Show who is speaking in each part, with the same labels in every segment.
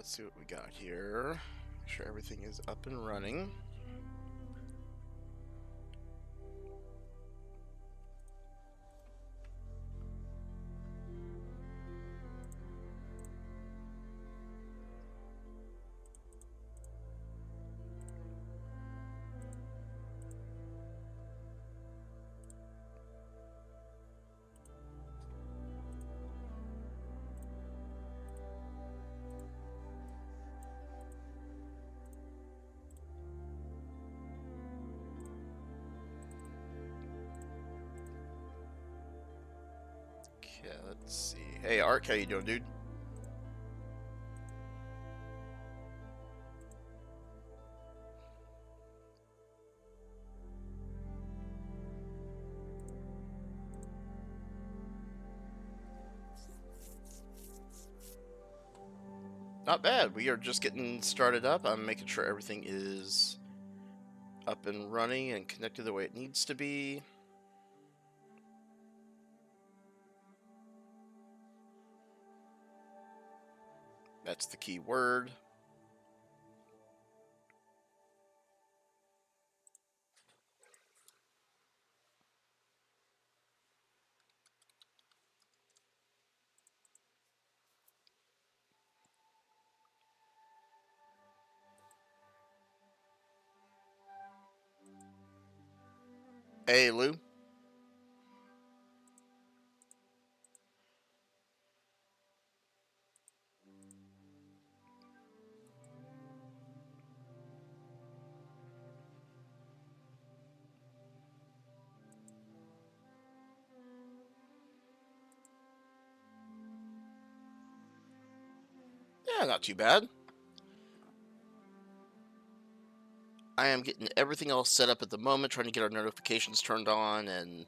Speaker 1: let's see what we got here. Make sure everything is up and running. Okay, let's see. Hey, Ark, how you doing, dude? Not bad. We are just getting started up. I'm making sure everything is up and running and connected the way it needs to be. That's the key word. Hey, Lou. Yeah, not too bad. I am getting everything all set up at the moment, trying to get our notifications turned on and,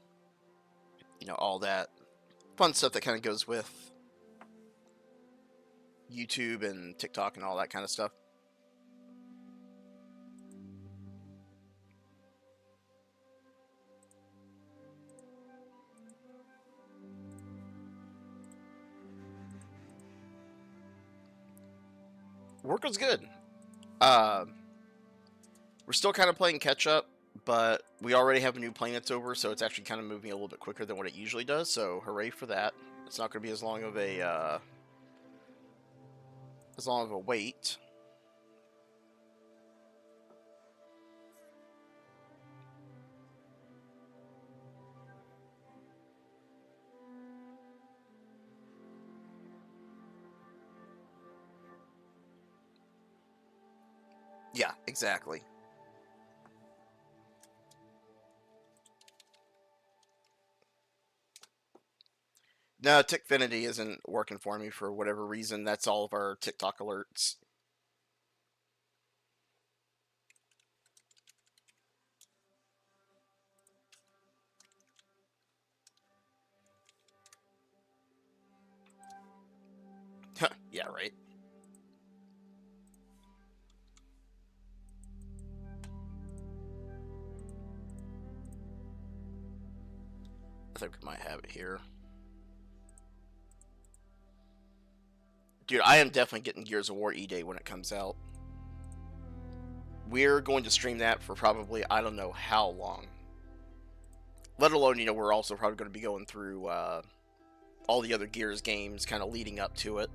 Speaker 1: you know, all that fun stuff that kind of goes with YouTube and TikTok and all that kind of stuff. Work was good. We're still kind of playing catch up, but we already have a new planets over, so it's actually kind of moving a little bit quicker than what it usually does. So hooray for that! It's not going to be as long of a wait. Yeah, exactly. No, Tickfinity isn't working for me for whatever reason. That's all of our TikTok alerts. Yeah, right. I think we might have it here. Dude, I am definitely getting Gears of War E-Day when it comes out. We're going to stream that for probably, I don't know how long. Let alone, you know, we're also probably going to be going through all the other Gears games kind of leading up to it.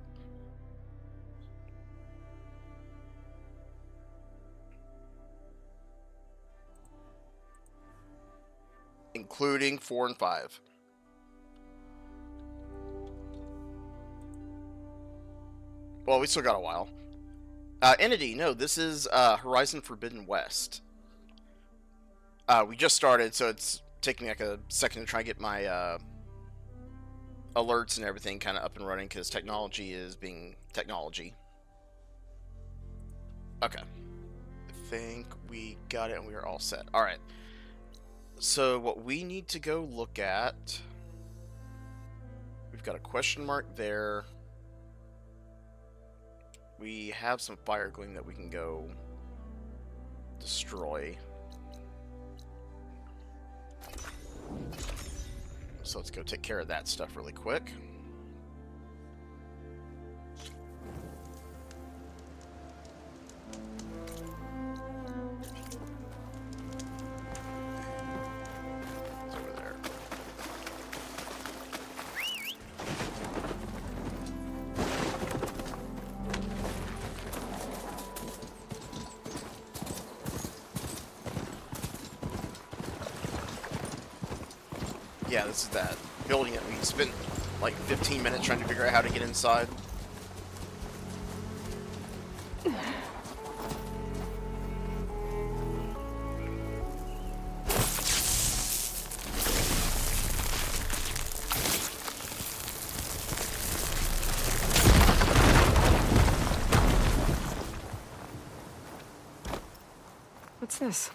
Speaker 1: Including 4 and 5. Well, we still got a while. Entity, no, this is Horizon Forbidden West. We just started, so it's taking like a second to try and get my alerts and everything kind of up and running because technology is being technology. Okay. I think we got it and we are all set. Alright. So what we need to go look at... We've got a question mark there. We have some fire gleam that we can go destroy. So let's go take care of that stuff really quick. Yeah, this is that building it. We spent like 15 minutes trying to figure out how to get inside.
Speaker 2: What's this?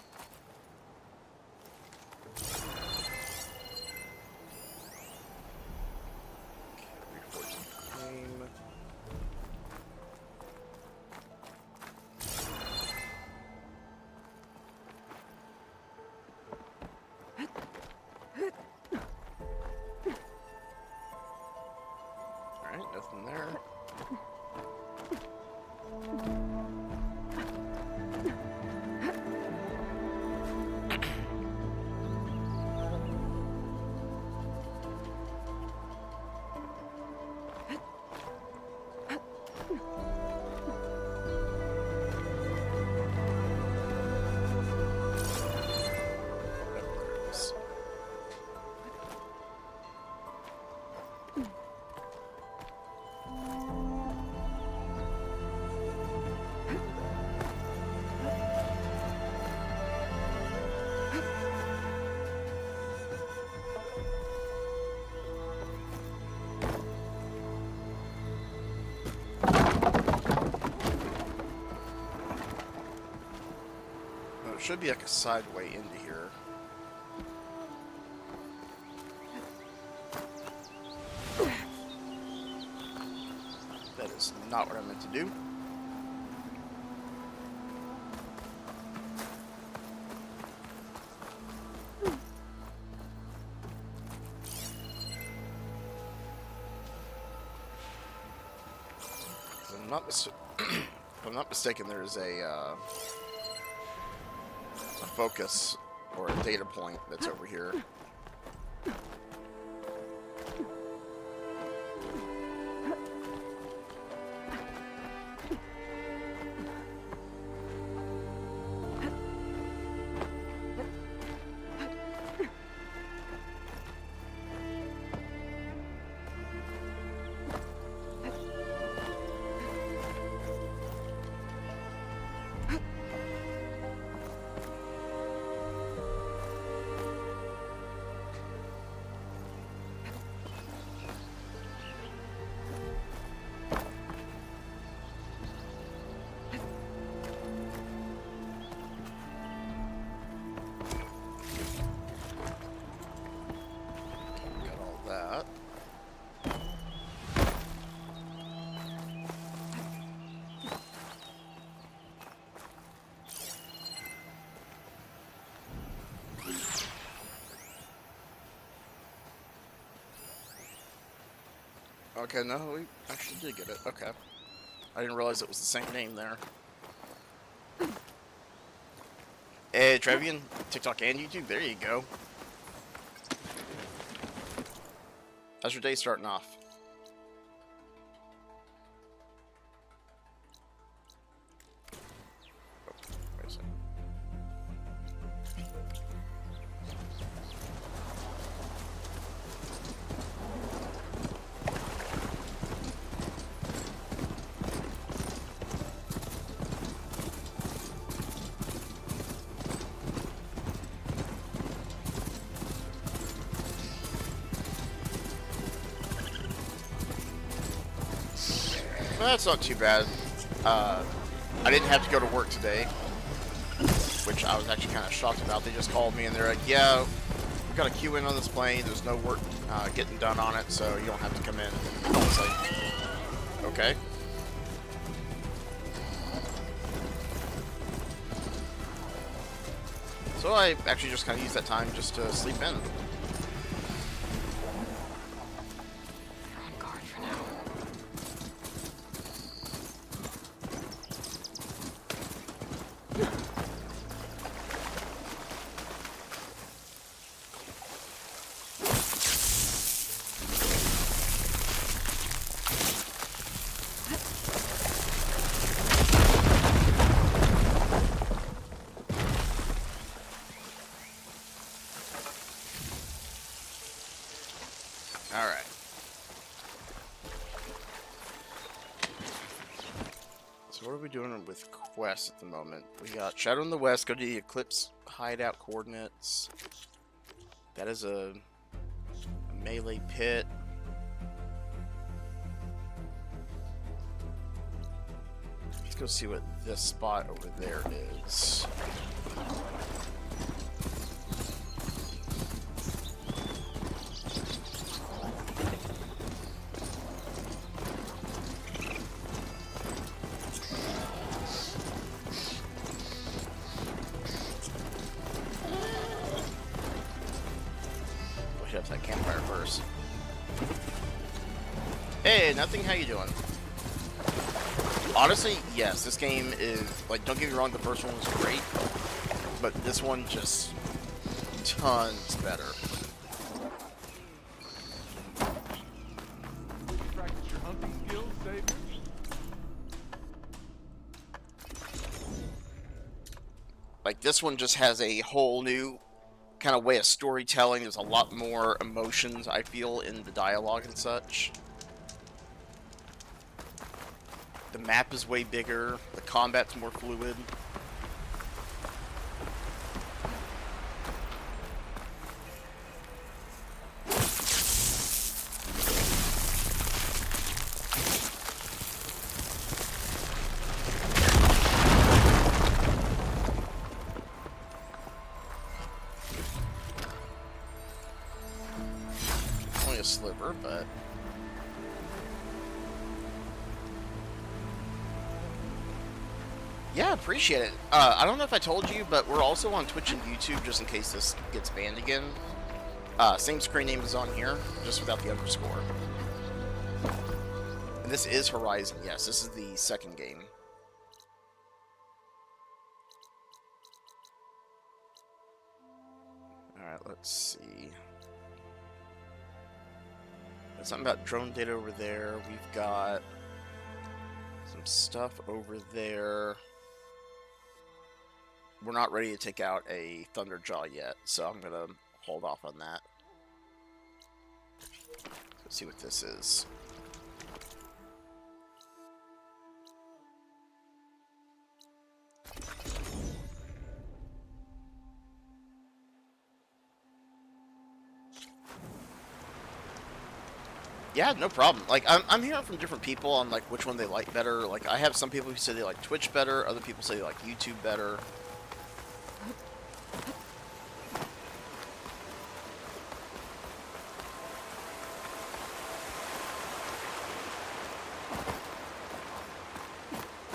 Speaker 1: Alright, nothing there. There should be like a side way into here. That is not what I meant to do. If I'm not mistaken, there's a focus or a data point that's over here. Okay, no, we actually did get it. Okay. I didn't realize it was the same name there. Hey, Trevian, TikTok and YouTube, there you go. How's your day starting off? Oh, wait a second. That's not too bad. I didn't have to go to work today, which I was actually kind of shocked about. They just called me and they're like, yeah, we've got a queue in on this plane. There's no work getting done on it, so you don't have to come in. I was like, okay. So I actually just kind of used that time just to sleep in. what are we doing with quests at the moment? We got Shadow in the West, go to the Eclipse hideout coordinates. That is a melee pit. Let's go see what this spot over there is. Up that campfire first. Hey, nothing. How you doing? Honestly, yes. This game is like. Don't get me wrong. The first one was great, but this one just tons better.
Speaker 2: Practice your hunting skills, Savior.
Speaker 1: Like this one just has a whole new kind of way of storytelling. There's a lot more emotions, I feel, in the dialogue and such. The map is way bigger. The combat's more fluid. A sliver, but yeah, appreciate it. I don't know if I told you, but we're also on Twitch and YouTube just in case this gets banned again. Same screen name is on here, just without the underscore. And this is Horizon. Yes, this is the second game. Alright, let's see. There's something about drone data over there. We've got some stuff over there. We're not ready to take out a Thunderjaw yet, so I'm gonna hold off on that. Let's see what this is. Yeah, no problem. Like, I'm hearing from different people on, like, which one they like better. Like, I have some people who say they like Twitch better, other people say they like YouTube better.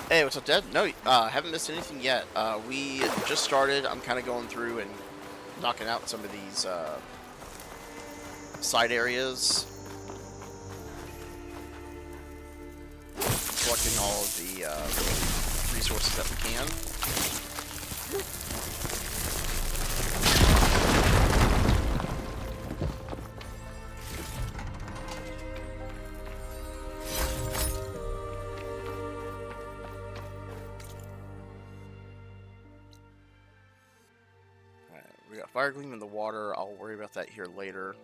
Speaker 1: Hey, what's up, Dad? No, haven't missed anything yet. We just started. I'm kind of going through and knocking out some of these, side areas. Collecting all of the resources that we can. Alright, we got Fire Gleam in the water. I'll worry about that here later.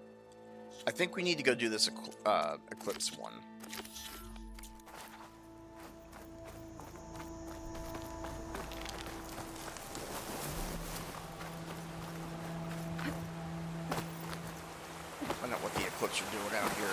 Speaker 1: I think we need to go do this Eclipse one. Find out what the Eclipse are doing out here.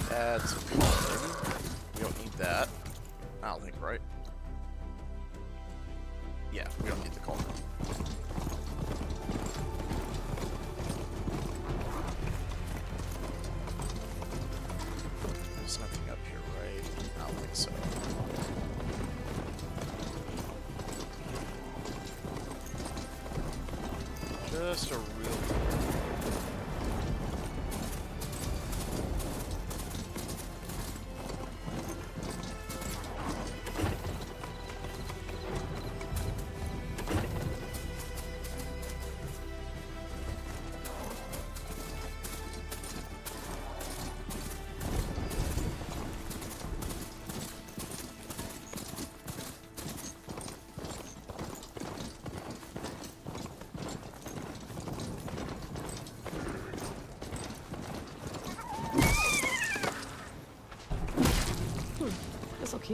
Speaker 1: That's good. We don't need that. I don't think, right? Yeah, we don't need the cauldron. There's nothing up here, right? I don't think so. Just a real...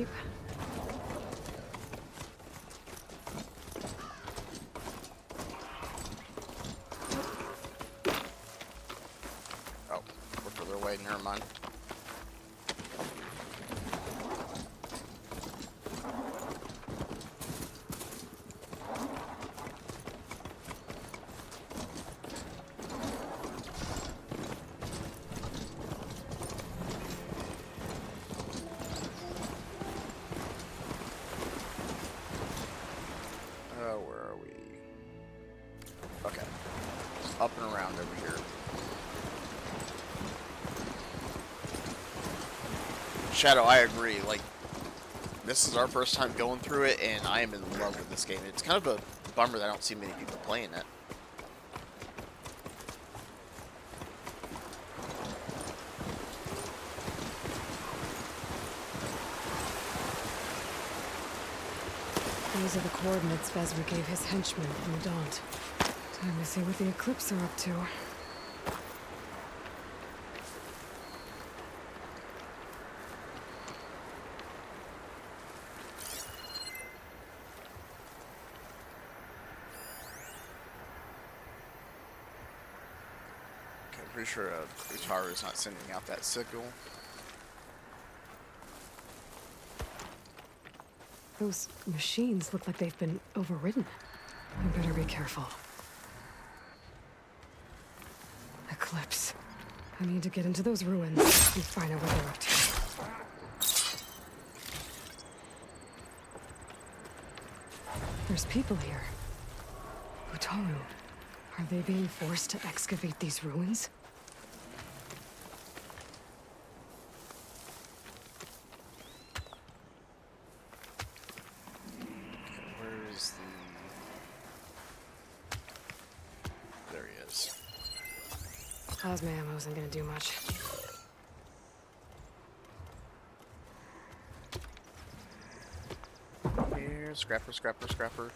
Speaker 3: you.
Speaker 1: Oh, we're further away. Never mind. Where are we? Okay. Just up and around over here. Shadow, I agree. Like, this is our first time going through it, and I am in love with this game. It's kind of a bummer that I don't see many people playing it.
Speaker 3: These are the coordinates Vesper gave his henchman from the Daunt. Time to see what the Eclipse are up to.
Speaker 1: Okay, I'm pretty sure Utaru is not sending out that signal.
Speaker 3: Those machines look like they've been overridden. I better be careful. Eclipse. I need to get into those ruins and find out what they're up to. There's people here. Utaru. Are they being forced to excavate these ruins?
Speaker 1: Where is the... There he is.
Speaker 3: Plasma ammo isn't gonna do much.
Speaker 1: Here, scrapper, scrapper, scrapper.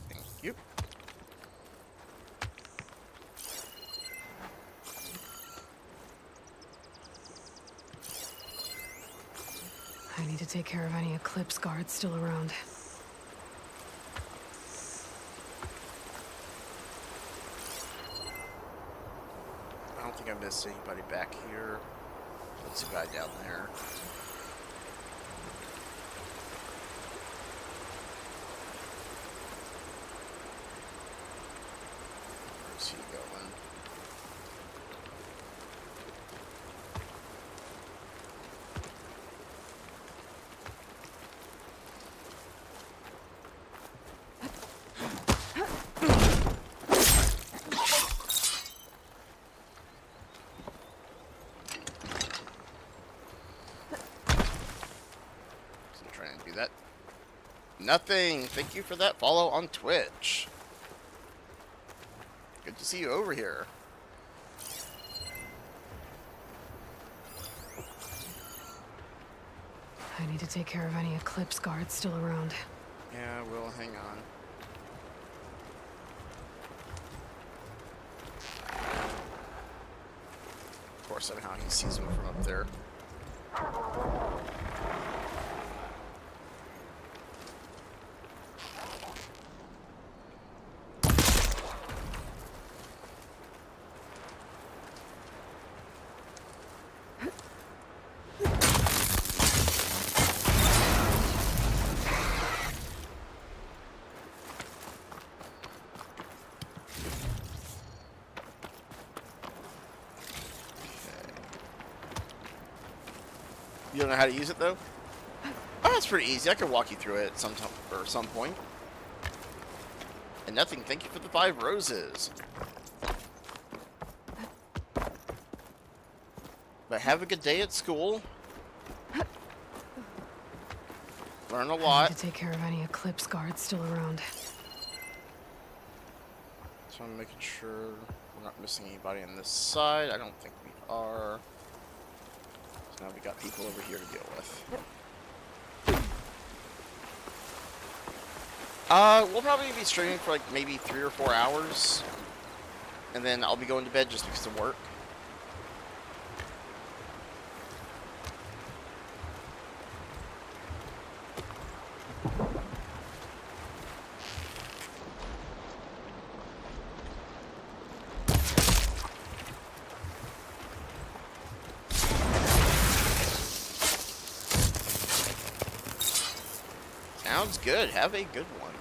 Speaker 1: Thank you.
Speaker 3: I need to take care of any Eclipse guards still around.
Speaker 1: I don't think I missed anybody back here. There's a guy down there. Where's he going? Wasn't trying to do that. Nothing. Thank you for that follow on Twitch. Good to see you over here.
Speaker 3: I need to take care of any Eclipse guards still around.
Speaker 1: Yeah, we'll hang on. Of course, somehow he sees him from up there. You don't know how to use it though? Oh, that's pretty easy. I could walk you through it at some point. And nothing. Thank you for the 5 roses. But have a good day at school. Learn a
Speaker 3: I need
Speaker 1: lot.
Speaker 3: to take care of any Eclipse guards still around.
Speaker 1: So I'm making sure we're not missing anybody on this side. I don't think we are. So now we got people over here to deal with. We'll probably be streaming for like maybe 3 or 4 hours, and then I'll be going to bed just because of work. Sounds good. Have a good one.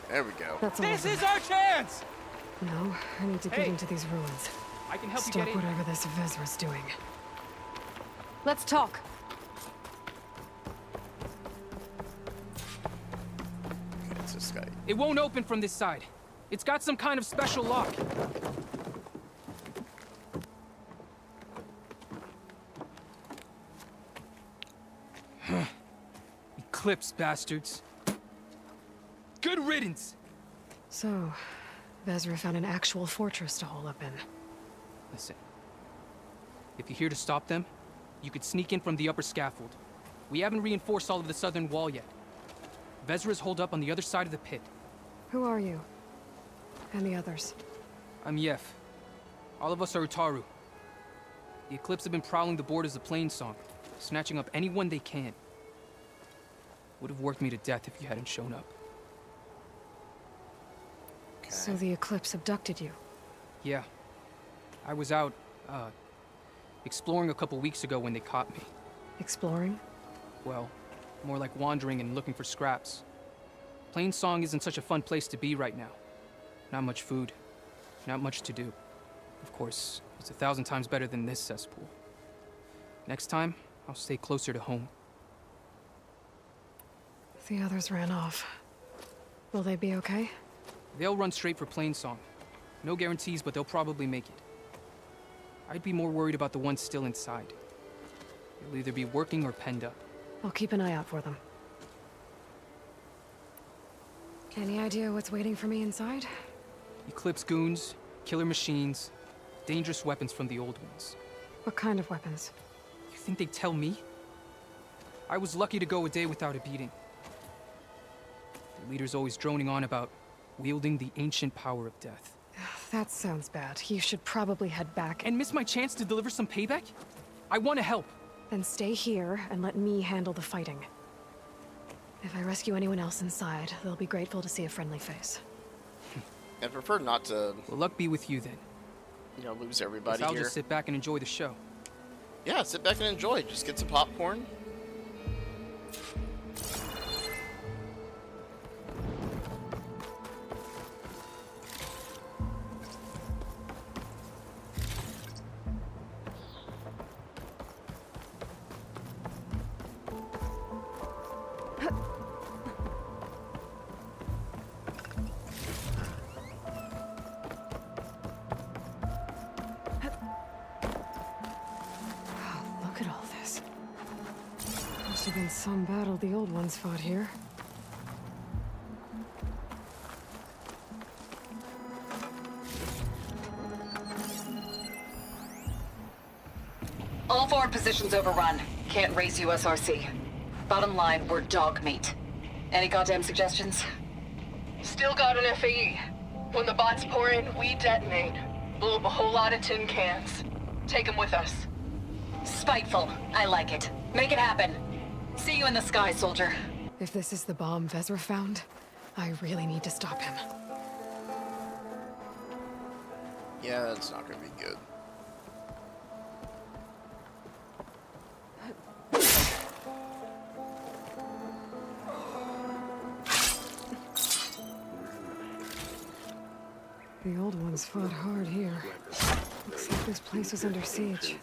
Speaker 1: There we go.
Speaker 3: That's all
Speaker 4: This
Speaker 3: of
Speaker 4: is
Speaker 3: them.
Speaker 4: our chance!
Speaker 3: No, I need to get
Speaker 4: Hey.
Speaker 3: into these ruins.
Speaker 4: I can help you
Speaker 3: Stop
Speaker 4: get in.
Speaker 3: whatever this Vezra's doing. Let's talk.
Speaker 1: Okay, it's this guy.
Speaker 4: It won't open from this side. It's got some kind of special lock. Eclipse bastards. Good riddance!
Speaker 3: So, Vezra found an actual fortress to hole up in.
Speaker 4: Listen. If you're here to stop them, you could sneak in from the upper scaffold. We haven't reinforced all of the southern wall yet. Vezra's holed up on the other side of the pit.
Speaker 3: Who are you? And the others?
Speaker 4: I'm Yef. All of us are Utaru. The Eclipse have been prowling the borders of Plainsong, snatching up anyone they can. Would have worked me to death if you hadn't shown up.
Speaker 1: Okay.
Speaker 3: So the Eclipse abducted you?
Speaker 4: Yeah. I was out, exploring a couple weeks ago when they caught me.
Speaker 3: Exploring?
Speaker 4: Well, more like wandering and looking for scraps. Plainsong isn't such a fun place to be right now. Not much food. Not much to do. Of course, it's 1,000 times better than this cesspool. Next time, I'll stay closer to home.
Speaker 3: The others ran off. Will they be okay?
Speaker 4: They'll run straight for Plainsong. No guarantees, but they'll probably make it. I'd be more worried about the ones still inside. They'll either be working or penned up.
Speaker 3: I'll keep an eye out for them. Any idea what's waiting for me inside?
Speaker 4: Eclipse goons, killer machines, dangerous weapons from the old ones.
Speaker 3: What kind of weapons?
Speaker 4: You think they'd tell me? I was lucky to go a day without a beating. The leader's always droning on about wielding the ancient power of death.
Speaker 3: That sounds bad. You should probably head back
Speaker 4: And miss my chance to deliver some payback? I want to help.
Speaker 3: then stay here and let me handle the fighting. If I rescue anyone else inside, they'll be grateful to see a friendly face.
Speaker 1: I prefer not to,
Speaker 4: Well, luck be with you then.
Speaker 1: lose
Speaker 4: Guess
Speaker 1: everybody
Speaker 4: I'll
Speaker 1: here.
Speaker 4: just sit back and enjoy the show.
Speaker 1: Yeah, sit back and enjoy. Just get some popcorn.
Speaker 3: Look at all this. Must have been some battle the old ones fought here.
Speaker 5: All forward positions overrun. Can't raise USRC. Bottom line, we're dog meat. Any goddamn suggestions?
Speaker 6: Still got an FAE. When the bots pour in, we detonate. Blow up a whole lot of tin cans. Take them with us.
Speaker 5: Spiteful. I like it. Make it happen. See you in the sky, soldier.
Speaker 3: If this is the bomb Vezra found, I really need to stop him.
Speaker 1: Yeah, that's not gonna be good.
Speaker 3: The old ones fought hard here. Looks like this place was under siege.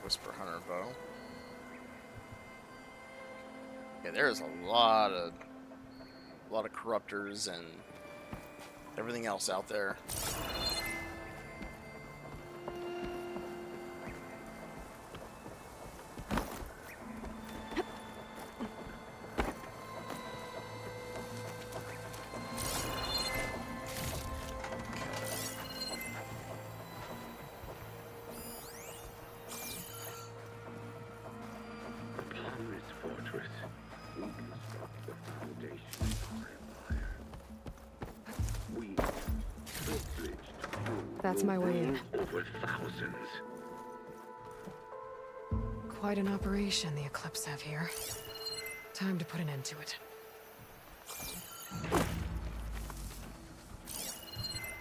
Speaker 1: Whisper Hunter bow. Yeah, there's a lot of corruptors and everything else out there.
Speaker 3: That's
Speaker 7: will
Speaker 3: my way in.
Speaker 7: rule over thousands.
Speaker 3: Quite an operation the Eclipse have here. Time to put an end to it.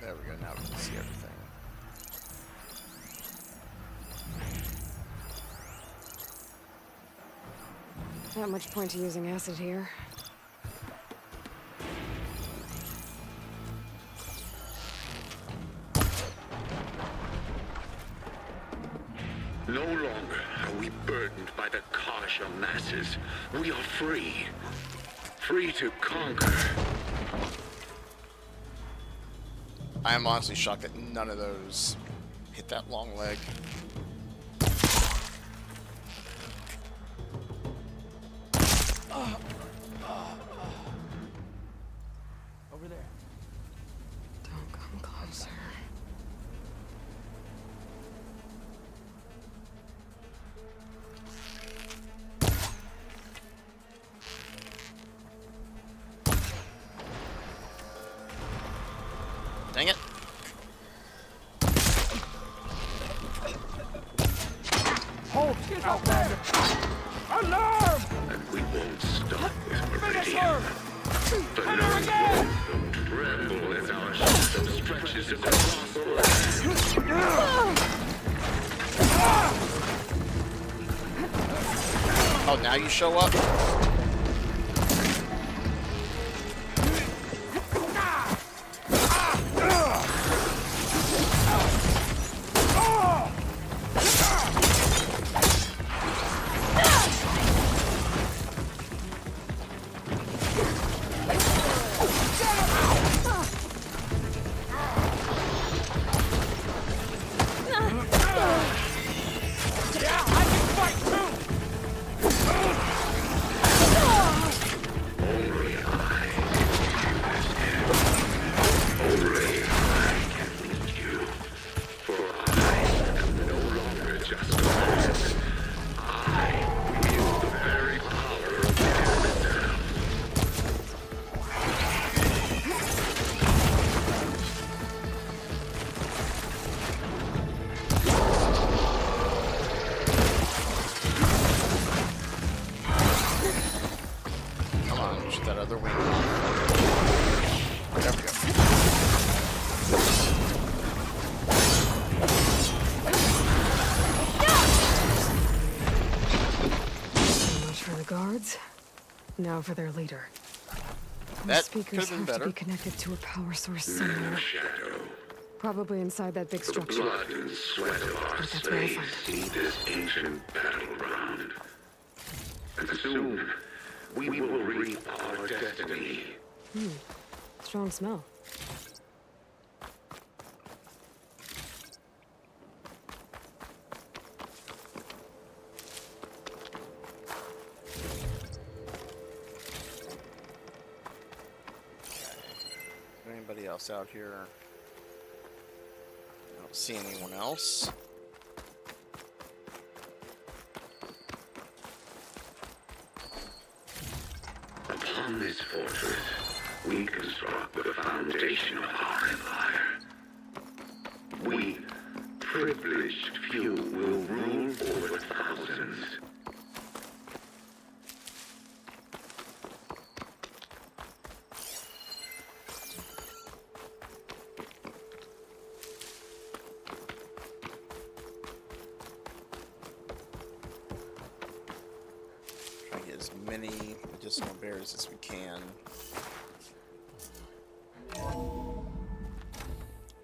Speaker 1: There we go, now we can see everything.
Speaker 3: Not much point to using acid here.
Speaker 7: No longer are we burdened by the Kasha masses. We are free. Free to conquer.
Speaker 1: I am honestly shocked that none of those hit that long leg.
Speaker 4: Over there.
Speaker 3: Don't come closer.
Speaker 1: Dang it.
Speaker 2: Hold! Get out there! Alarm!
Speaker 7: And we won't stop with Meridian. The North will tremble as our shadow stretches across the land.
Speaker 1: Oh, now you show up? That other wing. There we go.
Speaker 3: So much for the guards. Now for their leader.
Speaker 1: That
Speaker 3: The
Speaker 1: could
Speaker 3: speakers
Speaker 1: have been
Speaker 3: have to
Speaker 1: better.
Speaker 3: be connected to a power source somewhere.
Speaker 7: Shadow.
Speaker 3: Probably inside that big
Speaker 7: The
Speaker 3: structure.
Speaker 7: blood and sweat of our
Speaker 3: But that's where I'll
Speaker 7: slaves
Speaker 3: find
Speaker 7: see this ancient battleground. And soon, we will reap our destiny.
Speaker 3: Strong smell.
Speaker 1: Anybody else out here? I don't see anyone else.
Speaker 7: Upon this fortress, we construct the foundation of our empire. We, privileged few, will rule over thousands.
Speaker 1: Try to get as many medicinal berries as we can.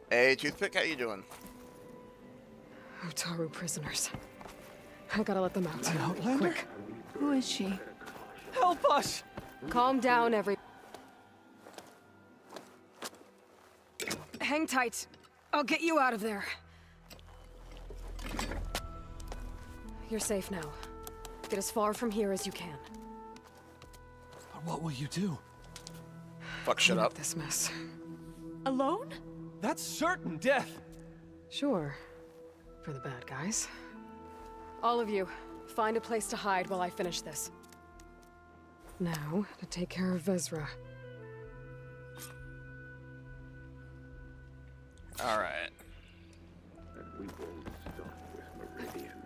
Speaker 1: Hey, Toothpick, how you doing?
Speaker 3: Utaru prisoners. I gotta let them out.
Speaker 2: Outlander?
Speaker 3: Quick.
Speaker 8: Who is she?
Speaker 2: Help us!
Speaker 3: Calm down, Hang tight. I'll get you out of there. You're safe now. Get as far from here as you can.
Speaker 2: But what will you do?
Speaker 1: Fuck shit
Speaker 3: Clean
Speaker 1: up.
Speaker 3: this mess.
Speaker 8: Alone?
Speaker 2: That's certain death!
Speaker 3: Sure. For the bad guys. All of you, find a place to hide while I finish this. Now, to take care of Vezra.
Speaker 1: Alright.
Speaker 7: We won't stop with Meridian.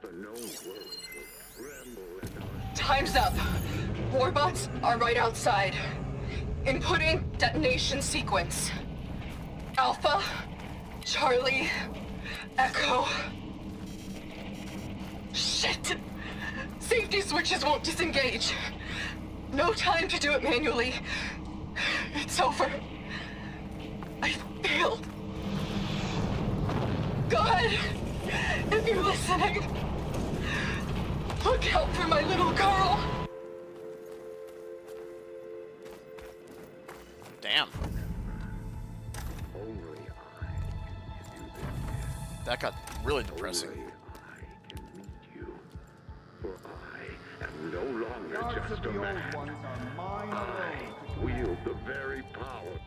Speaker 7: The known world will tremble at our...
Speaker 6: Time's up. Warbots are right outside. Inputting detonation sequence. Alpha, Charlie, Echo. Shit! Safety switches won't disengage. No time to do it manually. It's over. I failed. God, if you're listening, look out for my little girl.
Speaker 1: Damn.
Speaker 7: Only I can give you this.
Speaker 1: That got really depressing.
Speaker 7: Only I can meet you. For I am no longer just a man. I wield the very power.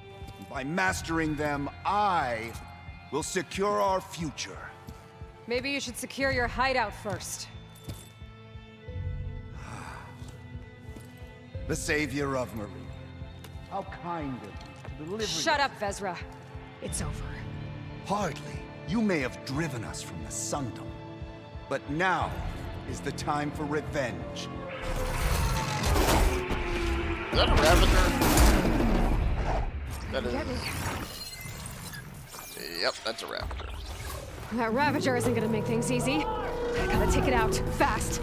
Speaker 9: By mastering them, I will secure our future.
Speaker 3: Maybe you should secure your hideout first.
Speaker 9: The savior of Marie. How kind of you to deliver...
Speaker 3: Shut up, Vezra. It's over.
Speaker 9: Hardly. You may have driven us from the Sundom. But now is the time for revenge.
Speaker 1: Is that a Ravager? That is... Yep, that's a Ravager.
Speaker 3: That Ravager isn't gonna make things easy. I gotta take it out, fast.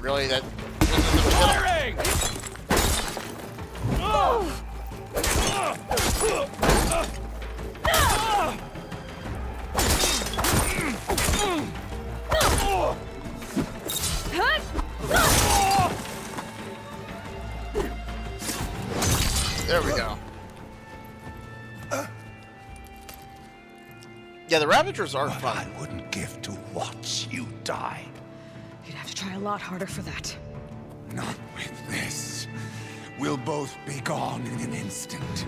Speaker 1: Really, that...
Speaker 2: Firing!
Speaker 1: There we go. Yeah, the Ravagers are
Speaker 9: What
Speaker 1: fun.
Speaker 9: I wouldn't give to watch you die.
Speaker 3: You'd have to try a lot harder for that.
Speaker 9: Not with this. We'll both be gone in an instant.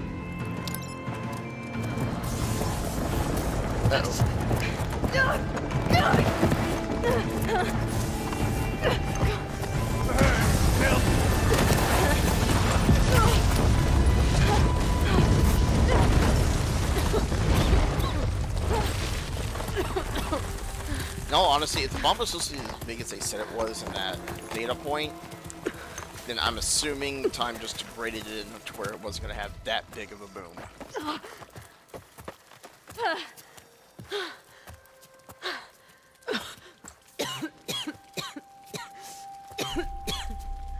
Speaker 1: In all honesty, if the bomb was supposed to be as big as they said it was in that data point, then I'm assuming time just degraded it enough to where it wasn't going to have that big of a boom.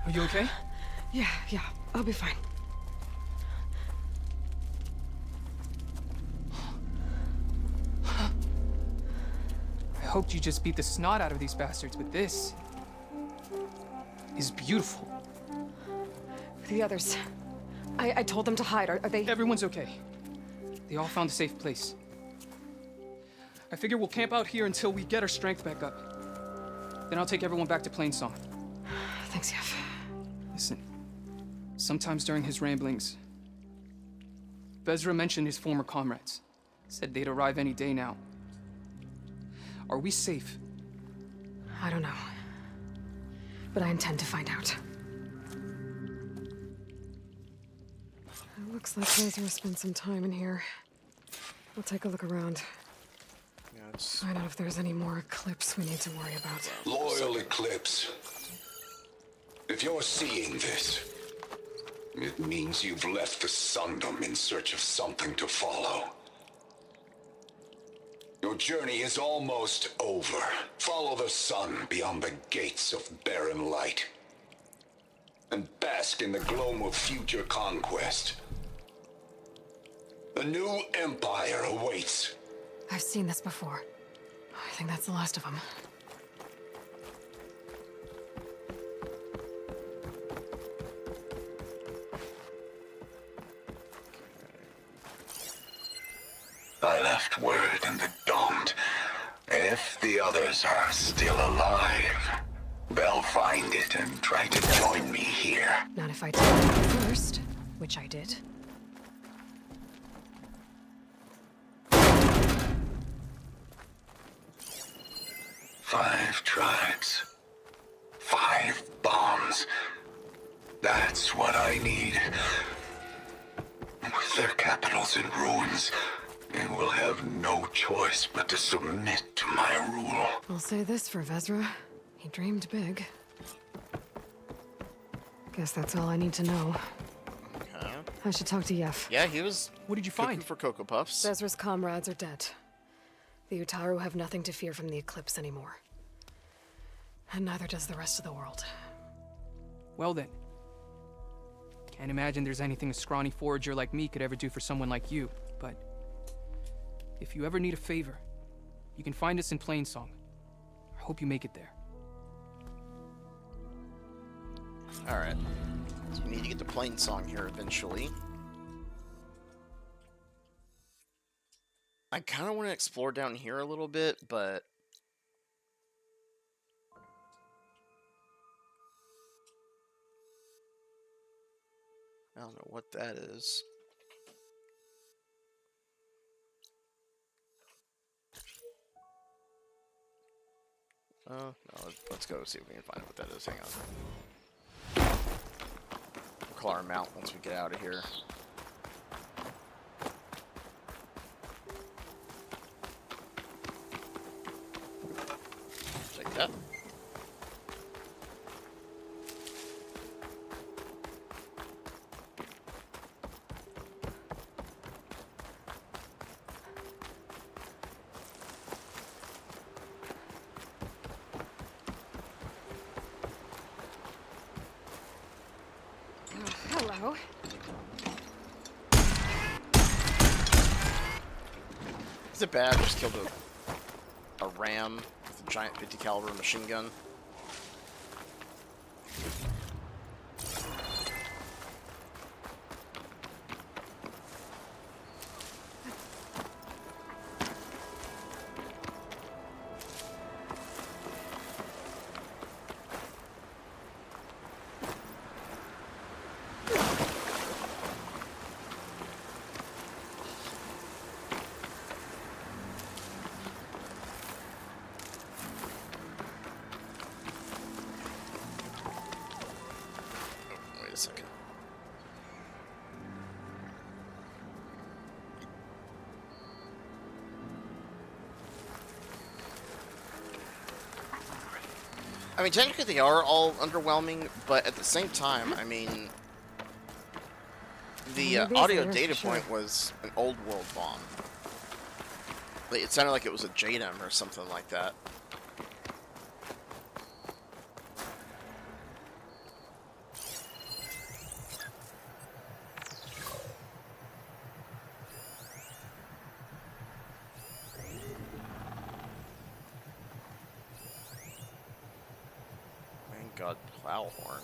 Speaker 4: Are you okay?
Speaker 3: Yeah, I'll be fine.
Speaker 4: I hoped you just beat the snot out of these bastards, but this is beautiful.
Speaker 3: The others. I told them to hide. Are they...
Speaker 4: Everyone's okay. They all found a safe place. I figure we'll camp out here until we get our strength back up. Then I'll take everyone back to Plainsong.
Speaker 3: Thanks, Yev.
Speaker 4: Listen, sometimes during his ramblings, Vezra mentioned his former comrades. Said they'd arrive any day now. Are we safe?
Speaker 3: I don't know. But I intend to find out. It looks like Vezra spent some time in here. I'll take a look around.
Speaker 1: That's...
Speaker 3: Find out if there's any more Eclipse we need to worry about.
Speaker 10: Loyal Eclipse. If you're seeing this, it means you've left the Sundom in search of something to follow. Your journey is almost over. Follow the sun beyond the gates of barren light. And bask in the glow of future conquest. A new empire awaits.
Speaker 3: I've seen this before. I think that's the last of them.
Speaker 10: I left word in the Domed. If the others are still alive, they'll find it and try to join me here.
Speaker 3: Not if I tell them first, which I did.
Speaker 10: Five tribes. 5 bombs. That's what I need. With their capitals in ruins, they will have no choice but to submit to my rule.
Speaker 3: I'll say this for Vezra. He dreamed big. Guess that's all I need to know.
Speaker 1: Okay.
Speaker 3: I should talk to Yef.
Speaker 1: Yeah, he was...
Speaker 4: What did you
Speaker 1: cooking
Speaker 4: find?
Speaker 1: for Cocoa Puffs.
Speaker 3: Vezra's comrades are dead. The Utaru have nothing to fear from the Eclipse anymore. And neither does the rest of the world.
Speaker 4: Well then. Can't imagine there's anything a scrawny forager like me could ever do for someone like you, but... if you ever need a favor, you can find us in Plainsong. I hope you make it there.
Speaker 1: Alright. So we need to get to Plainsong here eventually. I kind of want to explore down here a little bit, but... I don't know what that is. No, let's go see if we can find out what that is. Hang on. We'll call our mount once we get out of here. Take that.
Speaker 3: Hello.
Speaker 1: Is it bad? Just killed a ram with a giant 50 caliber machine gun. Wait a second. I mean, technically they are all underwhelming, but at the same time, I mean, the
Speaker 3: Maybe
Speaker 1: audio
Speaker 3: there,
Speaker 1: data
Speaker 3: sure.
Speaker 1: point was an old world bomb. Like, it sounded like it was a JDAM or something like that. Thank God, Plowhorn.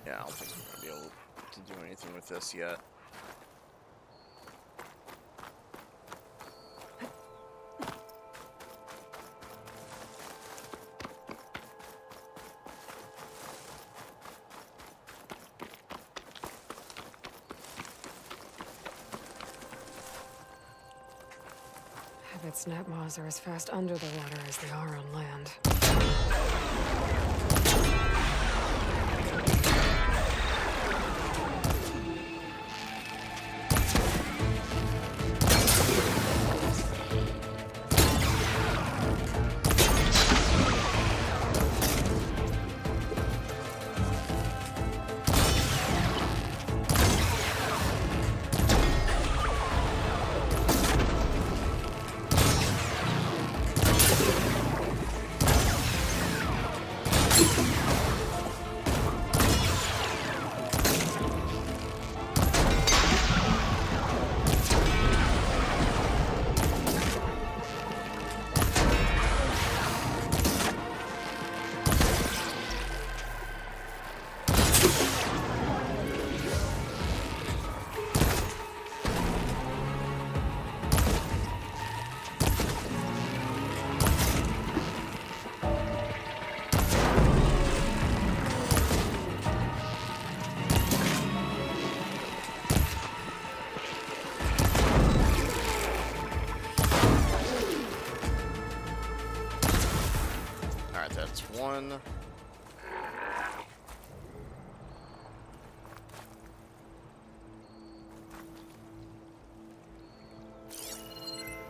Speaker 1: Yeah, I don't think we're gonna be able to do anything with this yet.
Speaker 3: Habit's Netmaws are as fast under the water as they are on land.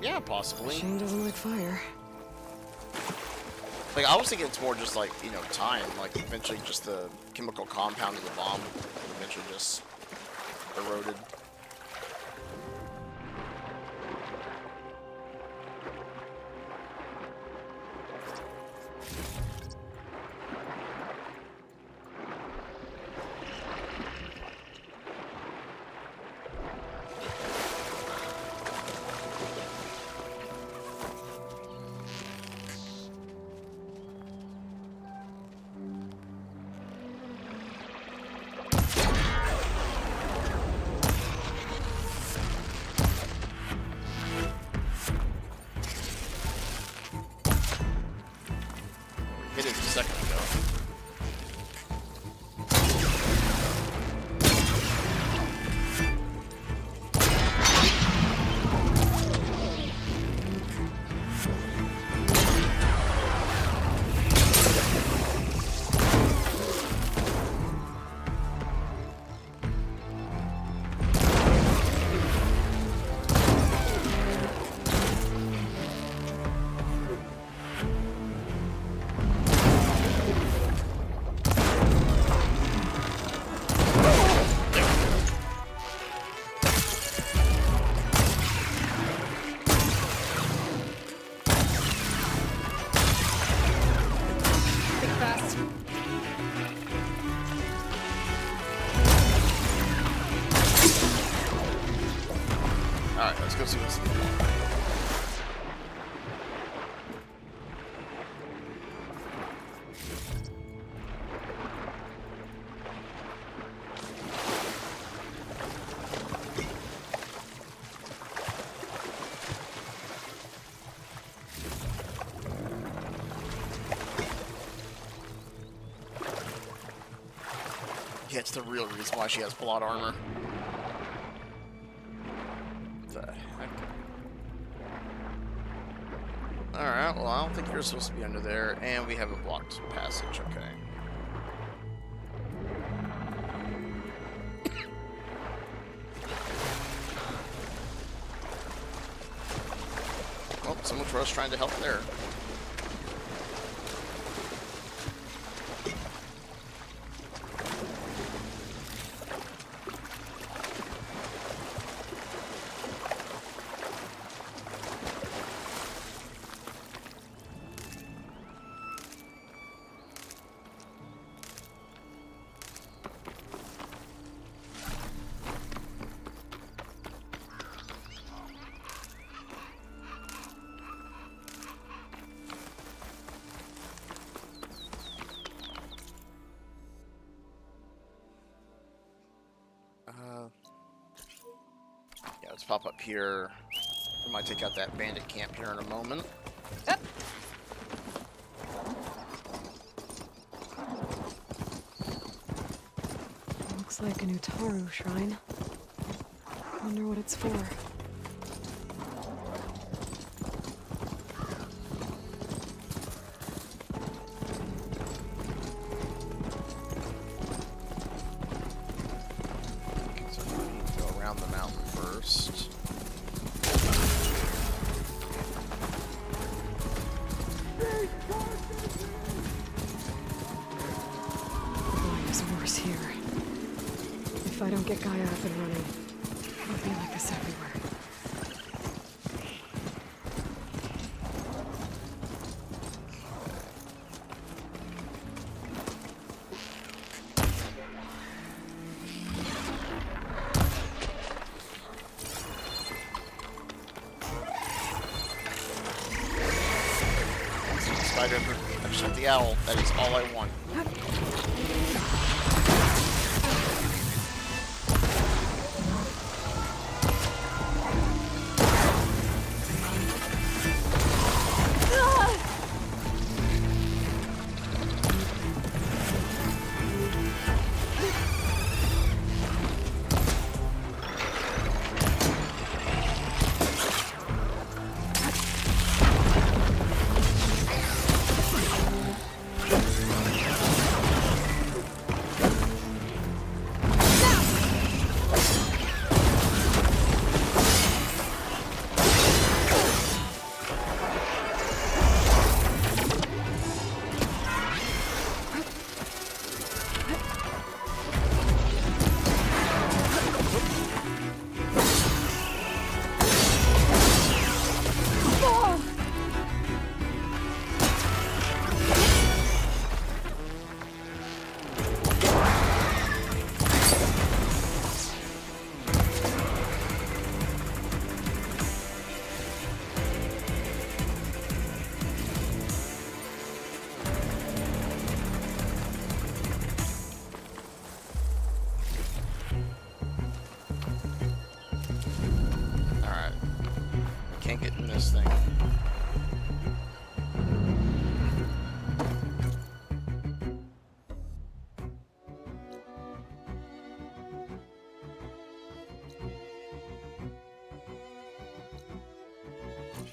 Speaker 1: Yeah, possibly.
Speaker 3: Shane doesn't like fire.
Speaker 1: Like, I was thinking it's more just like, you know, time. Like, eventually just the chemical compound of the bomb eventually just eroded. Hit it a second ago.
Speaker 3: Think fast.
Speaker 1: Alright, let's go see what's in the wall. Yeah, it's the real reason why she has plot armor. What the heck? Alright, well, I don't think you're supposed to be under there, and we have a blocked passage, okay. Well, someone for us trying to help there. Yeah, let's pop up here. We might take out that bandit camp here in a moment.
Speaker 3: Looks like a new Taru shrine. Wonder what it's for.
Speaker 1: So we need to go around the mountain first.
Speaker 3: Boy, is worse here. If I don't get Gaia up and running, it'll be like this everywhere.
Speaker 1: Spider, I just want the owl. That is all I want.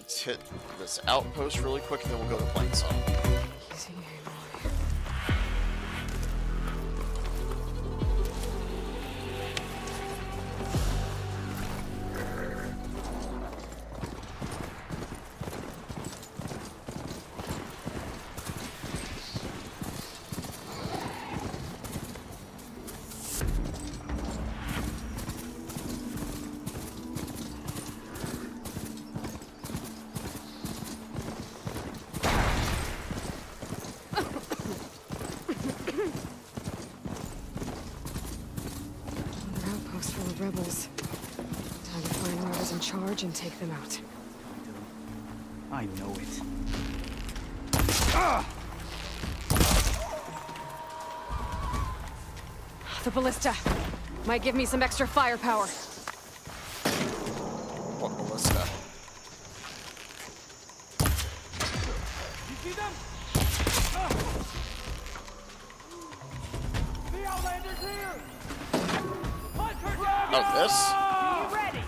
Speaker 1: Let's hit this outpost really quick, and then we'll go to Plainsong.
Speaker 3: Easy, Aloy. Rebels. Time to find whoever's in charge and take them out.
Speaker 9: I know it.
Speaker 3: The ballista might give me some extra firepower.
Speaker 1: What ballista?
Speaker 2: You see them? The Outlander's here! Hunt her down!
Speaker 1: Oh, this?
Speaker 2: Be ready!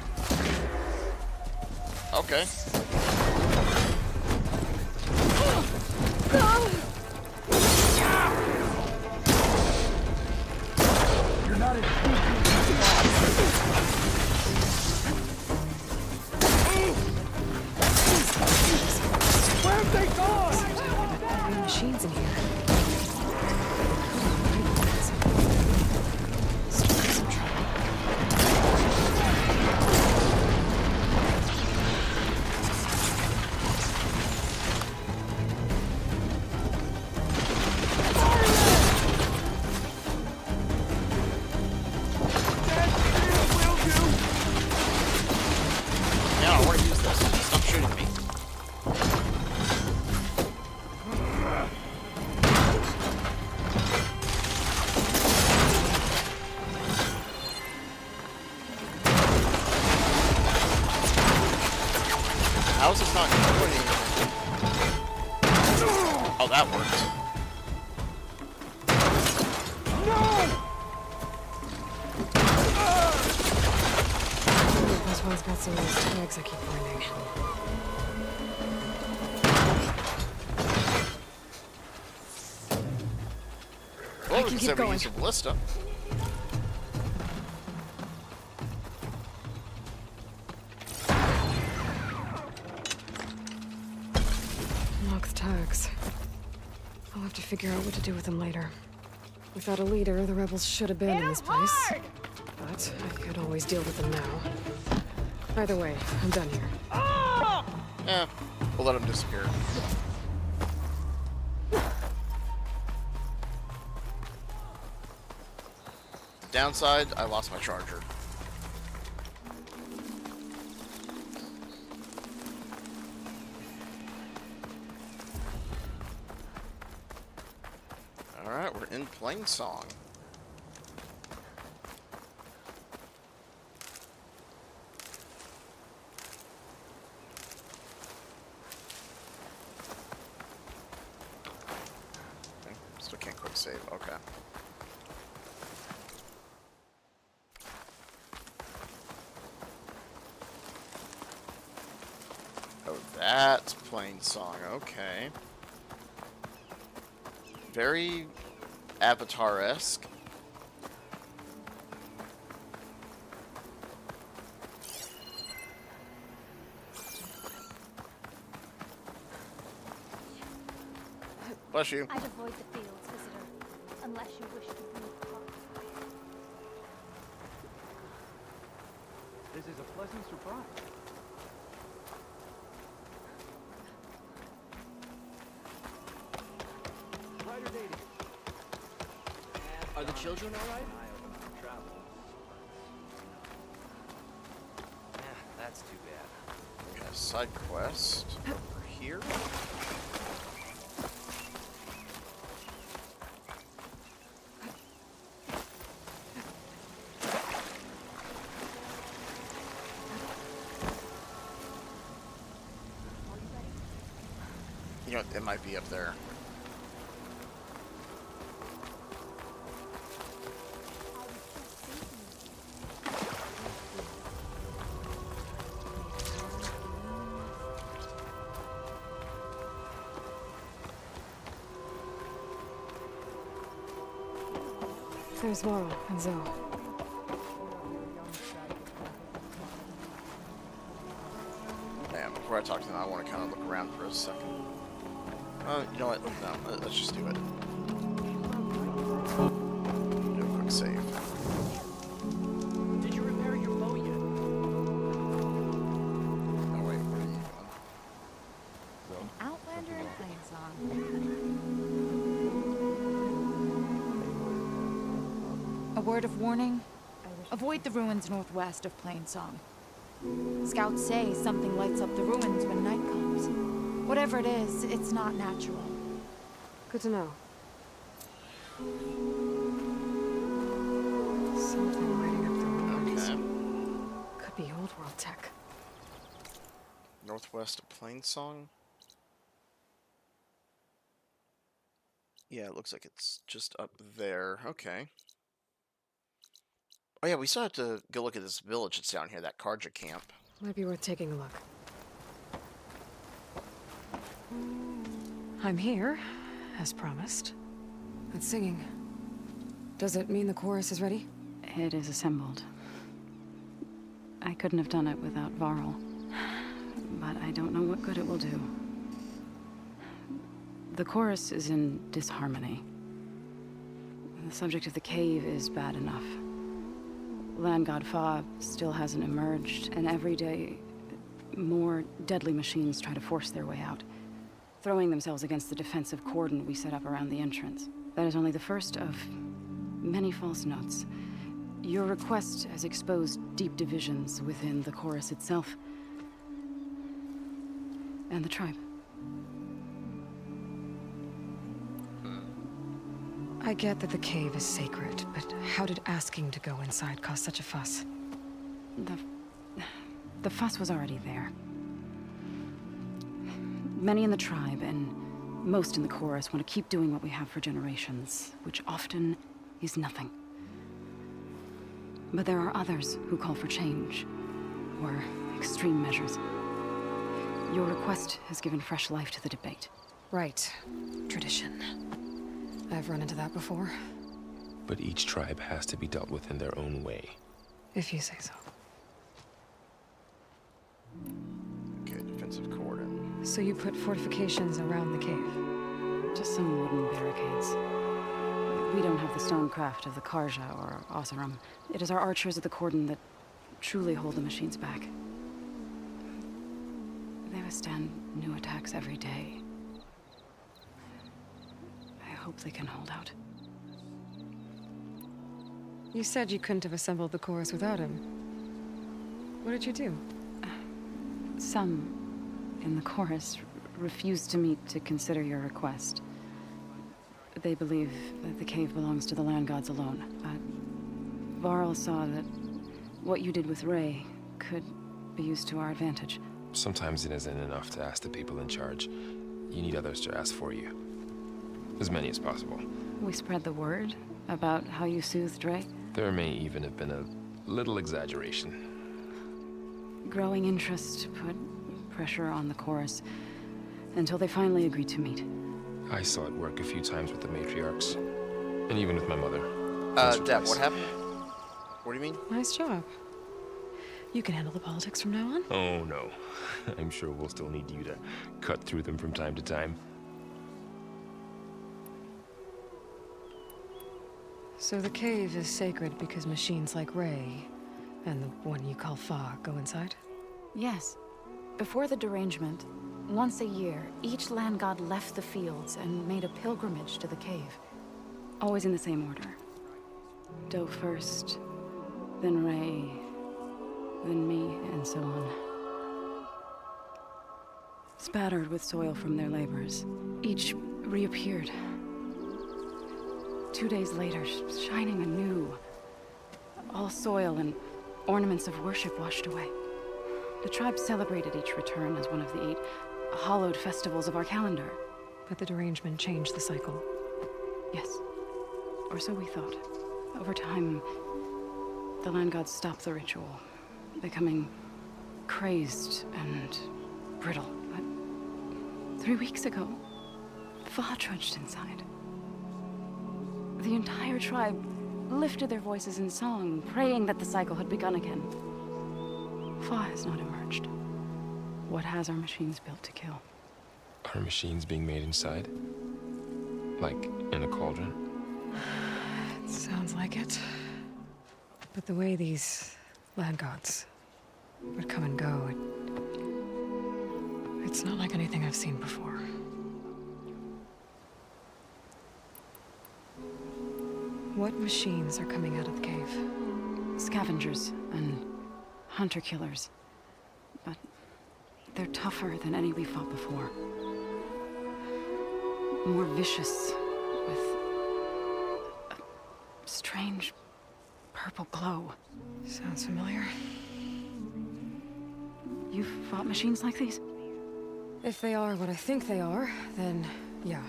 Speaker 1: Okay.
Speaker 9: You're not as
Speaker 2: Where have they gone?
Speaker 3: Any machines in here? Starting some trouble.
Speaker 1: Yeah, I want to use this. Stop shooting me. How is this not doing anything? Oh, that worked.
Speaker 3: This one's got some of those tags I keep finding.
Speaker 1: Well,
Speaker 3: can
Speaker 1: we
Speaker 3: keep
Speaker 1: said we
Speaker 3: going.
Speaker 1: use a ballista.
Speaker 3: Unlock the tags. I'll have to figure out what to do with them later. Without a leader, the rebels should abandon this place. But I could always deal with them now. Either way, I'm done here.
Speaker 1: Yeah, we'll let him disappear. Downside, I lost my charger. Alright, we're in Plainsong. Okay, still can't quick save, okay. Oh, that's Plainsong, okay. Very Avatar-esque. Bless you.
Speaker 11: I'd avoid the fields, visitor, unless you wish to breathe fire.
Speaker 2: This is a pleasant surprise.
Speaker 12: Are the children all right? That's too bad.
Speaker 1: We got a side quest over here. You know, it might be up there.
Speaker 3: There's Varl and Zoe.
Speaker 1: Yeah, before I talk to them, I want to kind of look around for a second. You know what? No, let's just do it. Do a quick save.
Speaker 12: Did you repair your bow yet?
Speaker 1: Oh wait, where are you going?
Speaker 11: An Outlander in Plainsong.
Speaker 8: A word of warning. Avoid the ruins northwest of Plainsong. Scouts say something lights up the ruins when night comes. Whatever it is, it's not natural.
Speaker 3: Good to know. Something lighting up the ruins.
Speaker 1: Okay.
Speaker 3: Could be old world tech.
Speaker 1: Northwest of Plainsong? Yeah, it looks like it's just up there. Okay. Oh yeah, we still have to go look at this village that's down here, that Karja camp.
Speaker 3: Might be worth taking a look. I'm here, as promised. That's singing. Does it mean the chorus is ready?
Speaker 13: It is assembled. I couldn't have done it without Varl. But I don't know what good it will do. The chorus is in disharmony. The subject of the cave is bad enough. Land God Fa still hasn't emerged, and every day, more deadly machines try to force their way out, throwing themselves against the defensive cordon we set up around the entrance. That is only the first of many false notes. Your request has exposed deep divisions within the chorus itself and the tribe.
Speaker 3: I get that the cave is sacred, but how did asking to go inside cause such a fuss?
Speaker 13: The fuss was already there. Many in the tribe, and most in the chorus, want to keep doing what we have for generations, which often is nothing. But there are others who call for change, or extreme measures. Your request has given fresh life to the debate.
Speaker 3: Right. Tradition. I've run into that before.
Speaker 14: But each tribe has to be dealt with in their own way.
Speaker 3: If you say so.
Speaker 1: Okay, defensive cordon.
Speaker 3: So you put fortifications around the cave?
Speaker 13: Just some wooden barricades. We don't have the stonecraft of the Karja or Oseram. It is our archers at the cordon that truly hold the machines back. They withstand new attacks every day. I hope they can hold out.
Speaker 3: You said you couldn't have assembled the chorus without him. What did you do?
Speaker 13: Some in the chorus refused to meet to consider your request. They believe that the cave belongs to the land gods alone. Varl saw that what you did with Ray could be used to our advantage.
Speaker 14: Sometimes it isn't enough to ask the people in charge. You need others to ask for you. As many as possible.
Speaker 13: We spread the word about how you soothed Ray.
Speaker 14: There may even have been a little exaggeration.
Speaker 13: Growing interest put pressure on the chorus until they finally agreed to meet.
Speaker 14: I saw it work a few times with the matriarchs, and even with my mother.
Speaker 1: Deb, what happened? What do you mean?
Speaker 3: Nice job. You can handle the politics from now on?
Speaker 14: Oh, no. I'm sure we'll still need you to cut through them from time to time.
Speaker 3: So the cave is sacred because machines like Ray and the one you call Fa go inside?
Speaker 13: Yes. Before the derangement, once a year, each land god left the fields and made a pilgrimage to the cave. Always in the same order. Doe first, then Ray, then me, and so on. Spattered with soil from their labors, each reappeared. 2 days later, shining anew. All soil and ornaments of worship washed away. The tribe celebrated each return as one of the 8 hallowed festivals of our calendar.
Speaker 3: But the derangement changed the cycle.
Speaker 13: Yes. Or so we thought. Over time, the land gods stopped the ritual, becoming crazed and brittle. But 3 weeks ago, Fa trudged inside. The entire tribe lifted their voices in song, praying that the cycle had begun again. Fa has not emerged. What has our machines built to kill?
Speaker 14: Are machines being made inside? Like in a cauldron?
Speaker 3: It sounds like it. But the way these land gods would come and go, it's not like anything I've seen before. What machines are coming out of the cave?
Speaker 13: Scavengers and hunter-killers. But they're tougher than any we fought before. More vicious, with a strange purple glow.
Speaker 3: Sounds familiar.
Speaker 13: You've fought machines like these?
Speaker 3: If they are what I think they are, then yeah.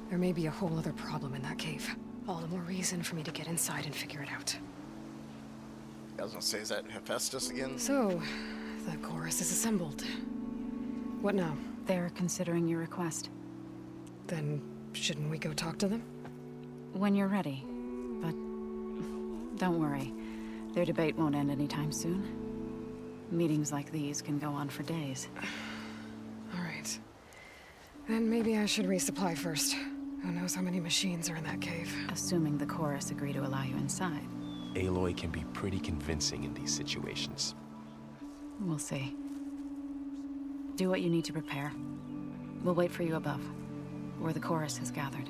Speaker 3: There may be a whole other problem in that cave. All the more reason for me to get inside and figure it out.
Speaker 1: I was gonna say, is that Hephaestus again?
Speaker 3: So, the chorus is assembled. What now?
Speaker 13: They're considering your request.
Speaker 3: Then, shouldn't we go talk to them?
Speaker 13: When you're ready. But don't worry. Their debate won't end anytime soon. Meetings like these can go on for days.
Speaker 3: All right. Then maybe I should resupply first. Who knows how many machines are in that cave?
Speaker 13: Assuming the chorus agree to allow you inside.
Speaker 14: Aloy can be pretty convincing in these situations.
Speaker 13: We'll see. Do what you need to prepare. We'll wait for you above, where the chorus has gathered.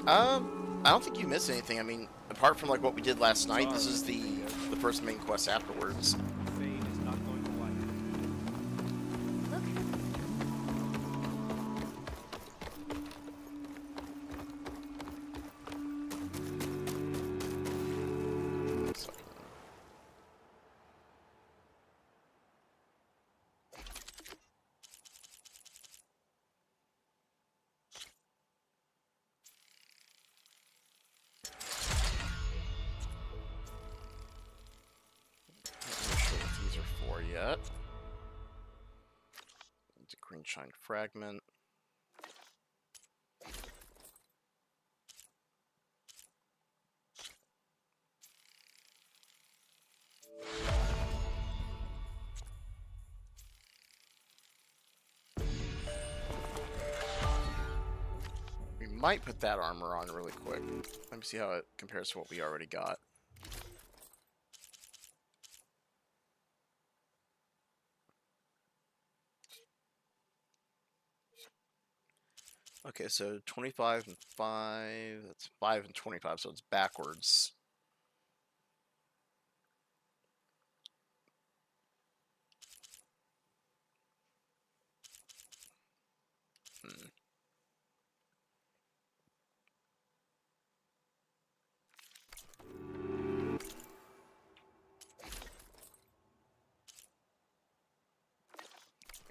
Speaker 1: I don't think you missed anything. I mean, apart from like what we did last night, this is the first main quest afterwards. Yet. It's a green shine fragment. We might put that armor on really quick. Let me see how it compares to what we already got. Okay, so 25 and 5, that's 5 and 25, so it's backwards.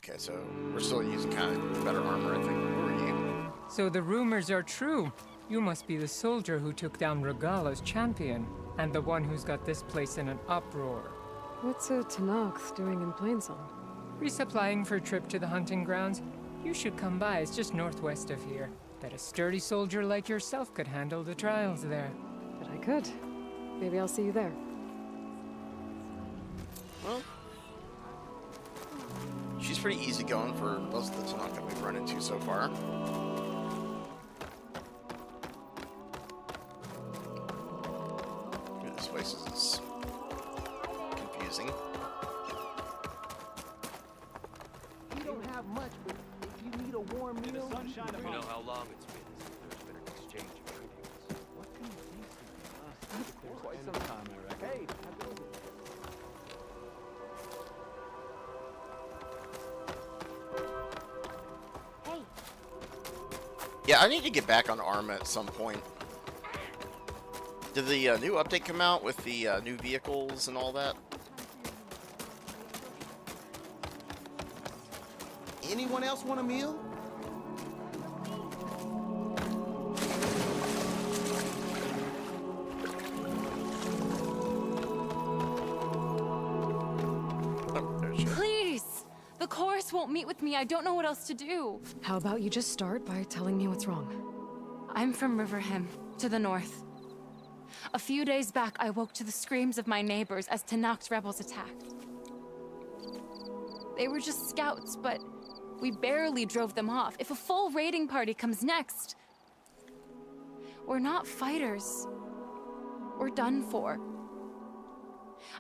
Speaker 1: Okay, so we're still using kind of better armor, I think. Who are you?
Speaker 15: So the rumors are true. You must be the soldier who took down Regala's champion, and the one who's got this place in an uproar.
Speaker 3: What's a Tanakh's doing in Plainsong?
Speaker 15: Resupplying for a trip to the hunting grounds? You should come by, it's just northwest of here. Bet a sturdy soldier like yourself could handle the trials there.
Speaker 3: But I could. Maybe I'll see you there.
Speaker 1: Well, she's pretty easygoing for most of the Tanakh that we've run into so far. This place is confusing.
Speaker 2: We don't have much, but if you need a warm meal,
Speaker 12: You know how long it's been since there's been an exchange of greetings.
Speaker 2: what can you taste? Quite some time, I reckon. Hey,
Speaker 1: Yeah, I need to get back on Arma at some point. Did the new update come out with the new vehicles and all that?
Speaker 2: anyone else want a meal?
Speaker 8: Please! The chorus won't meet with me. I don't know what else to do.
Speaker 3: How about you just start by telling me what's wrong?
Speaker 8: I'm from Riverhem, to the north. A few days back, I woke to the screams of my neighbors as Tanak's rebels attacked. They were just scouts, but we barely drove them off. If a full raiding party comes next, we're not fighters. We're done for.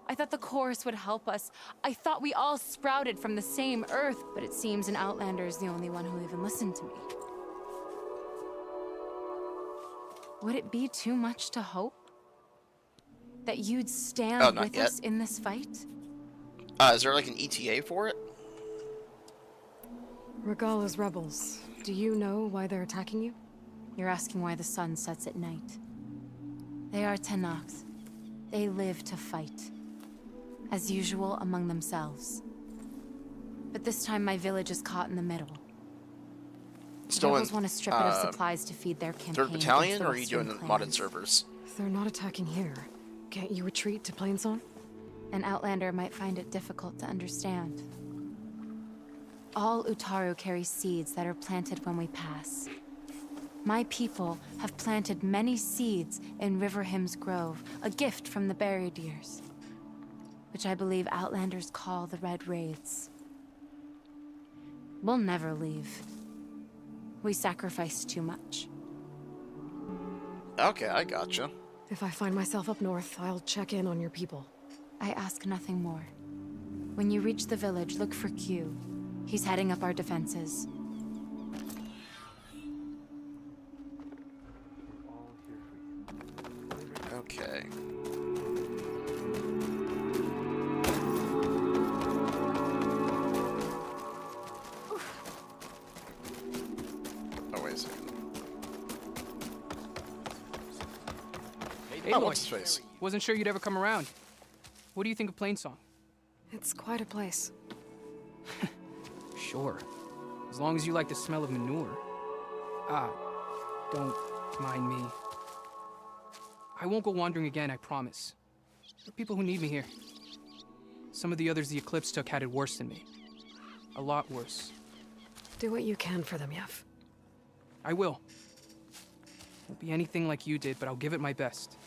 Speaker 8: I thought the chorus would help us. I thought we all sprouted from the same earth, but it seems an Outlander is the only one who even listened to me. Would it be too much to hope that you'd stand with us in this fight?
Speaker 1: Is there like an ETA for it?
Speaker 3: Regala's rebels. Do you know why they're attacking you?
Speaker 8: You're asking why the sun sets at night. They are Tanaks. They live to fight. As usual, among themselves. But this time my village is caught in the middle. The rebels want to strip it of supplies to feed their campaign.
Speaker 1: 3rd Battalion, or are you doing the modded servers?
Speaker 3: If they're not attacking here, can't you retreat to Plainsong?
Speaker 8: An Outlander might find it difficult to understand. All Utaru carry seeds that are planted when we pass. My people have planted many seeds in River Hymn's Grove, a gift from the Buried Years, which I believe Outlanders call the Red Wraiths. We'll never leave. We sacrificed too much.
Speaker 1: Okay, I gotcha.
Speaker 3: If I find myself up north, I'll check in on your people.
Speaker 8: I ask nothing more. When you reach the village, look for Q. He's heading up our defenses.
Speaker 1: Okay. Oh, wait a second.
Speaker 4: Hey,
Speaker 1: what's his face?
Speaker 4: Wasn't sure you'd ever come around. What do you think of Plainsong?
Speaker 3: It's quite a place.
Speaker 4: Sure. As long as you like the smell of manure. Don't mind me. I won't go wandering again, I promise. There are people who need me here. Some of the others the Eclipse took had it worse than me. A lot worse.
Speaker 3: Do what you can for them, Yev.
Speaker 4: I will. Won't be anything like you did, but I'll give it my best.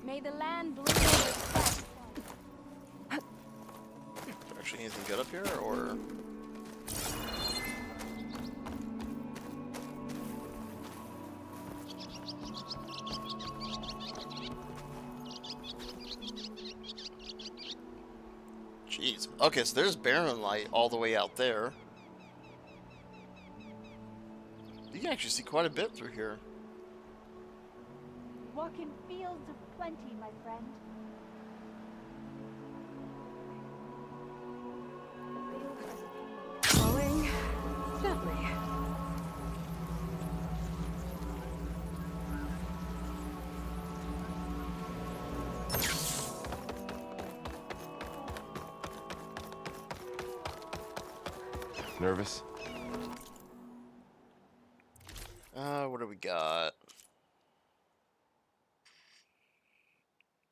Speaker 11: May the land bring you respect.
Speaker 1: Is there actually anything good up here, or...? Jeez. Okay, so there's Barren Light all the way out there. You can actually see quite a bit through here.
Speaker 11: Walk in fields of plenty, my friend.
Speaker 3: Falling gently.
Speaker 14: Nervous?
Speaker 1: What do we got?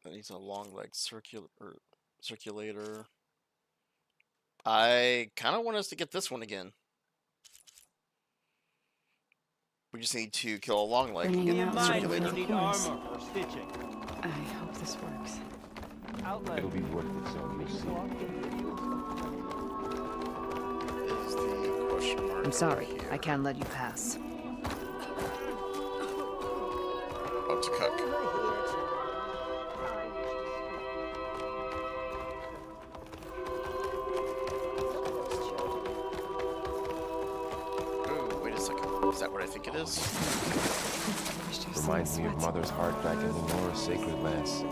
Speaker 1: That needs a long leg circulator. I kind of want us to get this one again. We just need to kill a long leg and get the circulator.
Speaker 2: Need armor or stitching.
Speaker 13: I hope this works.
Speaker 14: It'll be worth it, so you'll see.
Speaker 1: Is the question mark?
Speaker 16: I'm sorry,
Speaker 1: here.
Speaker 16: I can't let you pass.
Speaker 1: Oh, it's a cook. Ooh, wait a second. Is that what I think it is?
Speaker 14: Reminds me of Mother's heart back in Lenora's sacred lands.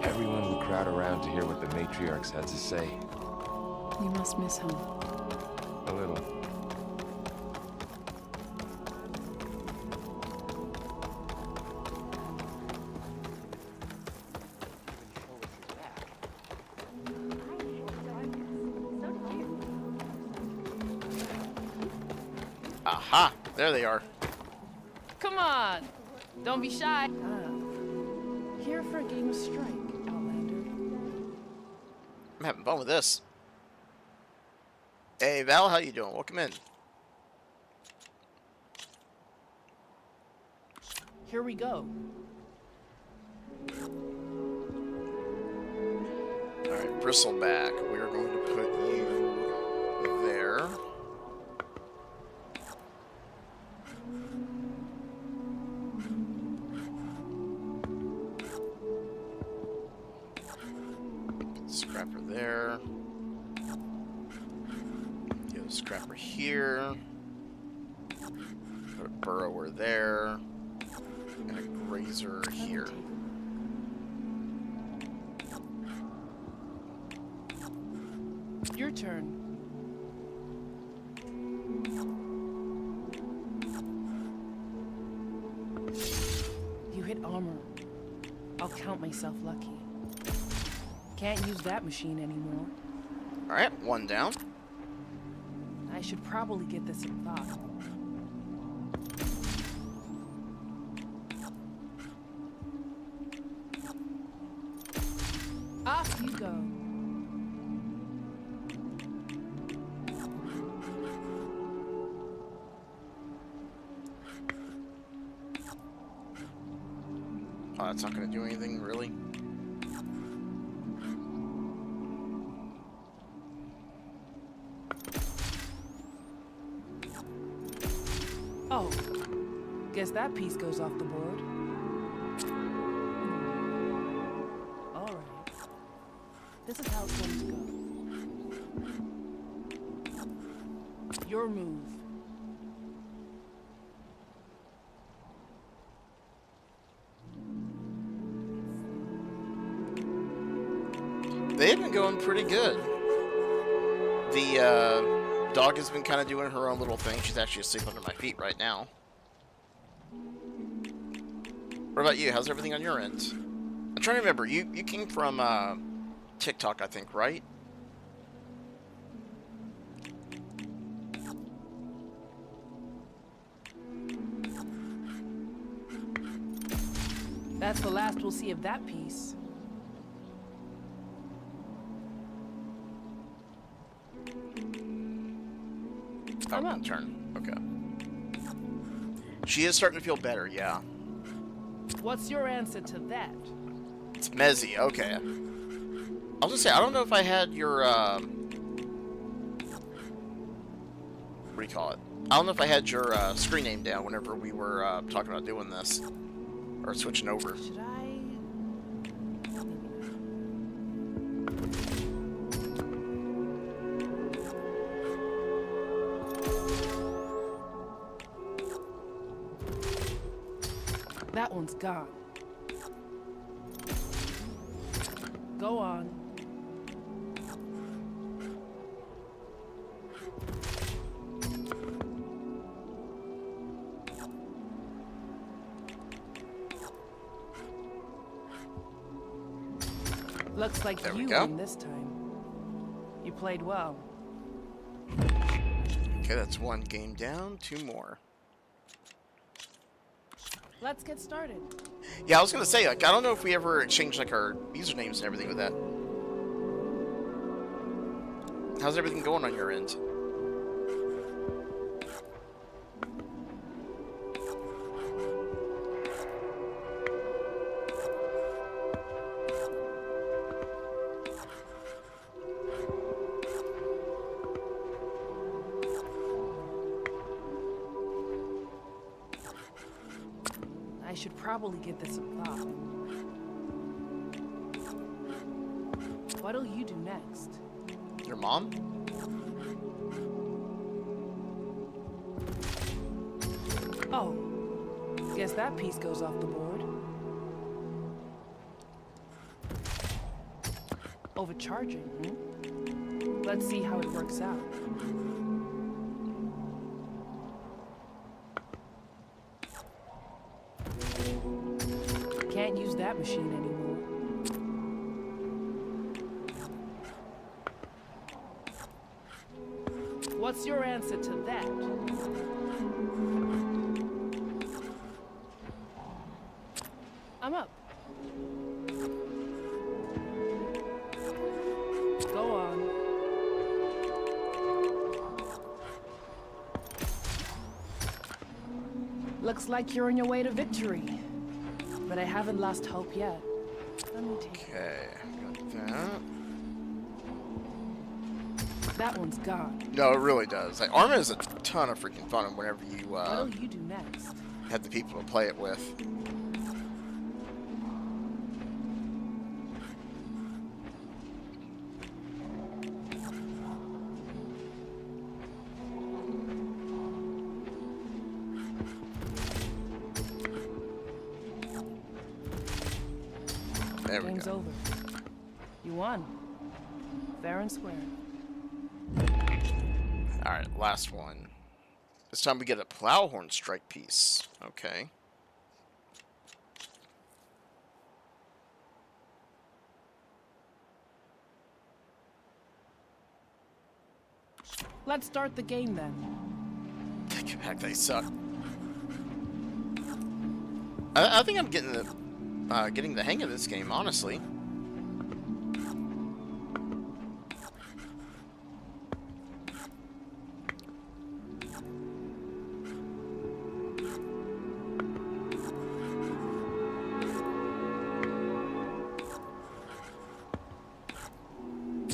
Speaker 14: Everyone would crowd around to hear what the matriarchs had to say.
Speaker 13: You must miss him.
Speaker 14: A little.
Speaker 1: Aha! There they are.
Speaker 17: Come on! Don't be shy.
Speaker 16: Here for a game of strike, Outlander.
Speaker 1: I'm having fun with this. Hey Val, how you doing? Welcome in.
Speaker 16: Here we go.
Speaker 1: Alright, Bristleback. We're going to put you there. Scrapper there. The other scrapper here. Put a burrower there. And a grazer here.
Speaker 16: Your turn. You hit armor. I'll count myself lucky. Can't use that machine anymore.
Speaker 1: Alright, one down.
Speaker 16: I should probably get this in thought. Off you go.
Speaker 1: Oh, that's not going to do anything, really?
Speaker 16: Oh, guess that piece goes off the board. All right. This is how it's going to go. Your move.
Speaker 1: They've been going pretty good. The dog has been kind of doing her own little thing. She's actually asleep under my feet right now. What about you? How's everything on your end? I'm trying to remember. You came from TikTok, I think, right?
Speaker 16: That's the last we'll see of that piece.
Speaker 1: Oh, my turn. Okay. She is starting to feel better, yeah.
Speaker 16: What's your answer to that?
Speaker 1: It's Mezzy, okay. I was gonna say, I don't know if I had your, what do you call it? I don't know if I had your, screen name down whenever we were, talking about doing this. Or switching over.
Speaker 16: Should I? That one's gone. Go on. Looks like you win this time. You played well.
Speaker 1: Okay, that's one game down, two more.
Speaker 16: Let's get started.
Speaker 1: Yeah, I was gonna say, like, I don't know if we ever exchanged, like, our usernames and everything with that. How's everything going on your end?
Speaker 16: I should probably get this in thought. What'll you do next?
Speaker 1: Your mom?
Speaker 16: Oh, guess that piece goes off the board. Overcharging, hmm? Let's see how it works out. Can't use that machine anymore. What's your answer to that? I'm up. Go on. Looks like you're on your way to victory. But I haven't lost hope yet. Let me take
Speaker 1: Okay, got that.
Speaker 16: That one's gone.
Speaker 1: No, it really does. Like, Arma is a ton of freaking fun whenever you,
Speaker 16: What'll you do next?
Speaker 1: have the people to play it with. There we
Speaker 16: Game's
Speaker 1: go.
Speaker 16: over. You won. Fair and square.
Speaker 1: Alright, last one. This time we get a plowhorn strike piece. Okay.
Speaker 16: Let's start the game then.
Speaker 1: Heck, they suck. I think I'm getting the hang of this game, honestly.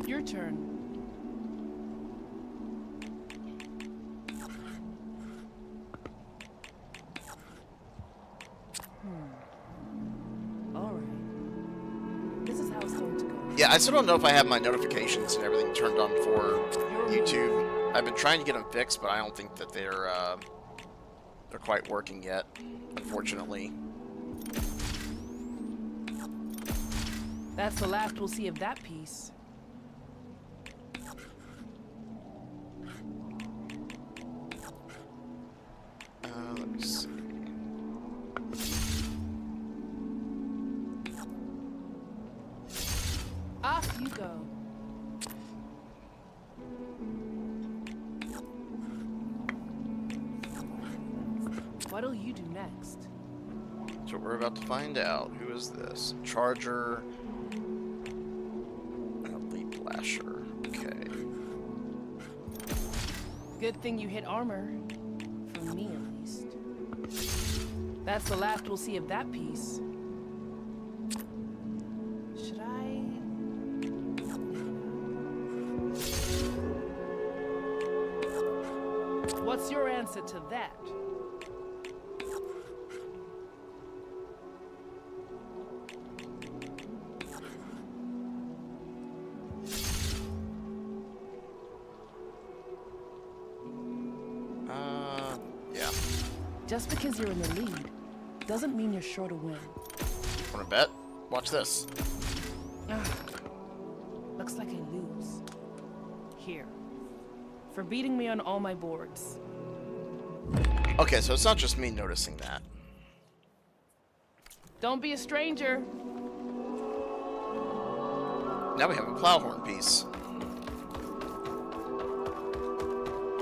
Speaker 16: Your turn. Alright. This is how it's going to go.
Speaker 1: Yeah, I still don't know if I have my notifications and everything turned on for YouTube. I've been trying to get them fixed, but I don't think that they're quite working yet, unfortunately.
Speaker 16: That's the last we'll see of that piece.
Speaker 1: Let me see.
Speaker 16: Off you go. What'll you do next?
Speaker 1: So we're about to find out. Who is this? Charger. And a leap lasher. Okay.
Speaker 16: Good thing you hit armor. For me, at least. That's the last we'll see of that piece. Should I... What's your answer to that?
Speaker 1: Yeah.
Speaker 16: Just because you're in the lead doesn't mean you're sure to win.
Speaker 1: Wanna bet? Watch this.
Speaker 16: Looks like I lose. Here. For beating me on all my boards.
Speaker 1: Okay, so it's not just me noticing that.
Speaker 16: Don't be a stranger.
Speaker 1: Now we have a plowhorn piece.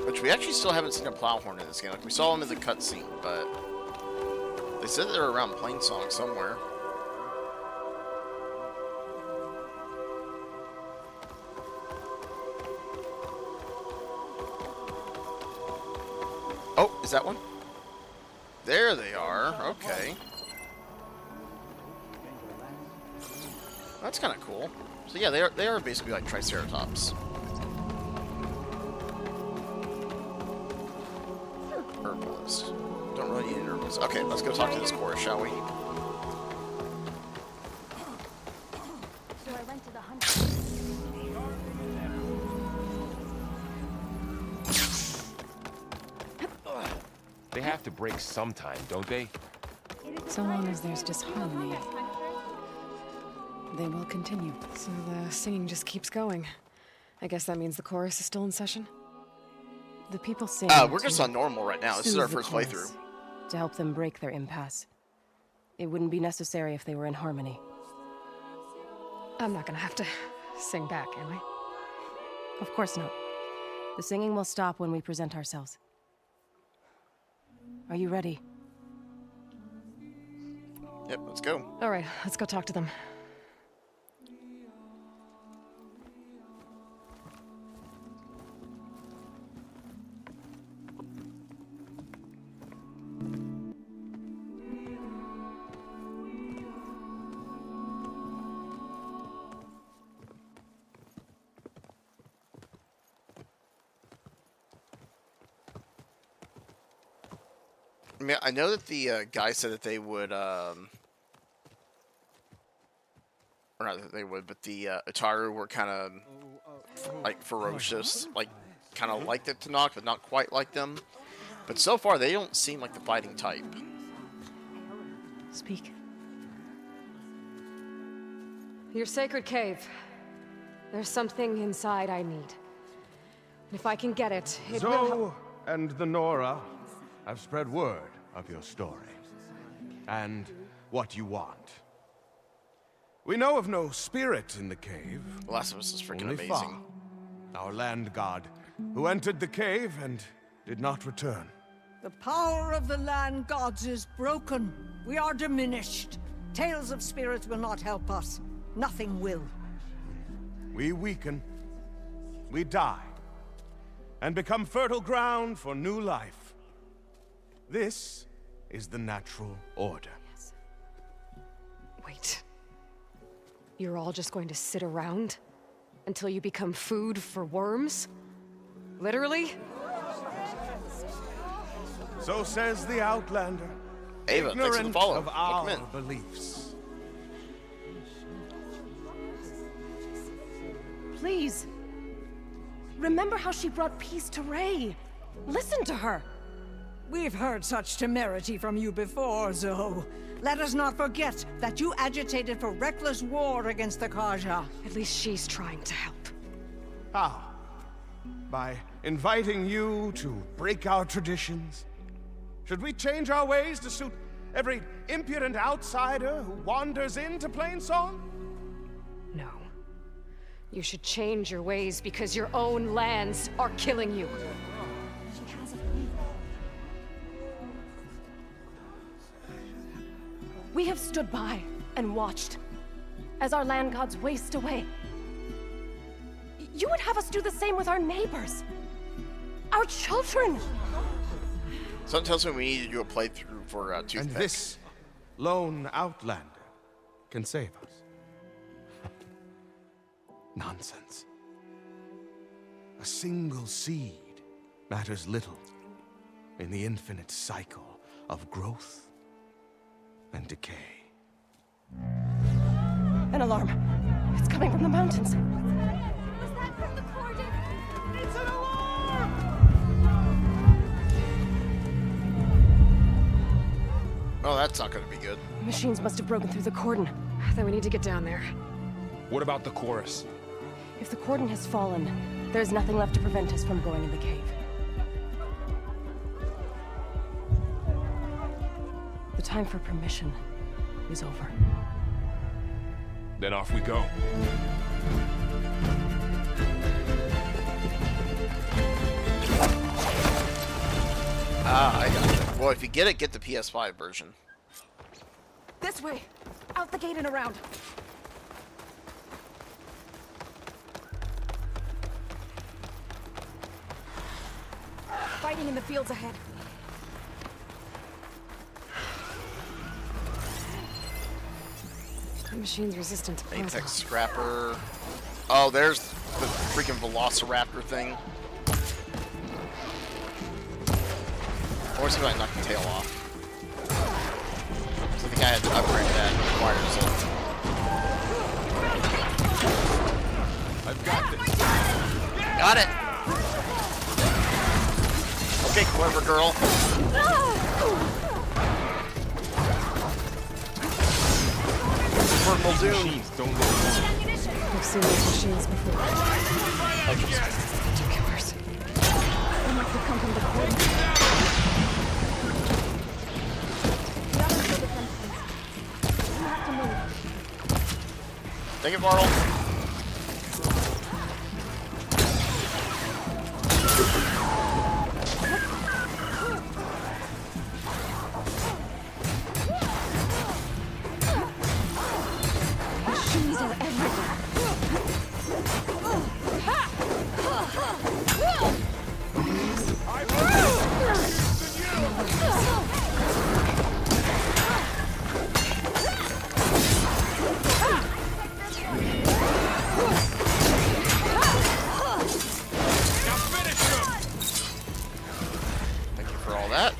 Speaker 1: Which we actually still haven't seen a plowhorn in this game. Like, we saw them in the cutscene, but they said they were around Plainsong somewhere. Oh, is that one? There they are. Okay. That's kind of cool. So yeah, they are basically like Triceratops. Herbalist. Don't really need an herbalist. Okay, let's go talk to this chorus, shall we?
Speaker 11: So I went to the hunt.
Speaker 14: They have to break sometime, don't they?
Speaker 13: So long as there's disharmony, they will continue.
Speaker 3: So the singing just keeps going. I guess that means the chorus is still in session?
Speaker 13: The people sing.
Speaker 1: We're just on normal right now. This is our first playthrough.
Speaker 13: To help them break their impasse. It wouldn't be necessary if they were in harmony.
Speaker 3: I'm not gonna have to sing back, am I?
Speaker 13: Of course not. The singing will stop when we present ourselves. Are you ready?
Speaker 1: Yep, let's go.
Speaker 3: All right, let's go talk to them.
Speaker 1: I mean, I know that the guy said that they would, or not that they would, but the Ataru were kind of like ferocious, like kind of like the Tanakh, but not quite like them. But so far, they don't seem like the fighting type.
Speaker 13: Speak.
Speaker 3: Your sacred cave. There's something inside I need. If I can get it, it will help.
Speaker 18: Zoe and the Nora have spread word of your story. And what you want. We know of no spirit in the cave.
Speaker 1: The Last of Us is freaking
Speaker 18: Only
Speaker 1: amazing.
Speaker 18: Fa, our land god, who entered the cave and did not return.
Speaker 19: The power of the land gods is broken. We are diminished. Tales of spirits will not help us. Nothing will.
Speaker 18: We weaken. We die. And become fertile ground for new life. This is the natural order.
Speaker 3: Yes. Wait. You're all just going to sit around until you become food for worms? Literally?
Speaker 18: So says the Outlander.
Speaker 1: Ava, thanks for the follow.
Speaker 18: Of our
Speaker 1: Welcome in.
Speaker 18: beliefs.
Speaker 20: Please. Remember how she brought peace to Ray. Listen to her.
Speaker 19: We've heard such temerity from you before, Zoe. Let us not forget that you agitated for reckless war against the Kaja.
Speaker 3: At least she's trying to help.
Speaker 18: How? By inviting you to break our traditions? Should we change our ways to suit every impudent outsider who wanders into Plainsong?
Speaker 3: No. You should change your ways because your own lands are killing you.
Speaker 20: We have stood by and watched as our land gods waste away. You would have us do the same with our neighbors, our children.
Speaker 1: Something tells me we need to do a playthrough for Toothpick.
Speaker 18: And this lone Outlander can save us. Nonsense. A single seed matters little in the infinite cycle of growth and decay.
Speaker 20: An alarm. It's coming from the mountains.
Speaker 2: Was that from the cordon? It's an alarm!
Speaker 1: Oh, that's not going to be good.
Speaker 20: Machines must have broken through the cordon.
Speaker 3: Then we need to get down there.
Speaker 14: What about the chorus?
Speaker 20: If the cordon has fallen, there's nothing left to prevent us from going in the cave. The time for permission is over.
Speaker 14: Then off we go.
Speaker 1: Ah, I got it. Well, if you get it, get the PS5 version.
Speaker 20: This way! Out the gate and around! Fighting in the fields ahead.
Speaker 3: The machine's resistant to plasma.
Speaker 1: Apex Scrapper. Oh, there's the freaking Velociraptor thing. Or something like knock the tail off. So I think I had to upgrade that. Requires it.
Speaker 18: I've got this.
Speaker 1: Got it! Okay, clever girl. Purple Doom.
Speaker 14: Machines don't look wrong.
Speaker 3: I've seen these machines before. Two killers.
Speaker 20: They must have come from the cordon. The others are defenseless. You have to move.
Speaker 1: Take it, Varl.
Speaker 20: Machines are everywhere.
Speaker 1: Thank you for all that.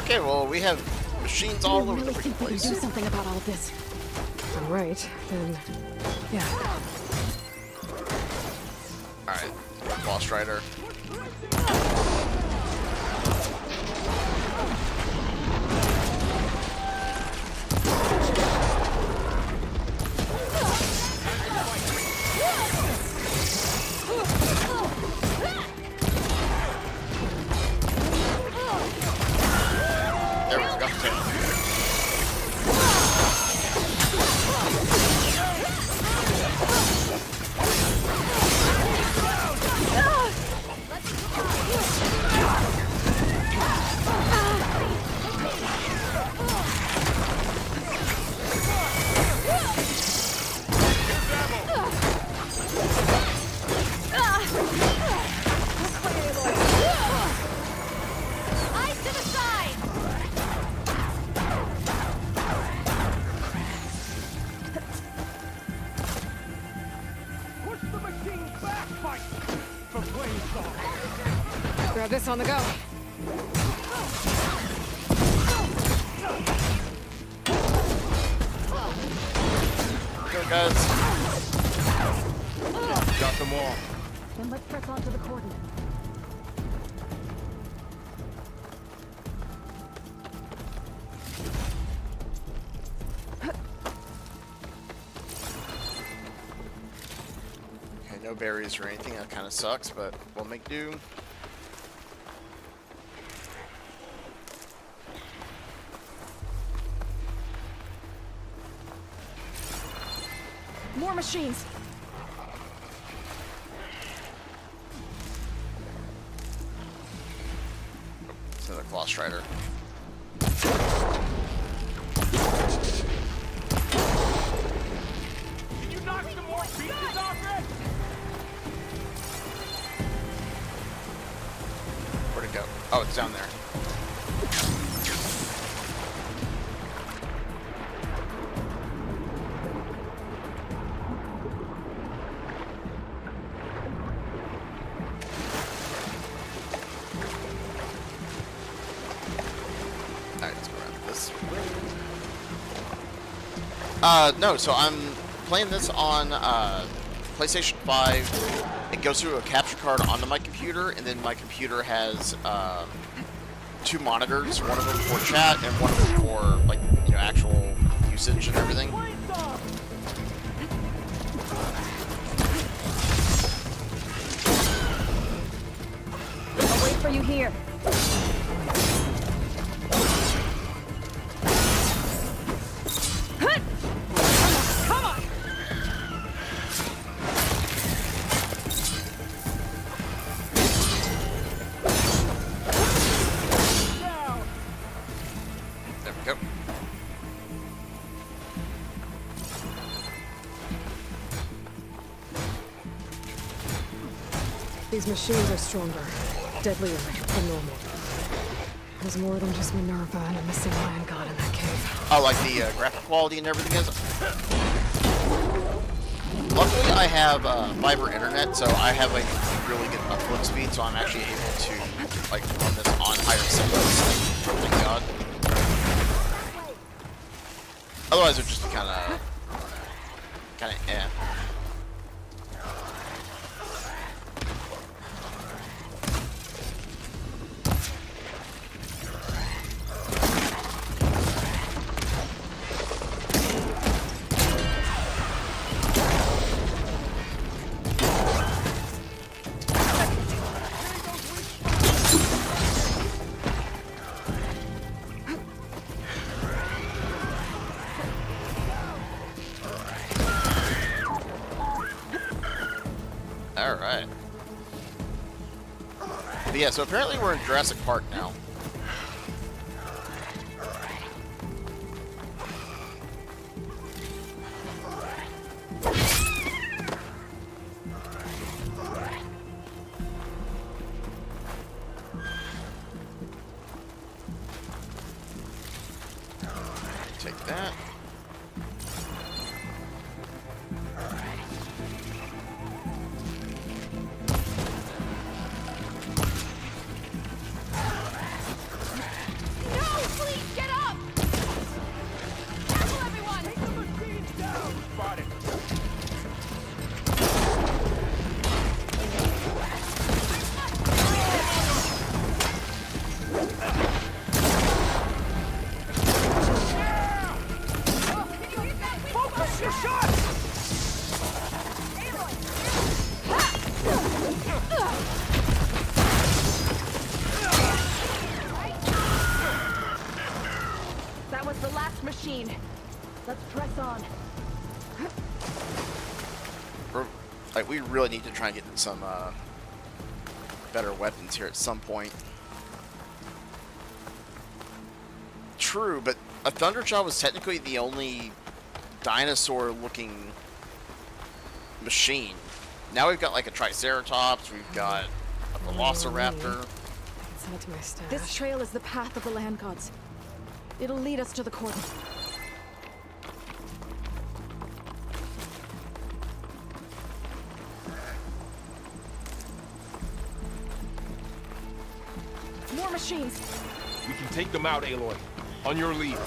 Speaker 1: Okay, well, we have machines all over the
Speaker 13: think we can
Speaker 1: place.
Speaker 13: do something about all of this.
Speaker 3: All right, then, yeah.
Speaker 1: Alright, Lost Rider. There we go, got the tail.
Speaker 2: Eyes to the side!
Speaker 18: Push the machine back, fight! For Plainsong!
Speaker 3: Grab this on the go.
Speaker 1: Go, guys.
Speaker 18: Got them all.
Speaker 11: Then let's press on to the cordon.
Speaker 1: Okay, no berries or anything. That kind of sucks, but we'll make do.
Speaker 20: More machines.
Speaker 1: It's another Lost Rider.
Speaker 18: Can you knock some more pieces off it?
Speaker 1: Where'd it go? Oh, it's down there. Alright, let's go around this way. No, so I'm playing this on PlayStation 5. It goes through a capture card onto my computer, and then my computer has two monitors, one of them for chat and one of them for, like, you know, actual usage and everything.
Speaker 11: I'll wait for you here.
Speaker 20: Come on!
Speaker 1: There we go.
Speaker 3: These machines are stronger, deadlier than normal. There's more than just Minerva and a missing lion god in that cave.
Speaker 1: Oh, like the graphic quality and everything is. Luckily, I have fiber internet, so I have like really good upload speed, so I'm actually able to like run this on higher settings. Thank God. Otherwise, it would just be kind of eh. Alright. But yeah, so apparently we're in Jurassic Park now. Take that.
Speaker 2: No!
Speaker 20: machine. Let's press on.
Speaker 1: Like, we really need to try and get some better weapons here at some point. True, but a Thunderjaw was technically the only dinosaur-looking machine. Now we've got like a Triceratops, we've got a Velociraptor.
Speaker 3: Send it to my stash.
Speaker 8: This trail is the path of the land gods. It'll lead us to the cordon. More machines.
Speaker 14: We can take them out, Aloy. On your lead.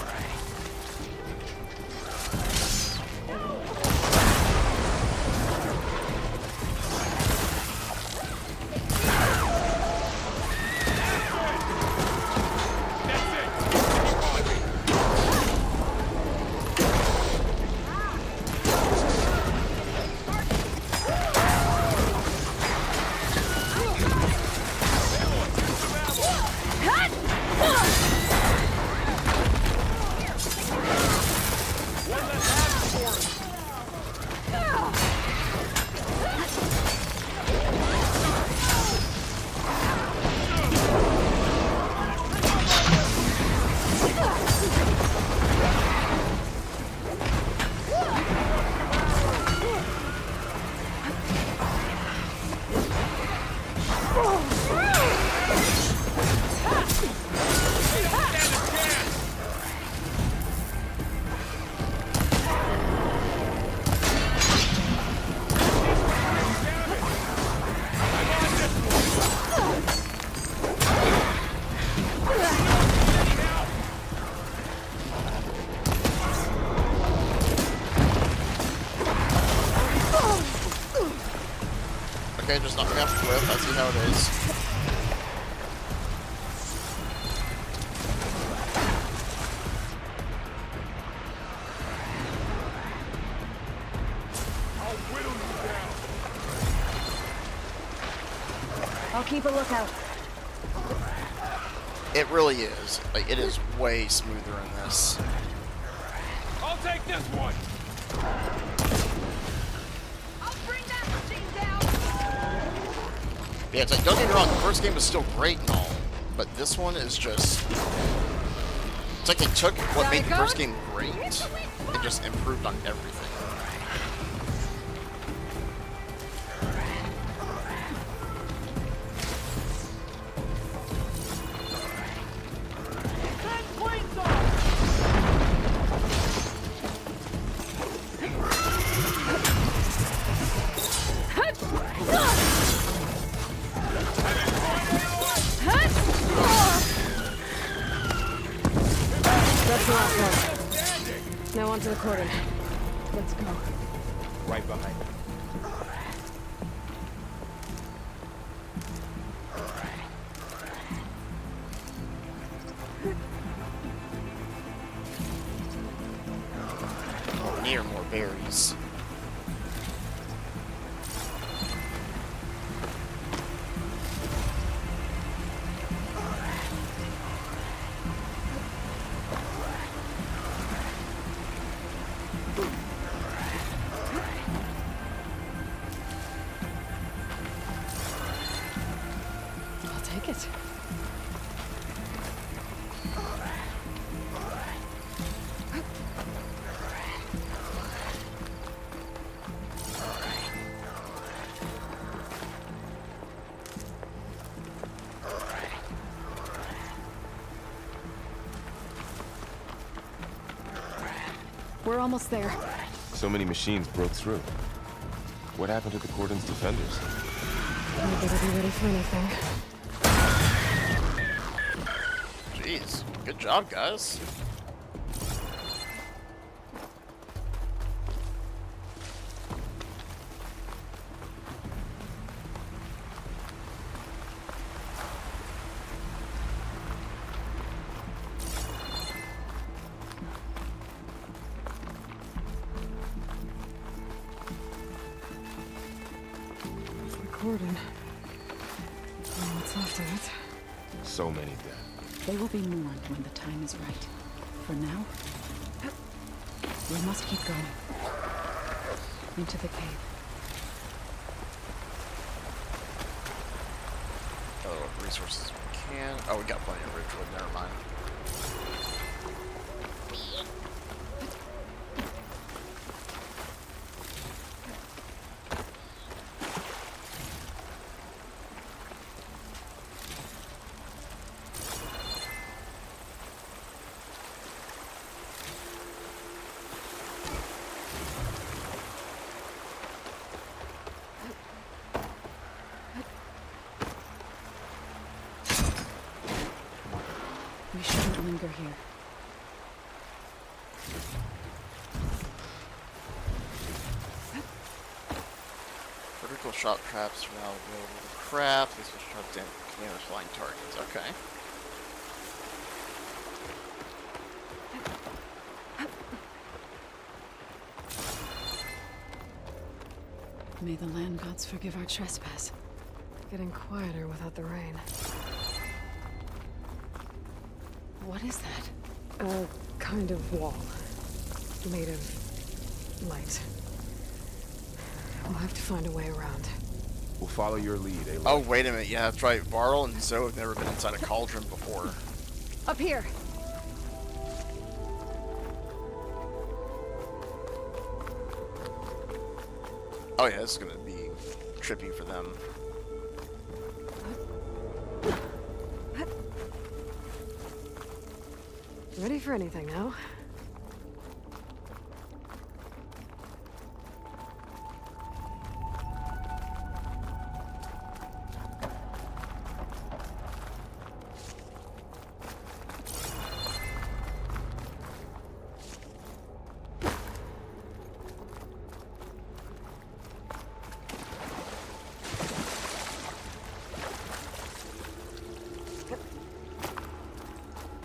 Speaker 1: Okay, just knock me off the cliff. I see how it is.
Speaker 20: I'll keep a lookout.
Speaker 1: It really is. Like, it is way smoother in this.
Speaker 14: I'll take this one.
Speaker 1: Yeah, it's like, don't get me wrong, the first game was still great and all, but this one is just... It's like they took what made the first game great and just improved on everything.
Speaker 3: That's the last one. Now onto the cordon. Let's go.
Speaker 14: Right behind you.
Speaker 1: Oh, near more berries.
Speaker 3: I'll take it.
Speaker 8: We're almost there.
Speaker 14: So many machines broke through. What happened to the cordon's defenders?
Speaker 3: We better be ready for anything.
Speaker 1: Jeez, good job, guys.
Speaker 3: Cordon. Oh, what's left of it?
Speaker 14: So many dead.
Speaker 13: They will be mourned when the time is right. For now, We must keep going. Into the cave.
Speaker 1: Oh, resources we can. Oh, we got plenty of ridgewood. Never mind.
Speaker 13: We shouldn't linger here.
Speaker 1: Vertical shot traps are now available to craft. These will shut down commanders flying targets. Okay.
Speaker 13: May the land gods forgive our trespass.
Speaker 3: Getting quieter without the rain.
Speaker 13: What is that?
Speaker 3: A kind of wall. Made of light. We'll have to find a way around.
Speaker 14: We'll follow your lead, Aloy.
Speaker 1: Oh, wait a minute. Yeah, that's right. Varl and Zoe have never been inside a cauldron before.
Speaker 3: Up here!
Speaker 1: Oh yeah, this is gonna be trippy for them.
Speaker 3: Ready for anything now?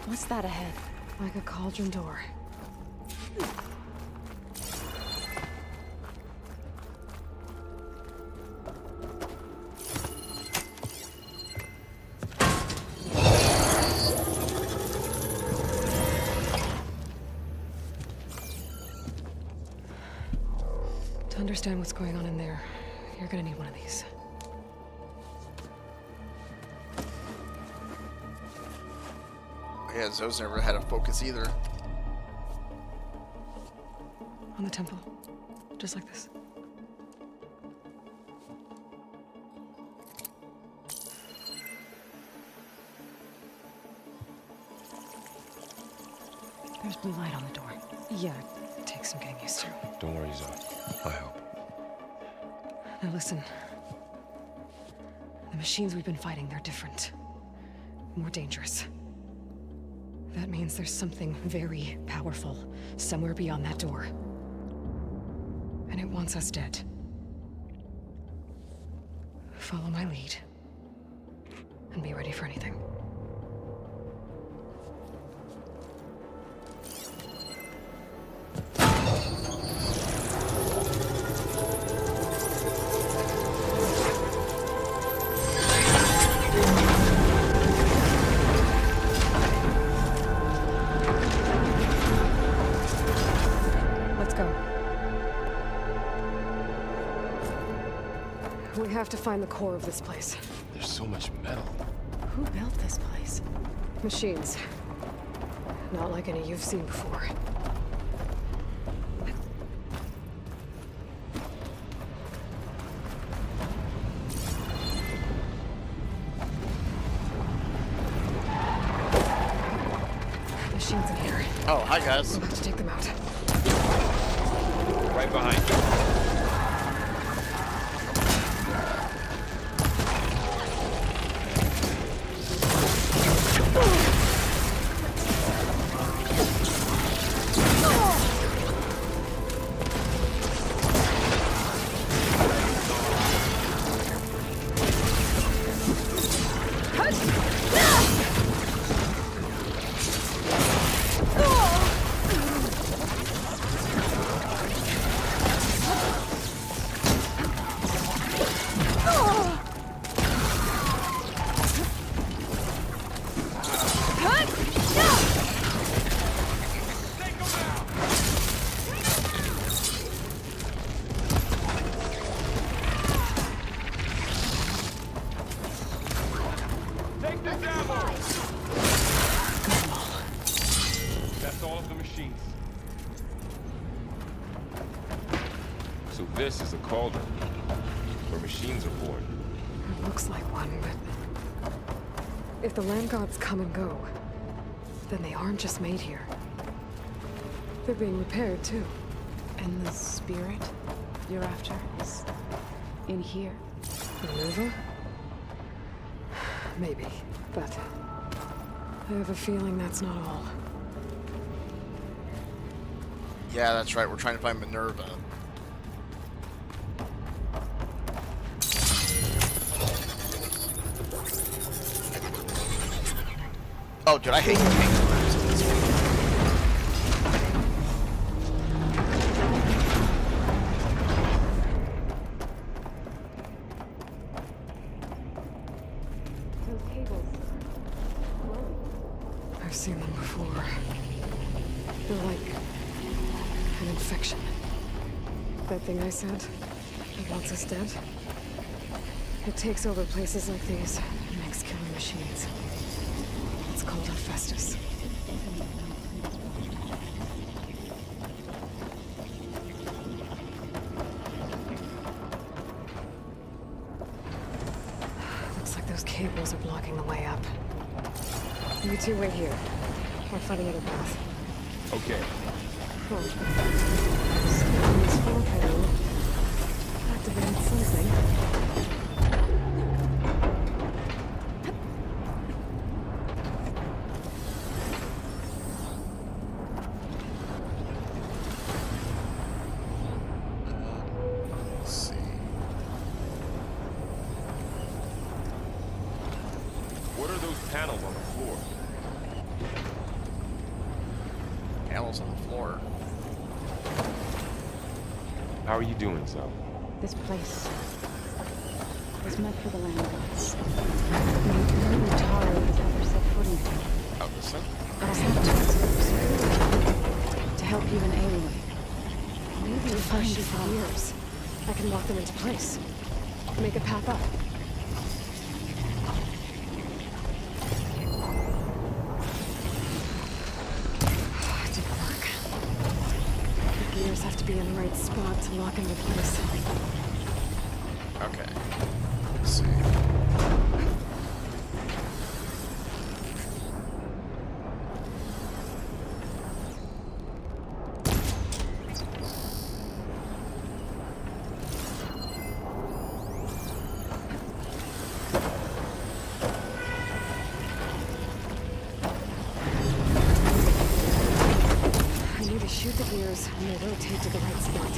Speaker 13: What's that ahead?
Speaker 3: Like a cauldron door. To understand what's going on in there, you're gonna need one of these.
Speaker 1: Yeah, Zoe's never had a focus either.
Speaker 3: On the temple. Just like this.
Speaker 13: There's blue light on the door.
Speaker 3: Yeah, it takes some getting used to.
Speaker 14: Don't worry, Zoe. I'll help.
Speaker 3: Now listen. The machines we've been fighting, they're different. More dangerous. That means there's something very powerful somewhere beyond that door. And it wants us dead. Follow my lead. And be ready for anything. We have to find the core of this place.
Speaker 14: There's so much metal.
Speaker 13: Who built this place?
Speaker 3: Machines. Not like any you've seen before. Machines in here.
Speaker 1: Oh, hi guys.
Speaker 3: We'll have to take them out.
Speaker 14: Right behind you.
Speaker 18: machines.
Speaker 14: So this is a cauldron, where machines are born.
Speaker 3: It looks like one, but... if the land gods come and go, then they aren't just made here. They're being repaired, too.
Speaker 13: And the spirit you're after is in here?
Speaker 3: Minerva? Maybe, but... I have a feeling that's not all.
Speaker 1: Yeah, that's right. We're trying to find Minerva. Oh, dude, I hate kangaroos in this game.
Speaker 3: Those cables. I've seen them before. They're like an infection. That thing I said that wants us dead. It takes over places like these and makes killing machines. It's called Hephaestus. Looks like those cables are blocking the way up. You two wait here. I'll find another path.
Speaker 14: Okay.
Speaker 3: Cool. Step on this floor panel. Activate something.
Speaker 14: What are those panels on the floor?
Speaker 1: Panels on the floor.
Speaker 14: How are you doing, so?
Speaker 13: This place was meant for the land gods. Tara has ever set foot into it.
Speaker 1: Oh, this thing?
Speaker 13: But it's not to help you in any way.
Speaker 3: Maybe if I shoot the gears, I can lock them into place. Make a path up. It didn't work. The gears have to be in the right spot to lock into place.
Speaker 1: Okay. Let's see.
Speaker 3: I need to shoot the gears and they rotate to the right spot.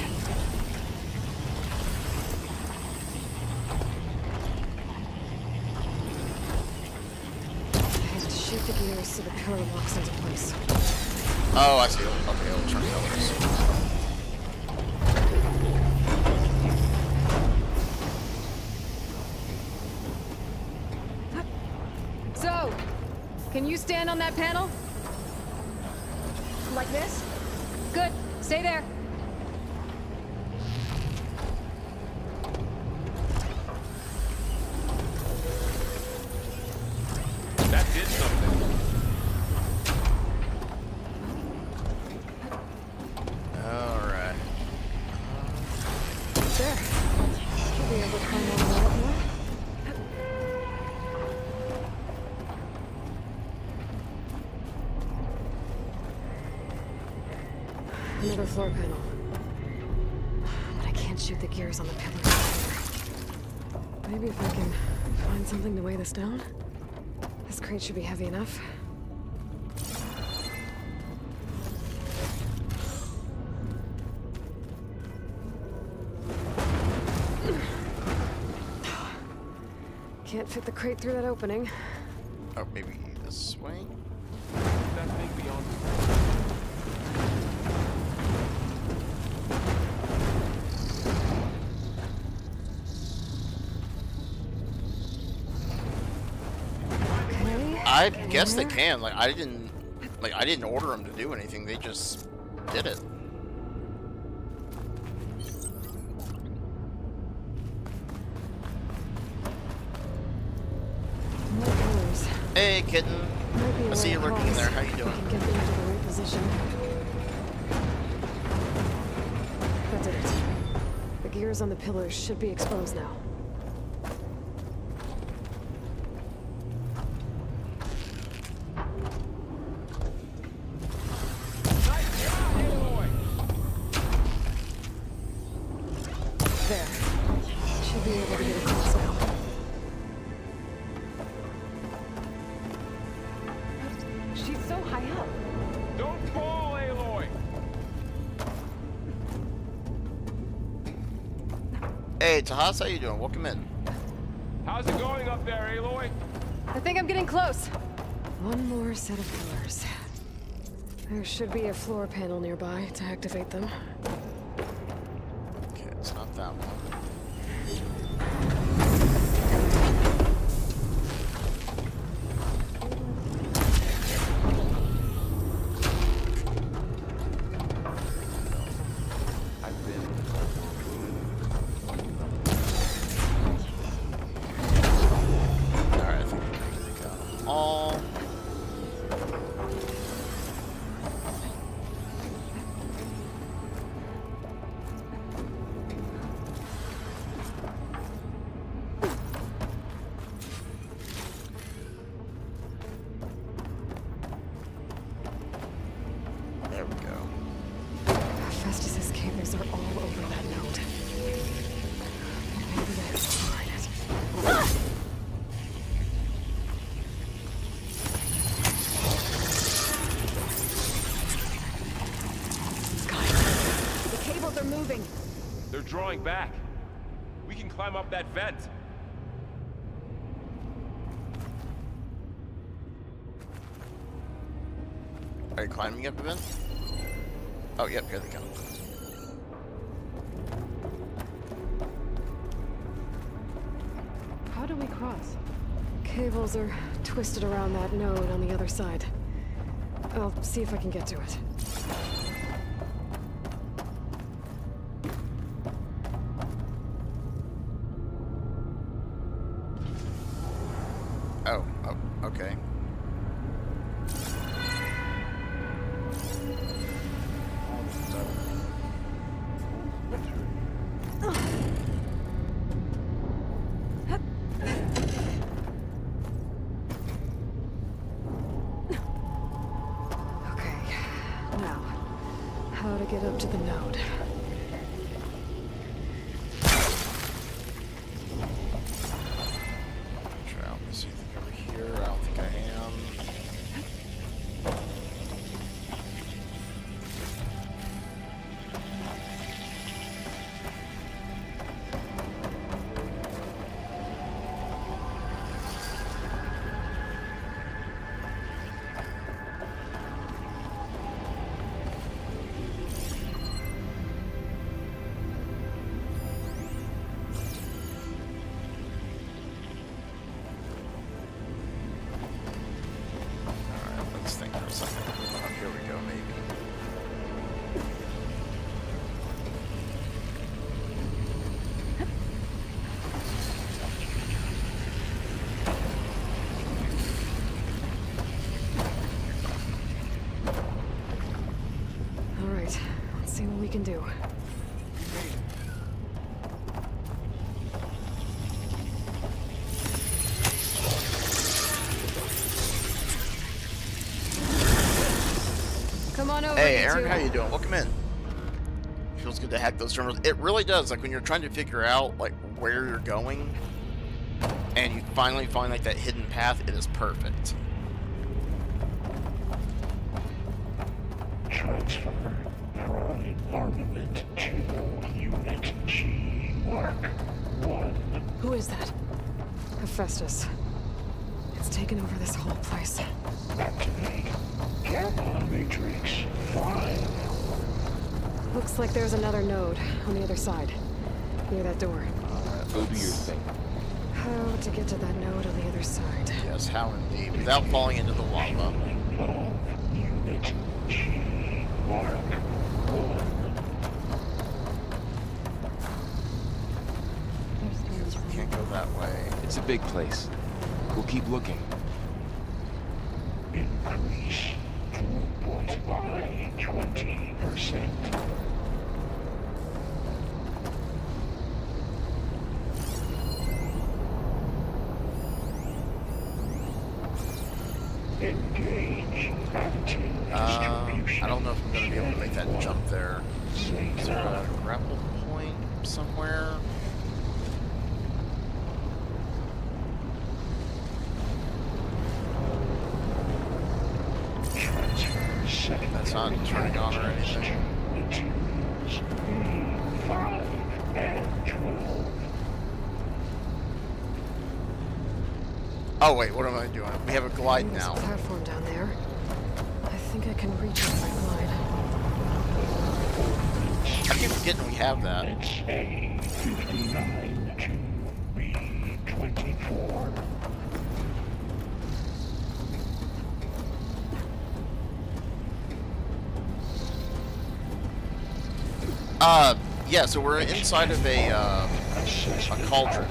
Speaker 3: I have to shoot the gears so the pillar locks into place.
Speaker 1: Oh, I see. Okay, I'll turn colors.
Speaker 3: So, can you stand on that panel?
Speaker 20: Like this?
Speaker 3: Good. Stay there.
Speaker 14: That did something.
Speaker 1: Alright.
Speaker 3: There. Should be able to climb over that more. Another floor panel. But I can't shoot the gears on the pillars. Maybe if I can find something to weigh this down? This crate should be heavy enough. Can't fit the crate through that opening.
Speaker 1: Oh, maybe this way?
Speaker 14: That thing beyond.
Speaker 1: I guess they can. Like I didn't order them to do anything. They just did it.
Speaker 3: No pillars.
Speaker 1: Hey, kitten.
Speaker 3: Might be a
Speaker 1: I see
Speaker 3: way
Speaker 1: you lurking in
Speaker 3: across.
Speaker 1: there. How you
Speaker 3: We
Speaker 1: doing?
Speaker 3: can get them into the right position. gears on the pillars should be exposed now. There. Should be able to get across now. She's so high up.
Speaker 21: Don't fall, Aloy!
Speaker 1: Hey, Tahas, how you doing? Welcome in.
Speaker 21: How's it going up there, Aloy?
Speaker 3: I think I'm getting close. One more set of pillars. There should be a floor panel nearby to activate them.
Speaker 1: Okay, it's not that one. Alright, I think we got them all. There we go.
Speaker 3: Festus's cables are all over that node. Maybe I can find it. The cables are moving.
Speaker 21: They're drawing back. We can climb up that vent.
Speaker 1: Are you climbing up the vent? Oh, yep, here they come.
Speaker 3: How do we cross? Cables are twisted around that node on the other side. I'll see if I can get to it.
Speaker 1: Oh, okay.
Speaker 3: Now, how to get up to the node?
Speaker 1: Try out this anything over here. I don't think I am. Let's think of something. Oh, here we go, maybe.
Speaker 3: All right, let's see what we can do. Come on over.
Speaker 1: Hey, Aaron, how you doing? Welcome in. Feels good to hack those terminals. It really does. Like when you're trying to figure out like where you're going, and you finally find like that hidden path, it is perfect.
Speaker 7: Transfer prime armament to Unit G Mark 1.
Speaker 3: Who is that? Hephaestus. It's taken over this whole place.
Speaker 7: Activate Gamma Matrix 5.
Speaker 3: Looks like there's another node on the other side, near that door.
Speaker 14: Go do your thing.
Speaker 3: How to get to that node on the other side?
Speaker 1: Yes, how indeed. Without falling into the lava.
Speaker 7: Unit G Mark 1.
Speaker 1: Can't go that way.
Speaker 14: It's a big place. We'll keep looking.
Speaker 7: Increase throughput by 20%.
Speaker 1: I don't know if I'm going to be able to make that jump there. Is there a grapple point somewhere? That's not turning on or anything. Oh wait, what am I doing? We have a glide now.
Speaker 3: There's a platform down there. I think I can reach it by glide.
Speaker 1: I keep forgetting we have that. Yeah, so we're inside of a cauldron.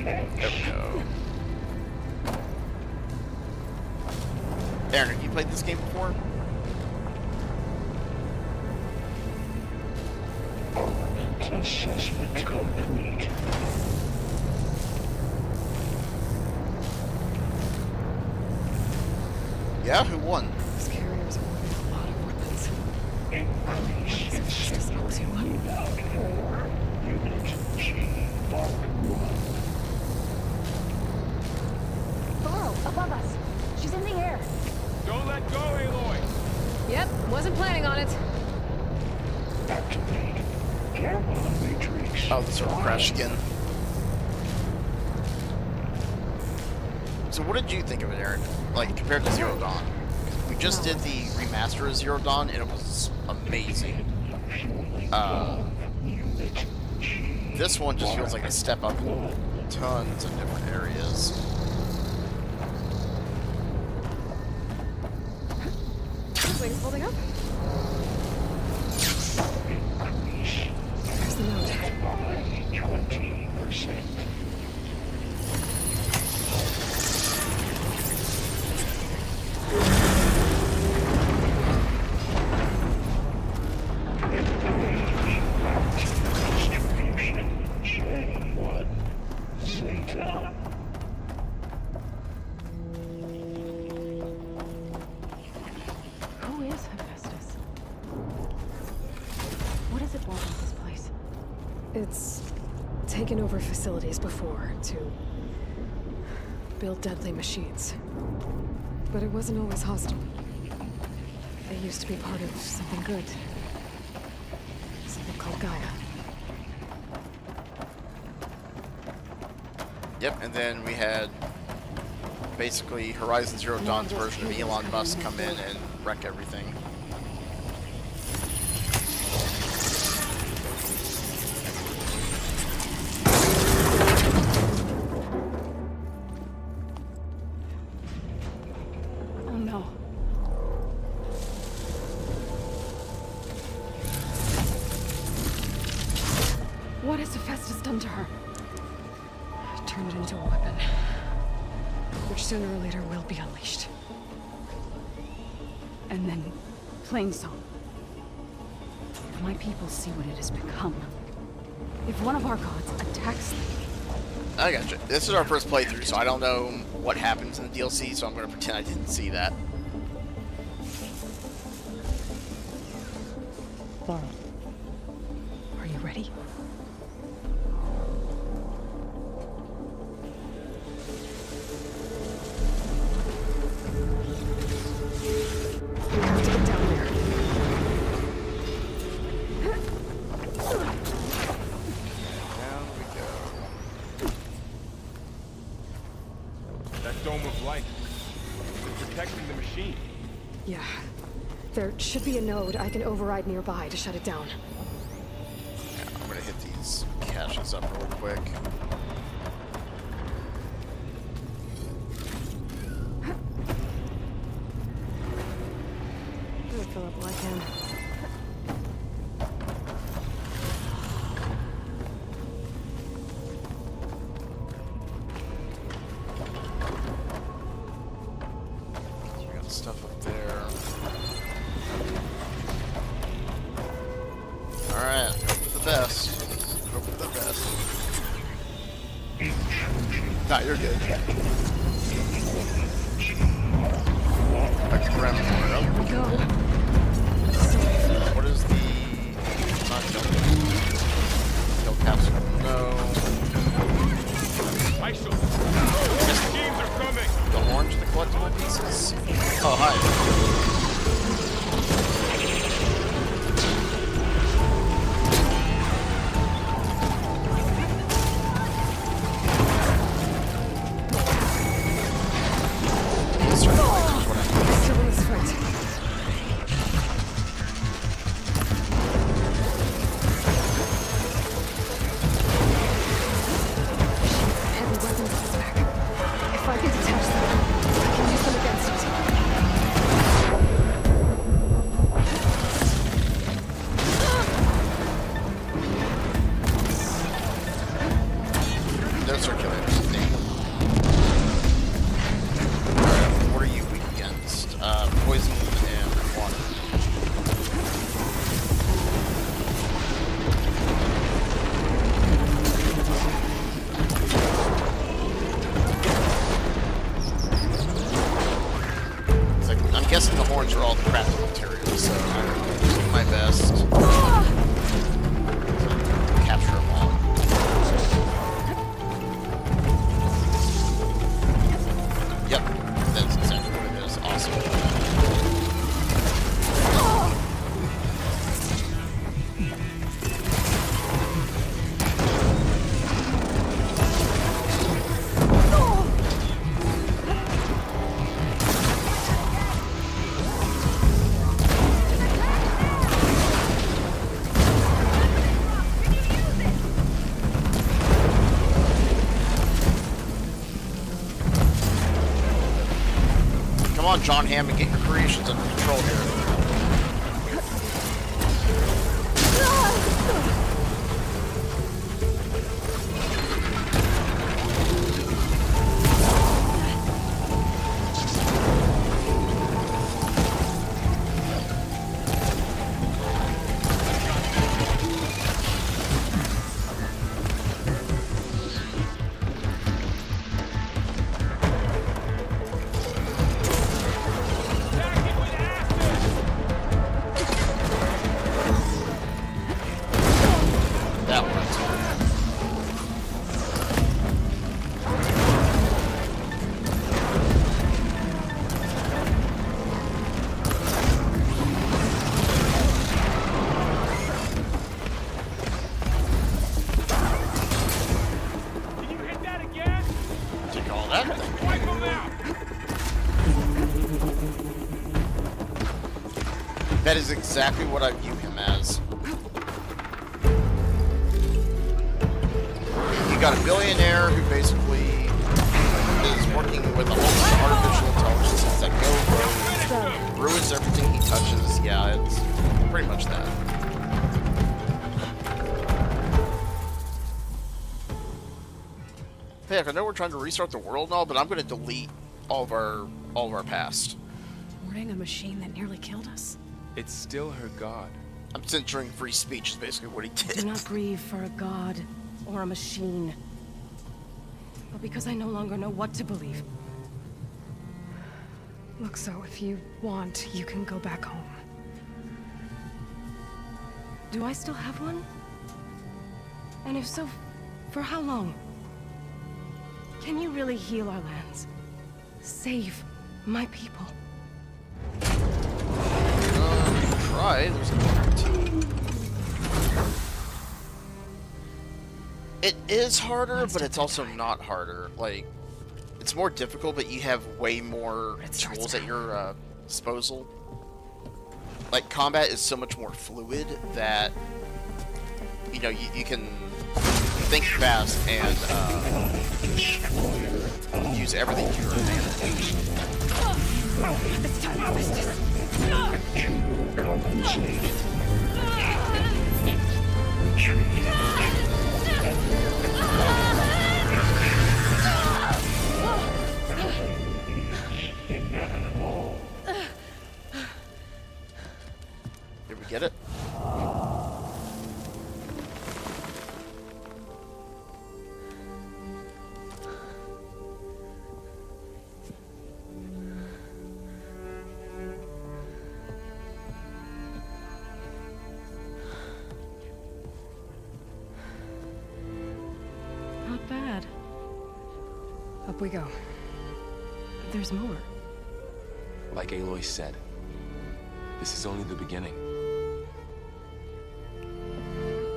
Speaker 1: There we go. Aaron, have you played this game before?
Speaker 7: Assessment complete.
Speaker 1: Yeah, who won?
Speaker 3: These carriers are moving a lot of weapons. Increase
Speaker 7: without 4 unit G Mark 1.
Speaker 11: Burrow, above us. She's in the air.
Speaker 21: Don't let go, Aloy!
Speaker 3: Yep, wasn't planning on it.
Speaker 7: Activate. Matrix.
Speaker 1: Oh, the server crashed again. So what did you think of it, Aaron? Like, compared to Zero Dawn? We just did the remaster of Zero Dawn, and it was amazing. This one just feels like a step up in tons of different areas.
Speaker 3: Wings holding up? There's the note.
Speaker 7: 20%.
Speaker 13: Who is Hephaestus? What does it want with this place?
Speaker 3: It's taken over facilities before to build deadly machines. But it wasn't always hostile. It used to be part of something good. Something called Gaia.
Speaker 1: Yep, and then we had basically Horizon Zero Dawn's version of Elon Musk come in and wreck everything.
Speaker 13: Oh no. What has Hephaestus done to her?
Speaker 3: Turned it into a weapon. Which sooner or later will be unleashed.
Speaker 13: And then, Plainsong. If my people see what it has become, if one of our gods attacks them...
Speaker 1: I gotcha. This is our first playthrough, so I don't know what happens in the DLC, so I'm going to pretend I didn't see that.
Speaker 3: Laura, are you ready? We have to get down there.
Speaker 1: Down we go.
Speaker 21: That dome of light. It's protecting the machine.
Speaker 3: Yeah. There should be a node I can override nearby to shut it down.
Speaker 1: Yeah, I'm going to hit these caches up real quick.
Speaker 3: I'm gonna fill up what I can.
Speaker 1: We got stuff Nah, you're good. Back to ground floor.
Speaker 3: Here we go.
Speaker 1: What is the... not jumping. Kill capsule. No.
Speaker 21: Teams are coming.
Speaker 1: The orange, the collectible pieces. Oh, hi.
Speaker 3: Still in this fight. Heavy weapons in his back. If I can detach them, I can use them against it.
Speaker 1: No circulators. What are you weak against? Poison and water. It's like, I'm guessing the horns are all the crafting materials, so I'm doing my best to capture them all. Yep, that's exactly what it is. Awesome. Come on, John Hammond, get your creations under control here. That worked.
Speaker 21: Can you hit that again?
Speaker 1: Take all that.
Speaker 21: Wipe them out.
Speaker 1: That is exactly what I view him as. You got a billionaire who basically is working with a whole bunch of artificial intelligences that go rogue, ruins everything he touches. Yeah, it's pretty much that. Heck, I know we're trying to restart the world and all, but I'm going to delete all of our past.
Speaker 20: Boarding a machine that nearly killed us?
Speaker 14: It's still her god.
Speaker 1: I'm censoring free speech is basically what he did.
Speaker 20: Do not grieve for a god or a machine. But because I no longer know what to believe.
Speaker 3: Look, so if you want, you can go back home.
Speaker 20: Do I still have one? And if so, for how long? Can you really heal our lands? Save my people?
Speaker 1: Try. There's a guarantee. It is harder, but it's also not harder. Like, it's more difficult, but you have way more tools at your disposal. Like, combat is so much more fluid that, you know, you can think fast and use everything to your advantage.
Speaker 2: It's time to business.
Speaker 7: Compensate.
Speaker 1: Did we get it?
Speaker 3: Up we go.
Speaker 13: There's more.
Speaker 14: Like Aloy said, this is only the beginning.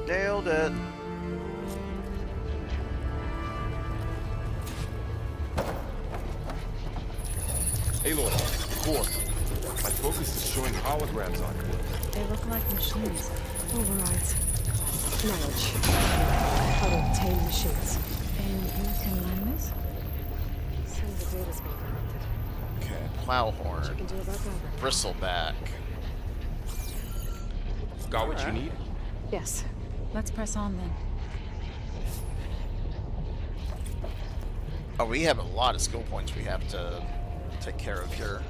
Speaker 1: Nailed it.
Speaker 21: Aloy, core. My focus is showing holograms on it.
Speaker 13: They look like machines.
Speaker 3: Overrides. Knowledge. How to obtain machines.
Speaker 13: And you can learn this?
Speaker 3: Some of the data's been corrupted.
Speaker 1: Okay, plowhorn.
Speaker 3: What you can do about that?
Speaker 1: Bristleback.
Speaker 21: Got what you need?
Speaker 3: Yes.
Speaker 8: Let's press on then.
Speaker 1: Oh, we have a lot of skill points we have to take care of here.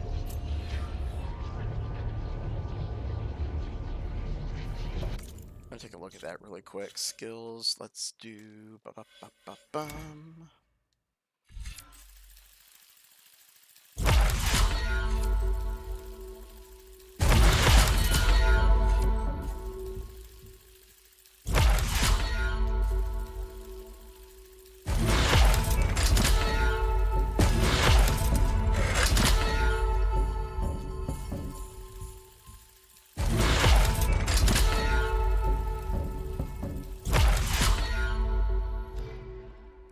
Speaker 1: I'm gonna take a look at that really quick. Skills. Let's do. Ba-ba-ba-ba-bum.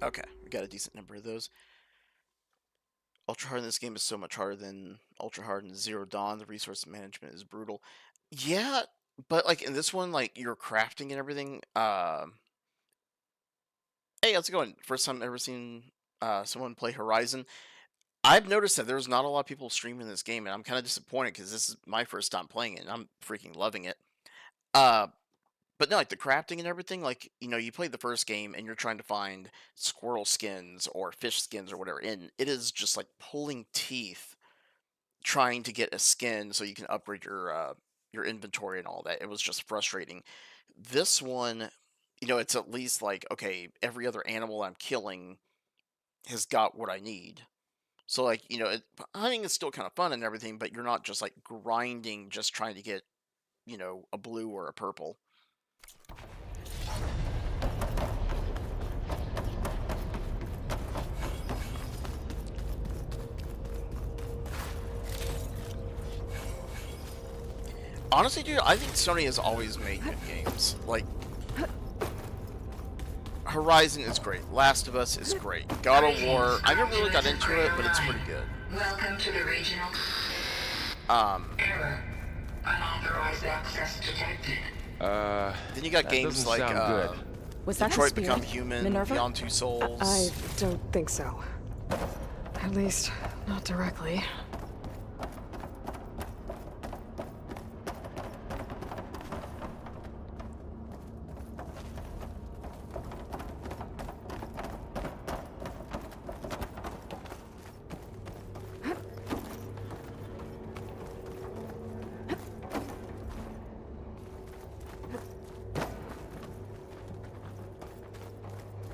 Speaker 1: Okay, we got a decent number of those. Ultra hard in this game is so much harder than ultra hard in Zero Dawn. The resource management is brutal. Yeah, but like in this one, like you're crafting and everything. Hey, how's it going? First time I've ever seen someone play Horizon. I've noticed that there's not a lot of people streaming this game, and I'm kind of disappointed because this is my first time playing it, and I'm freaking loving it. But no, like the crafting and everything, like, you know, you play the first game and you're trying to find squirrel skins or fish skins or whatever, and it is just like pulling teeth trying to get a skin so you can upgrade your inventory and all that. It was just frustrating. This one, you know, it's at least like, okay, every other animal I'm killing has got what I need. So like, you know, hunting is still kind of fun and everything, but you're not just like grinding just trying to get, you know, a blue or a purple. Honestly, dude, I think Sony has always made good games. Like, Horizon is great. Last of Us is great. God of War, I never really got into it, but it's pretty good.
Speaker 5: Welcome to the regional. Error. Unauthorized access detected.
Speaker 1: Then you got games like
Speaker 13: Was that
Speaker 1: Detroit Become Human,
Speaker 13: Minerva?
Speaker 1: Beyond Two Souls.
Speaker 3: I don't think so. At least, not directly.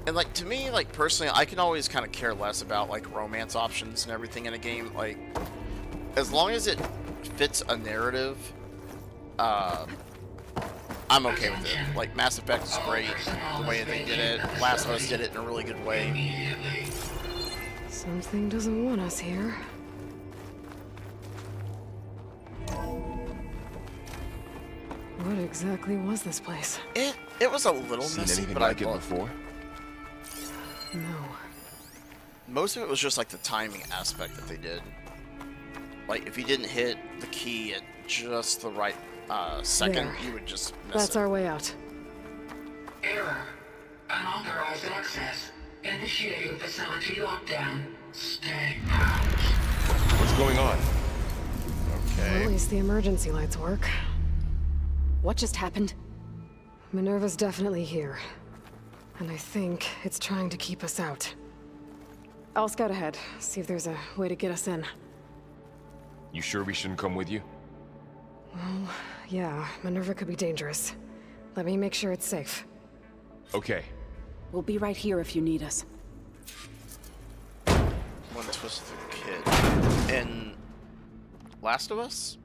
Speaker 1: And like to me, like personally, I can always kind of care less about like romance options and everything in a game. Like, as long as it fits a narrative, I'm okay with it. Like Mass Effect is great, the way they did it. Last of Us did it in a really good way.
Speaker 3: Something doesn't want us here. What exactly was this place?
Speaker 1: It was a little messy, but
Speaker 14: like it before?
Speaker 3: No.
Speaker 1: Most of it was just like the timing aspect that they did. Like if you didn't hit the key at just the right second,
Speaker 3: There.
Speaker 1: you would just miss
Speaker 3: That's
Speaker 1: it.
Speaker 3: our way out.
Speaker 5: Error. Unauthorized access. Initiating facility lockdown. Stay out.
Speaker 21: What's going on?
Speaker 1: Okay.
Speaker 3: Well, at least the emergency lights work.
Speaker 13: What just happened?
Speaker 3: Minerva's definitely here. And I think it's trying to keep us out. I'll scout ahead, see if there's a way to get us in.
Speaker 21: You sure we shouldn't come with you?
Speaker 3: Well, yeah, Minerva could be dangerous. Let me make sure it's safe.
Speaker 21: Okay.
Speaker 13: We'll be right here if you need us.
Speaker 1: One twist of the kid. In Last of Us?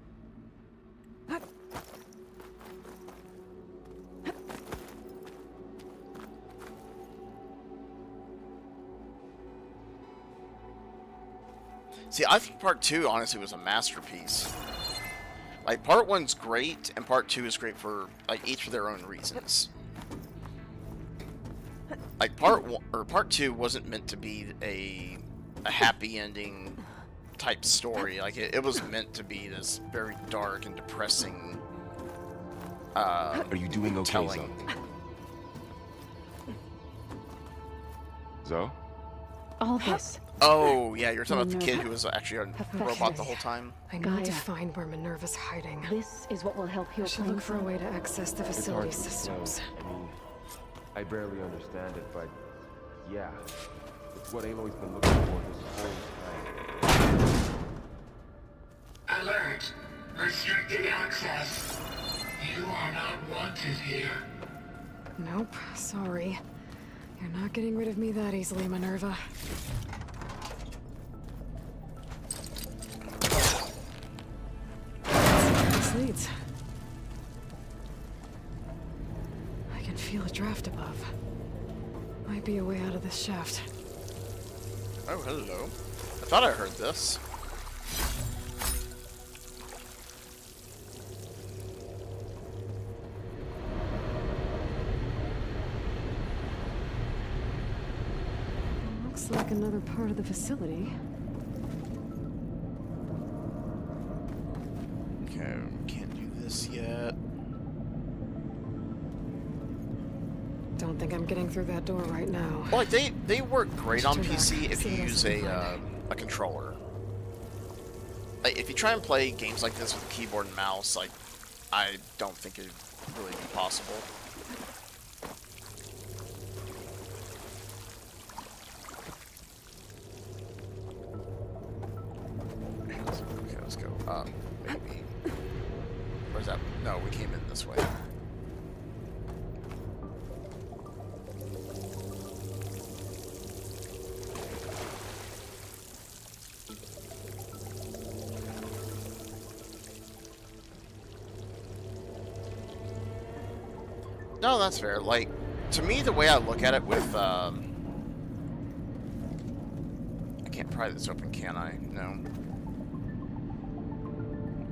Speaker 1: See, I think Part 2 honestly was a masterpiece. Like, Part 1's great, and Part 2 is great for, like, each for their own reasons. Like, Part 2 wasn't meant to be a happy ending type story. Like, it was meant to be this very dark and depressing,
Speaker 14: Are you doing okay,
Speaker 1: telling.
Speaker 14: Zoe?
Speaker 13: All this.
Speaker 1: Oh, yeah, you're talking about the kid
Speaker 13: Minerva.
Speaker 1: who was actually a robot the whole time?
Speaker 3: I need to find where Minerva's hiding.
Speaker 13: This is what will help heal
Speaker 3: I should look for a way to access the
Speaker 14: It's hard
Speaker 3: facility
Speaker 14: to
Speaker 3: systems.
Speaker 14: explain. I mean, I barely understand it, but yeah, it's what Aloy's been looking for this whole time.
Speaker 5: Alert! Restricted access. You are not wanted here.
Speaker 3: Nope, sorry. You're not getting rid of me that easily, Minerva. This leads. I can feel a draft above. Might be a way out of this shaft.
Speaker 1: Oh, hello. I thought I heard this.
Speaker 3: Looks like another part of the facility.
Speaker 1: Okay, can't do this yet.
Speaker 3: Don't think I'm getting through that door right now.
Speaker 1: Well, like, they work great on
Speaker 3: Turn back,
Speaker 1: PC if
Speaker 3: see
Speaker 1: you
Speaker 3: what else
Speaker 1: use
Speaker 3: we can find.
Speaker 1: a controller. Like, if you try and play games like this with a keyboard and mouse, like, I don't think it'd really be possible. Okay, let's go. Maybe. Where's that? No, we came in this way. No, that's fair. Like, to me, the way I look at it with, I can't pry this open, can I? No.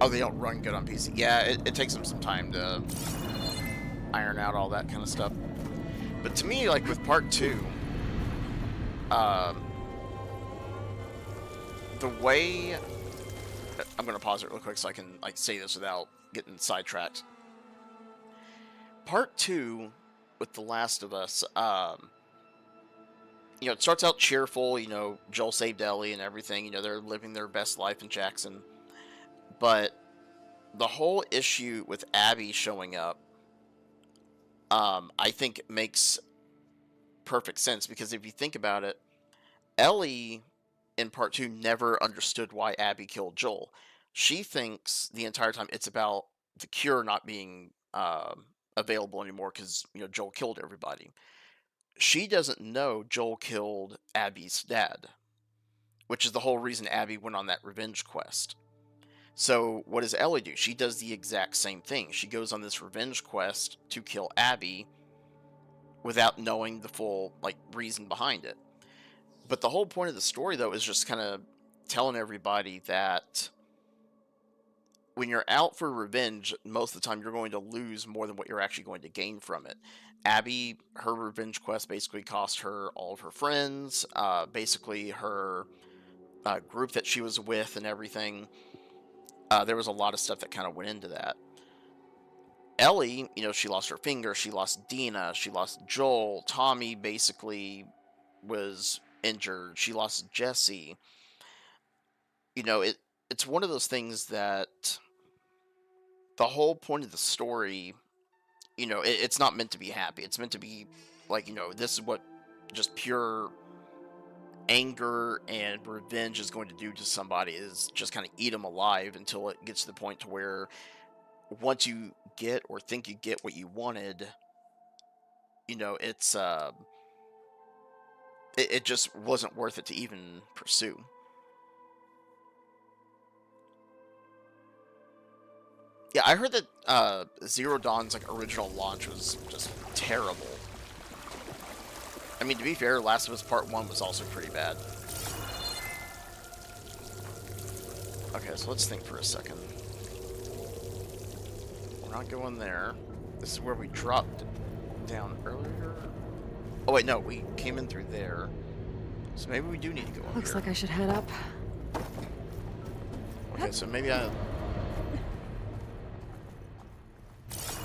Speaker 1: Oh, they don't run good on PC. Yeah, it takes them some time to iron out all that kind of stuff. But to me, like, with Part 2, the way... I'm going to pause it real quick so I can, like, say this without getting sidetracked. Part 2, with The Last of Us, you know, it starts out cheerful, you know, Joel saved Ellie and everything, you know, they're living their best life in Jackson. But the whole issue with Abby showing up, I think makes perfect sense, because if you think about it, Ellie in Part 2 never understood why Abby killed Joel. She thinks the entire time it's about the cure not being available anymore because, you know, Joel killed everybody. She doesn't know Joel killed Abby's dad, which is the whole reason Abby went on that revenge quest. So what does Ellie do? She does the exact same thing. She goes on this revenge quest to kill Abby without knowing the full, like, reason behind it. But the whole point of the story, though, is just kind of telling everybody that when you're out for revenge, most of the time you're going to lose more than what you're actually going to gain from it. Abby, her revenge quest basically cost her all of her friends, basically her group that she was with and everything. There was a lot of stuff that kind of went into that. Ellie, you know, she lost her finger, she lost Dina, she lost Joel, Tommy basically was injured, she lost Jesse. You know, it's one of those things that the whole point of the story, you know, it's not meant to be happy. It's meant to be like, you know, this is what just pure anger and revenge is going to do to somebody, is just kind of eat them alive until it gets to the point to where once you get or think you get what you wanted, you know, it's it just wasn't worth it to even pursue. Yeah, I heard that Zero Dawn's like original launch was just terrible. I mean, to be fair, Last of Us Part 1 was also pretty bad. Okay, so let's think for a second. We're not going there. This is where we dropped down earlier. Oh wait, no, we came in through there. So maybe we do need to go up
Speaker 3: Looks
Speaker 1: here.
Speaker 3: like I should head up.
Speaker 1: Okay, so maybe I...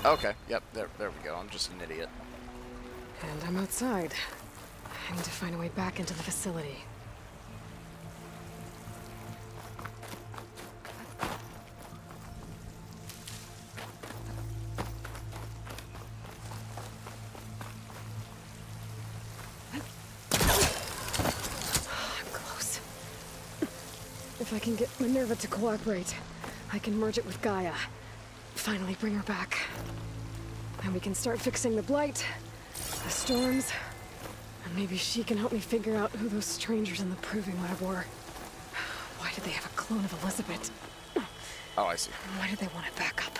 Speaker 1: Okay, yep, there we go. I'm just an idiot.
Speaker 3: And I'm outside. I need to find a way back into the facility. If I can get Minerva to cooperate, I can merge it with Gaia. Finally bring her back. And we can start fixing the blight, the storms, and maybe she can help me figure out who those strangers in the proving lab were. Why did they have a clone of Elizabeth?
Speaker 1: Oh, I see.
Speaker 3: And why did they want it back up?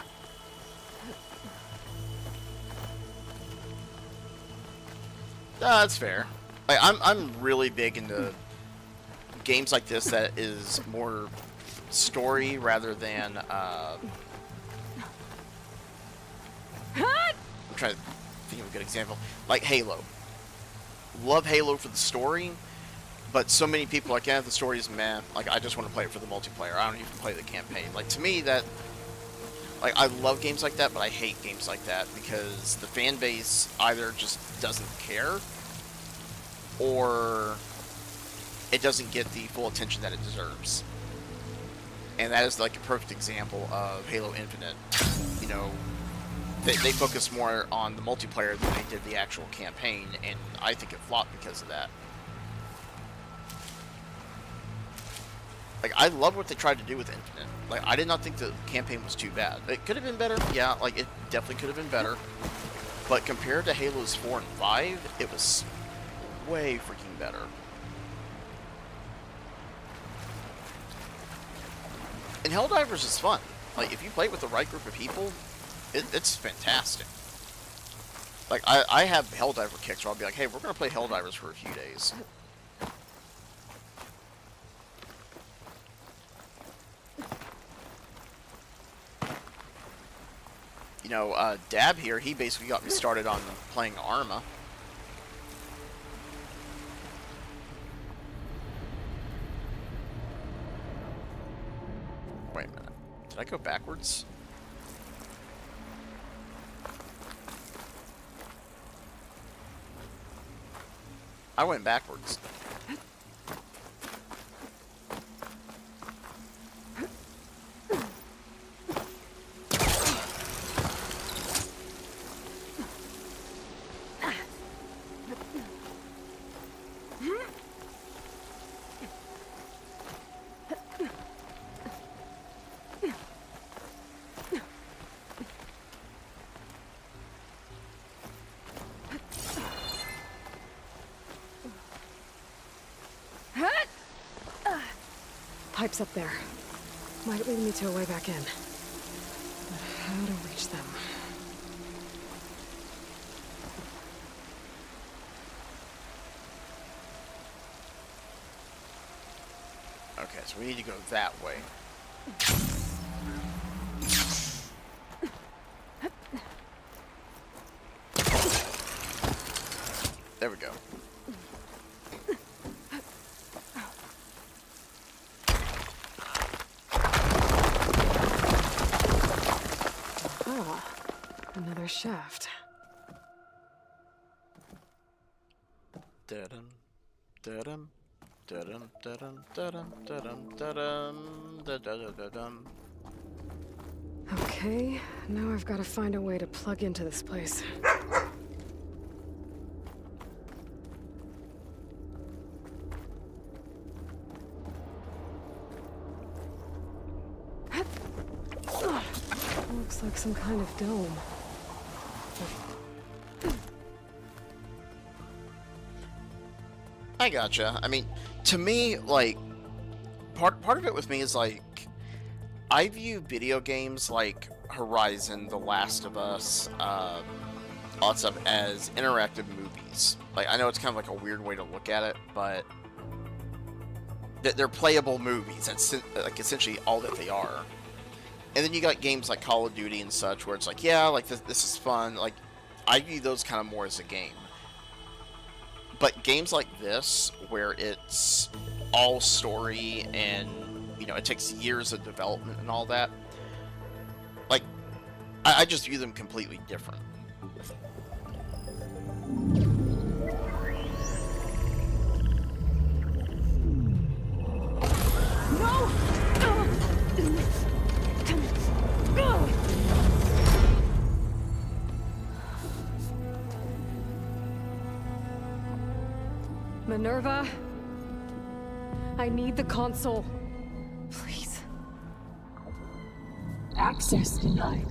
Speaker 1: That's fair. Like, I'm really big into games like this that is more story rather than I'm trying to think of a good example. Like Halo. Love Halo for the story, but so many people are like, yeah, the story is meh. Like, I just want to play it for the multiplayer. I don't even play the campaign. Like, to me, that... Like, I love games like that, but I hate games like that because the fan base either just doesn't care or it doesn't get the full attention that it deserves. And that is like a perfect example of Halo Infinite. You know, they focus more on the multiplayer than they did the actual campaign, and I think it flopped because of that. Like, I love what they tried to do with Infinite. Like, I did not think the campaign was too bad. It could have been better, yeah, like, it definitely could have been better. But compared to Halos 4 and 5, it was way freaking better. And Helldivers is fun. Like, if you play it with the right group of people, it's fantastic. Like, I have Helldiver kicks where I'll be like, hey, we're going to play Helldivers for a few days. You know, Dab here, he basically got me started on playing Arma. Wait a minute. Did I go backwards? I went backwards.
Speaker 3: Pipes up there. Might lead me to a way back in. But how to reach them?
Speaker 1: Okay, so we need to go that way. There we go.
Speaker 3: Ah, another shaft.
Speaker 1: Da-dum, da-dum, da-dum, da-dum, da-dum, da-dum, da-dum, da-da-da-da-dum.
Speaker 3: Okay, now I've got to find a way to plug into this place. Looks like some kind of dome.
Speaker 1: I gotcha. I mean, to me, like, part of it with me is, like, I view video games like Horizon, The Last of Us, all that stuff as interactive movies. Like, I know it's kind of like a weird way to look at it, but they're playable movies. That's like essentially all that they are. And then you got games like Call of Duty and such, where it's like, yeah, like this is fun. Like, I view those kind of more as a game. But games like this, where it's all story and, you know, it takes years of development and all that, like, I just view them completely different.
Speaker 2: No!
Speaker 3: Minerva, I need the console. Please.
Speaker 6: Access denied.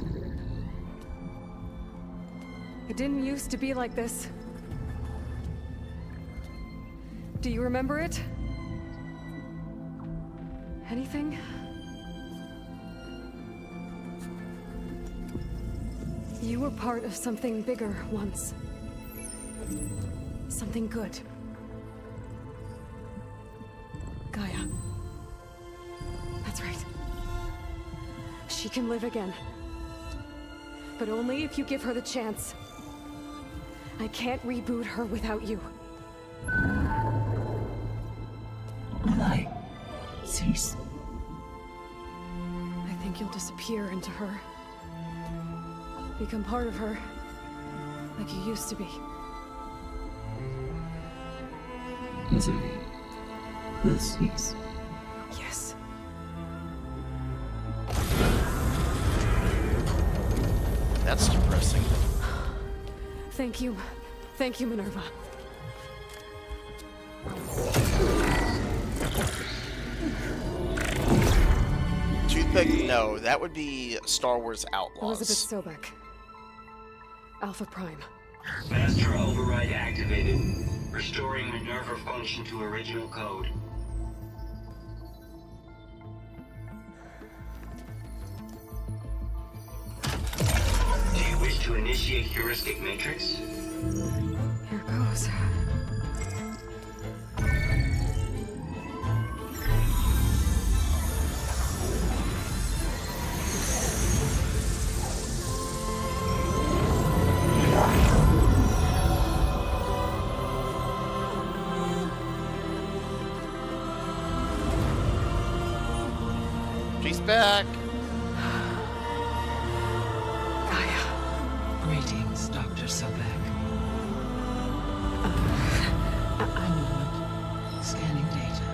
Speaker 3: It didn't used to be like this. Do you remember it? Anything? You were part of something bigger once. Something good. Gaia. That's right. She can live again. But only if you give her the chance. I can't reboot her without you.
Speaker 6: Light. Cease.
Speaker 3: I think you'll disappear into her. Become part of her. Like you used to be.
Speaker 6: Misery will cease.
Speaker 3: Yes.
Speaker 1: That's depressing.
Speaker 3: Thank you. Thank you, Minerva.
Speaker 1: Toothpick? No, that would be Star Wars Outlaws.
Speaker 3: Elizabeth Sobek. Alpha Prime.
Speaker 22: Master override activated. Restoring Minerva function to original code. Do you wish to initiate heuristic matrix?
Speaker 3: Here goes.
Speaker 1: She's back.
Speaker 6: Greetings, Dr. Sobek. I know it. Scanning data.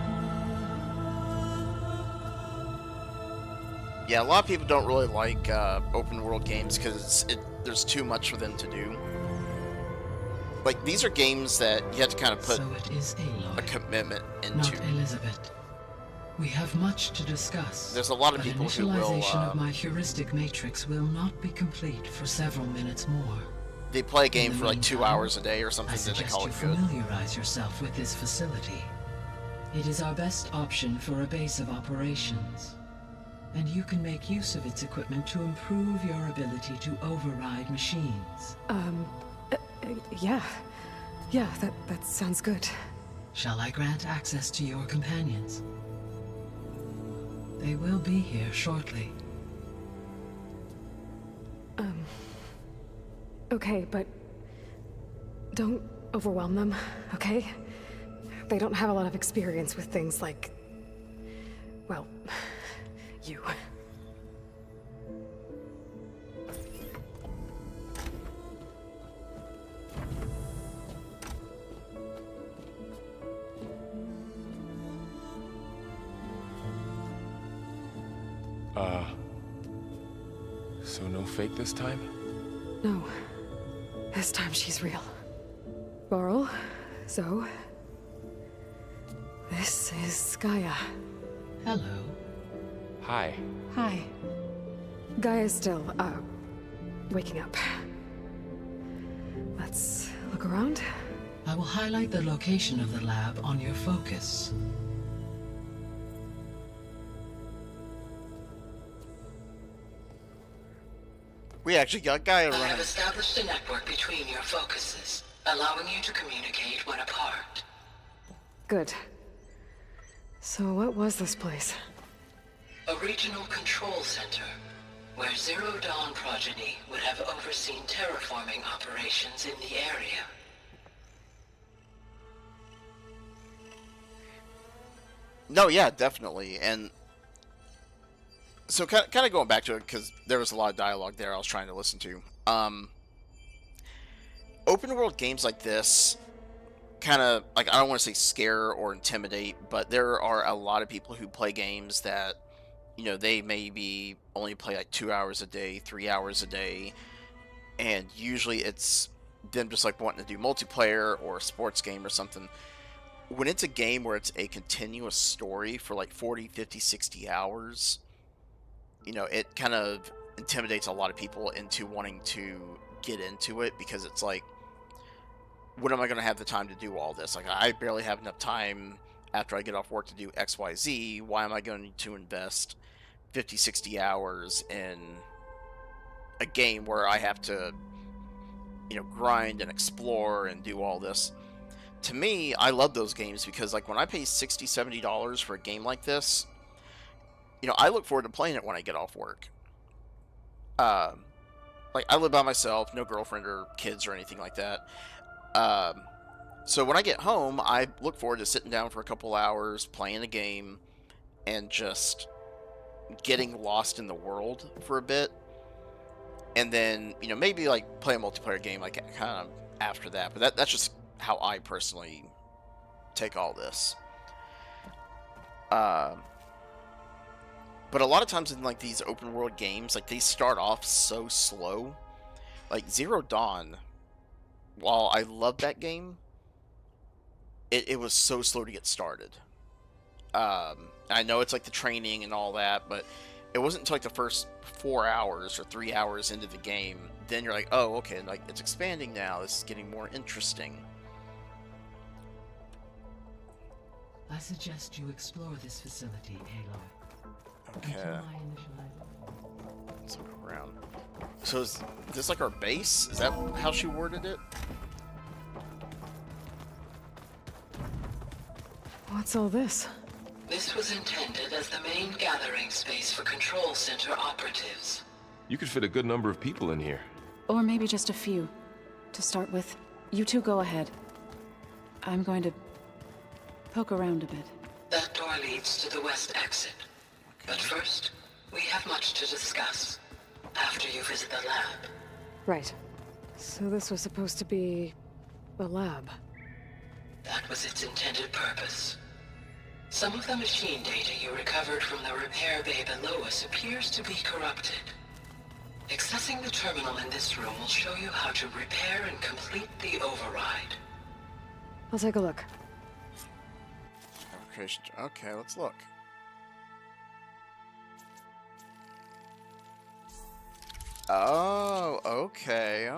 Speaker 1: Yeah, a lot of people don't really like open world games because there's too much for them to do. Like, these are games that you have to kind of put
Speaker 6: So it is Aloy,
Speaker 1: a commitment into.
Speaker 6: not Elizabeth. We have much to discuss.
Speaker 1: There's a lot of
Speaker 6: but
Speaker 1: people who will.
Speaker 6: Initialization of my heuristic matrix will not be complete for several minutes more.
Speaker 1: They play a game
Speaker 6: In the
Speaker 1: for like 2
Speaker 6: meantime,
Speaker 1: hours a day or something,
Speaker 6: I
Speaker 1: then they
Speaker 6: suggest
Speaker 1: call
Speaker 6: you
Speaker 1: it good.
Speaker 6: familiarize yourself with this facility. It is our best option for a base of operations, and you can make use of its equipment to improve your ability to override machines.
Speaker 3: Yeah. Yeah, that sounds good.
Speaker 6: Shall I grant access to your companions? They will be here shortly.
Speaker 3: Okay, but don't overwhelm them, okay? They don't have a lot of experience with things like, well, you.
Speaker 21: So no fake this time?
Speaker 3: No. This time she's real. Laurel, Zoe. This is Gaia.
Speaker 6: Hello.
Speaker 21: Hi.
Speaker 3: Hi. Gaia's still, waking up. Let's look around.
Speaker 6: I will highlight the location of the lab on your focus.
Speaker 1: We actually got Gaia
Speaker 6: I have
Speaker 1: running.
Speaker 6: established a network between your focuses, allowing you to communicate when apart.
Speaker 3: Good. So what was this place?
Speaker 6: A regional control center, where Zero Dawn progeny would have overseen terraforming operations in the area.
Speaker 1: No, yeah, definitely. And so kind of going back to it, because there was a lot of dialogue there I was trying to listen to. Open world games like this kind of, like, I don't want to say scare or intimidate, but there are a lot of people who play games that, you know, they maybe only play like 2 hours a day, 3 hours a day, and usually it's them just like wanting to do multiplayer or a sports game or something. When it's a game where it's a continuous story for like 40, 50, 60 hours, you know, it kind of intimidates a lot of people into wanting to get into it, because it's like, when am I going to have the time to do all this? Like, I barely have enough time after I get off work to do XYZ. Why am I going to invest 50, 60 hours in a game where I have to, you know, grind and explore and do all this? To me, I love those games because, like, when I pay $60, $70 for a game like this, you know, I look forward to playing it when I get off work. Like, I live by myself, no girlfriend or kids or anything like that. So when I get home, I look forward to sitting down for a couple hours, playing a game, and just getting lost in the world for a bit. And then, you know, maybe, like, play a multiplayer game, like, kind of after that. But that's just how I personally take all this. But a lot of times in, like, these open world games, like, they start off so slow. Like, Zero Dawn, while I love that game, it was so slow to get started. I know it's like the training and all that, but it wasn't until like the first 4 hours or 3 hours into the game, then you're like, oh, okay, like, it's expanding now, this is getting more interesting.
Speaker 6: I suggest you explore this facility, Aloy.
Speaker 1: Okay. Let's look around. So is this like our base? Is that how she worded it?
Speaker 3: What's all this?
Speaker 6: This was intended as the main gathering space for control center operatives.
Speaker 14: You could fit a good number of people in here.
Speaker 13: Or maybe just a few. To start with, you two go ahead. I'm going to poke around a bit.
Speaker 6: That door leads to the west exit. Okay. But first, we have much to discuss. After you visit the lab.
Speaker 3: Right. So this was supposed to be a lab.
Speaker 6: That was its intended purpose. Some of the machine data you recovered from the repair bay below us appears to be corrupted. Accessing the terminal in this room will show you how to repair and complete the override.
Speaker 3: I'll take a look.
Speaker 1: Okay, let's look. Oh, okay.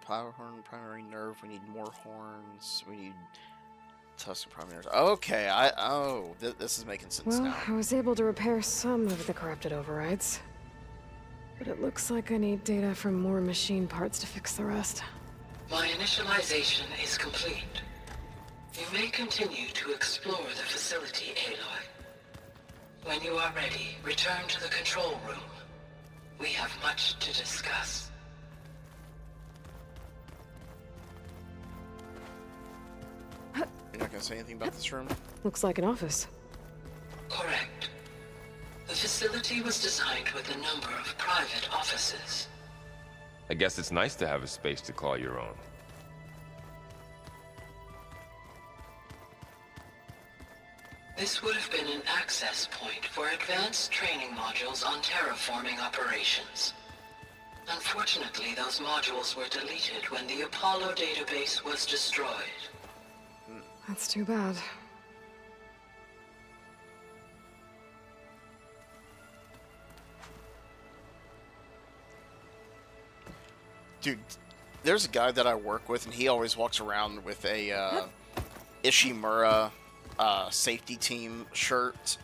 Speaker 1: Power horn, primary nerve. We need more horns. We need tusk and primary nerves. Okay, this is making sense now.
Speaker 3: Well, I was able to repair some of the corrupted overrides. But it looks like I need data from more machine parts to fix the rest.
Speaker 6: My initialization is complete. You may continue to explore the facility, Aloy. When you are ready, return to the control room. We have much to discuss.
Speaker 1: You're not gonna say anything about this room?
Speaker 3: Looks like an office.
Speaker 6: Correct. The facility was designed with a number of private offices.
Speaker 14: I guess it's nice to have a space to call your own.
Speaker 6: This would have been an access point for advanced training modules on terraforming operations. Unfortunately, those modules were deleted when the Apollo database was destroyed.
Speaker 3: That's too bad.
Speaker 1: Dude, there's a guy that I work with, and he always walks around with a Ishimura safety team shirt.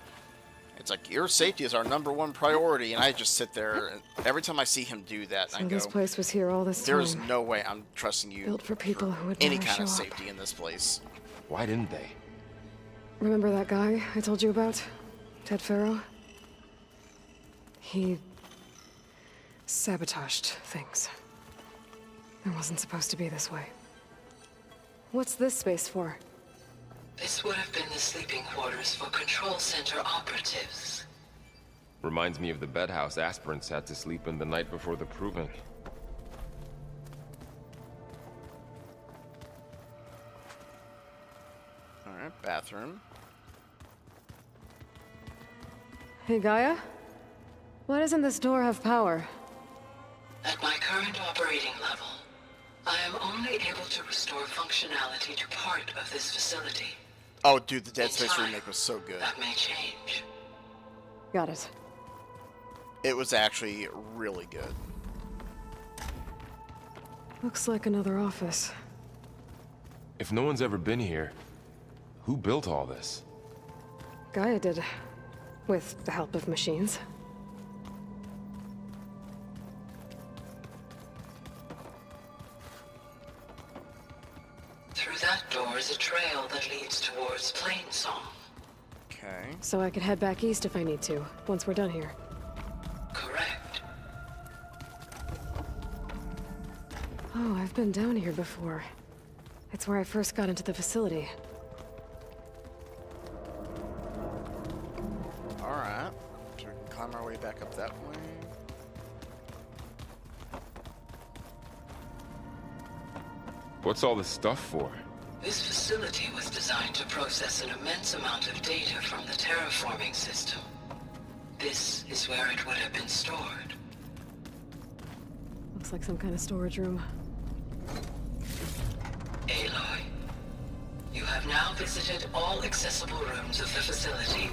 Speaker 1: It's like, your safety is our #1 priority, and I just sit there, and every time I see him do that,
Speaker 3: So
Speaker 1: I go,
Speaker 3: this place was here all this time.
Speaker 1: there is no way I'm trusting you
Speaker 3: Built for people who would
Speaker 1: any
Speaker 3: never
Speaker 1: kind of
Speaker 3: show up.
Speaker 1: safety in this place.
Speaker 14: Why didn't they?
Speaker 3: Remember that guy I told you about? Ted Farrow? He sabotaged things. It wasn't supposed to be this way. What's this space for?
Speaker 6: This would have been the sleeping quarters for Control Center operatives.
Speaker 14: Reminds me of the bedhouse aspirants had to sleep in the night before the proving.
Speaker 1: Alright, bathroom.
Speaker 3: Hey, Gaia? Why doesn't this door have power?
Speaker 6: At my current operating level, I am only able to restore functionality to part of this facility.
Speaker 1: Oh, dude, the Dead Space remake was so good.
Speaker 6: That may change.
Speaker 3: Got it.
Speaker 1: It was actually really good.
Speaker 3: Looks like another office.
Speaker 14: If no one's ever been here, who built all this?
Speaker 3: Gaia did. With the help of machines.
Speaker 6: Through that door is a trail that leads towards Plainsong.
Speaker 1: Okay.
Speaker 3: So I could head back east if I need to, once we're done here.
Speaker 6: Correct.
Speaker 3: Oh, I've been down here before. It's where I first got into the facility.
Speaker 1: Alright. So we can climb our way back up that way.
Speaker 14: What's all this stuff for?
Speaker 6: This facility was designed to process an immense amount of data from the terraforming system. This is where it would have been stored.
Speaker 3: Looks like some kind of storage room.
Speaker 6: Aloy, you have now visited all accessible rooms of the facility.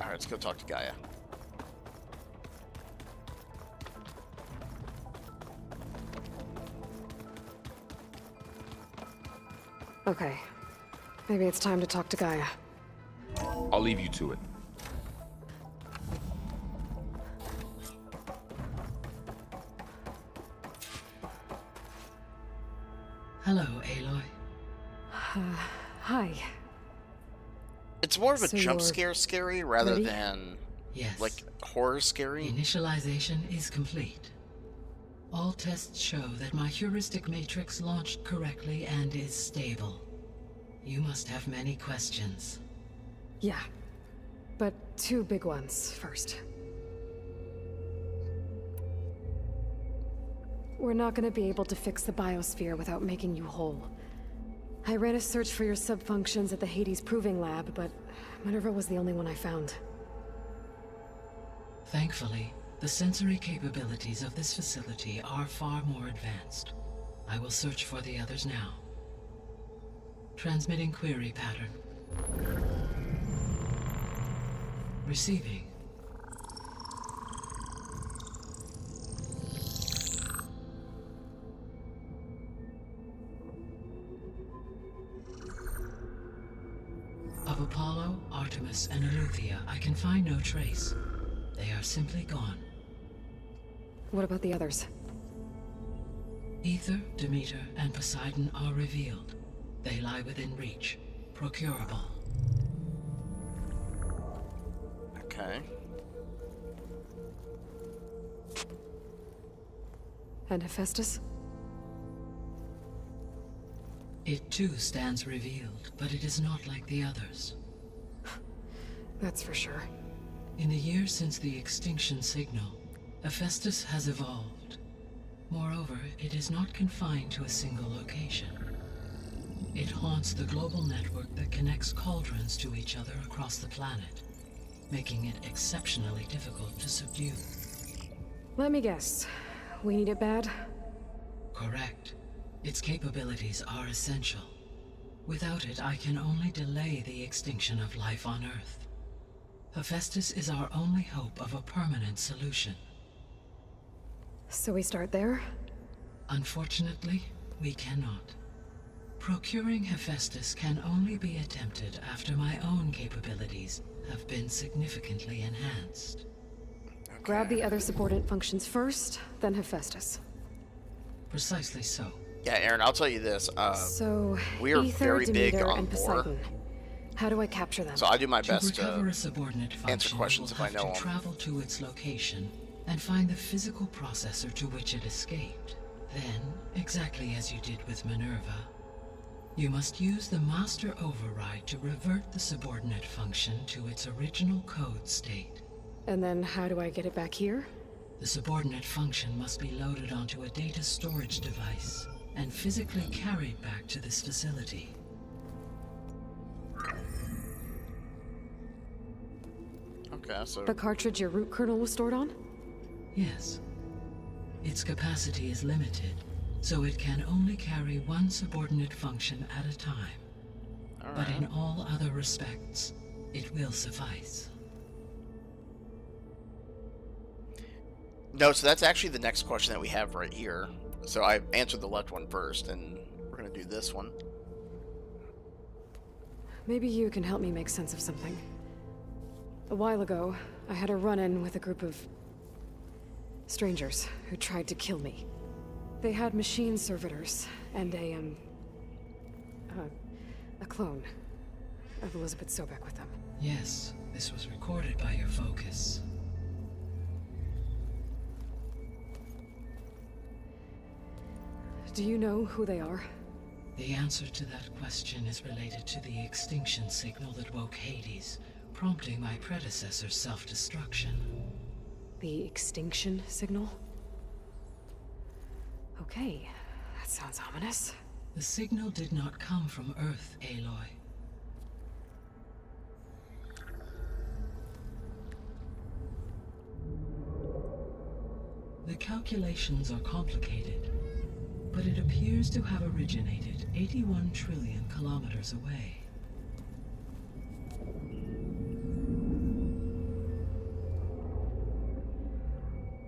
Speaker 1: Alright, let's go talk to Gaia.
Speaker 3: Okay. Maybe it's time to talk to Gaia.
Speaker 14: I'll leave you to it.
Speaker 6: Hello, Aloy.
Speaker 3: Hi.
Speaker 1: It's more of a
Speaker 3: So
Speaker 1: jump
Speaker 3: you're
Speaker 1: scare scary rather
Speaker 3: ready?
Speaker 1: than
Speaker 6: Yes.
Speaker 1: like horror scary.
Speaker 6: Initialization is complete. All tests show that my heuristic matrix launched correctly and is stable. You must have many questions.
Speaker 3: Yeah. But two big ones first. We're not gonna be able to fix the biosphere without making you whole. I ran a search for your subfunctions at the Hades Proving Lab, but Minerva was the only one I found.
Speaker 6: Thankfully, the sensory capabilities of this facility are far more advanced. I will search for the others now. Transmitting query pattern. Receiving. Of Apollo, Artemis, and Eleuthia, I can find no trace. They are simply gone.
Speaker 3: What about the others?
Speaker 6: Ether, Demeter, and Poseidon are revealed. They lie within reach. Procurable.
Speaker 1: Okay.
Speaker 3: And Hephaestus?
Speaker 6: It too stands revealed, but it is not like the others.
Speaker 3: That's for sure.
Speaker 6: In the years since the extinction signal, Hephaestus has evolved. Moreover, it is not confined to a single location. It haunts the global network that connects cauldrons to each other across the planet, making it exceptionally difficult to subdue.
Speaker 3: Let me guess. We need it bad?
Speaker 6: Correct. Its capabilities are essential. Without it, I can only delay the extinction of life on Earth. Hephaestus is our only hope of a permanent solution.
Speaker 3: So we start there?
Speaker 6: Unfortunately, we cannot. Procuring Hephaestus can only be attempted after my own capabilities have been significantly enhanced.
Speaker 3: Grab the other subordinate functions first, then Hephaestus.
Speaker 6: Precisely so.
Speaker 1: Yeah, Aaron, I'll tell you this.
Speaker 3: So,
Speaker 1: we are
Speaker 3: Ether,
Speaker 1: very big
Speaker 3: Demeter,
Speaker 1: on
Speaker 3: and
Speaker 1: lore.
Speaker 3: Poseidon. How do I capture them?
Speaker 1: So I do my best
Speaker 6: to recover
Speaker 1: to
Speaker 6: a subordinate function,
Speaker 1: answer questions if I know
Speaker 6: to
Speaker 1: them.
Speaker 6: travel to its location and find the physical processor to which it escaped. Then, exactly as you did with Minerva, you must use the master override to revert the subordinate function to its original code state.
Speaker 3: And then how do I get it back here?
Speaker 6: The subordinate function must be loaded onto a data storage device and physically carried back to this facility.
Speaker 1: Okay, so...
Speaker 3: The cartridge your root kernel was stored on?
Speaker 6: Yes. Its capacity is limited, so it can only carry one subordinate function at a time. But in all other respects, it will suffice.
Speaker 1: No, so that's actually the next question that we have right here. So I answered the left one first, and we're going to do this one.
Speaker 3: Maybe you can help me make sense of something. A while ago, I had a run-in with a group of strangers who tried to kill me. They had machine servitors and a clone of Elizabeth Sobek with them.
Speaker 6: Yes, this was recorded by your focus.
Speaker 3: Do you know who they are?
Speaker 6: The answer to that question is related to the extinction signal that woke Hades, prompting my predecessor's self-destruction.
Speaker 3: The extinction signal? Okay, that sounds ominous.
Speaker 6: The signal did not come from Earth, Aloy. The calculations are complicated, but it appears to have originated 81 trillion kilometers away.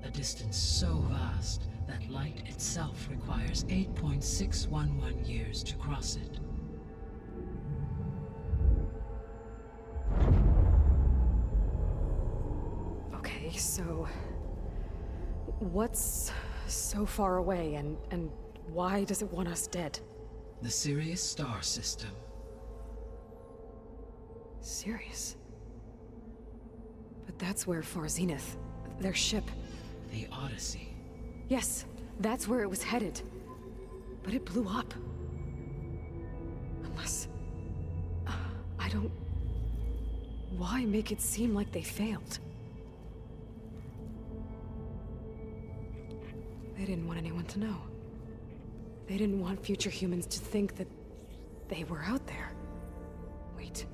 Speaker 6: A distance so vast that light itself requires 8.611 years to cross it.
Speaker 3: Okay, so... what's so far away, and why does it want us dead?
Speaker 6: The Sirius star system.
Speaker 3: Sirius? But that's where Far Zenith, their ship...
Speaker 6: The Odyssey.
Speaker 3: Yes, that's where it was headed. But it blew up. Unless... I don't... Why make it seem like they failed? They didn't want anyone to know. They didn't want future humans to think that they were out there. Wait.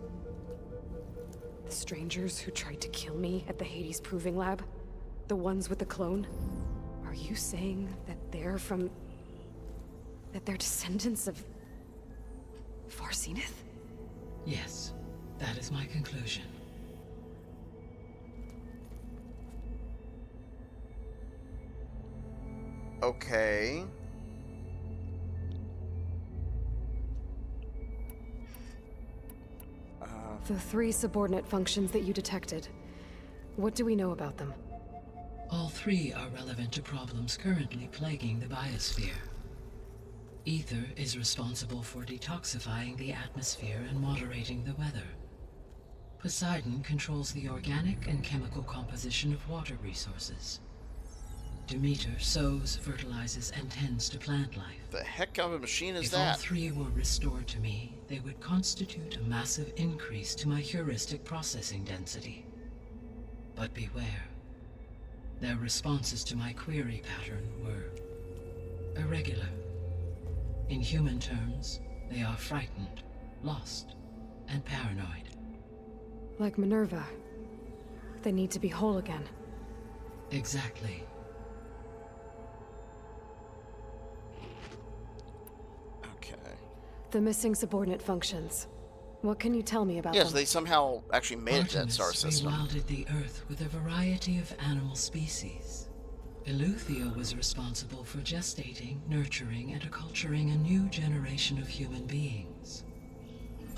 Speaker 3: The strangers who tried to kill me at the Hades Proving Lab? The ones with the clone? Are you saying that they're from... that they're descendants of... Far Zenith?
Speaker 6: Yes, that is my conclusion.
Speaker 1: Okay.
Speaker 3: The 3 subordinate functions that you detected. What do we know about them?
Speaker 6: All 3 are relevant to problems currently plaguing the biosphere. Ether is responsible for detoxifying the atmosphere and moderating the weather. Poseidon controls the organic and chemical composition of water resources. Demeter sows, fertilizes, and tends to plant life.
Speaker 1: The heck of a machine is
Speaker 6: if
Speaker 1: that?
Speaker 6: If all 3 were restored to me, they would constitute a massive increase to my heuristic processing density. But beware. Their responses to my query pattern were irregular. In human terms, they are frightened, lost, and paranoid.
Speaker 3: Like Minerva. They need to be whole again.
Speaker 6: Exactly.
Speaker 1: Okay.
Speaker 3: The missing subordinate functions. What can you tell me about them?
Speaker 1: Yes, they somehow actually made it to that star system.
Speaker 6: Rewilded the Earth with a variety of animal species. Eleuthia was responsible for gestating, nurturing, and acculturating a new generation of human beings.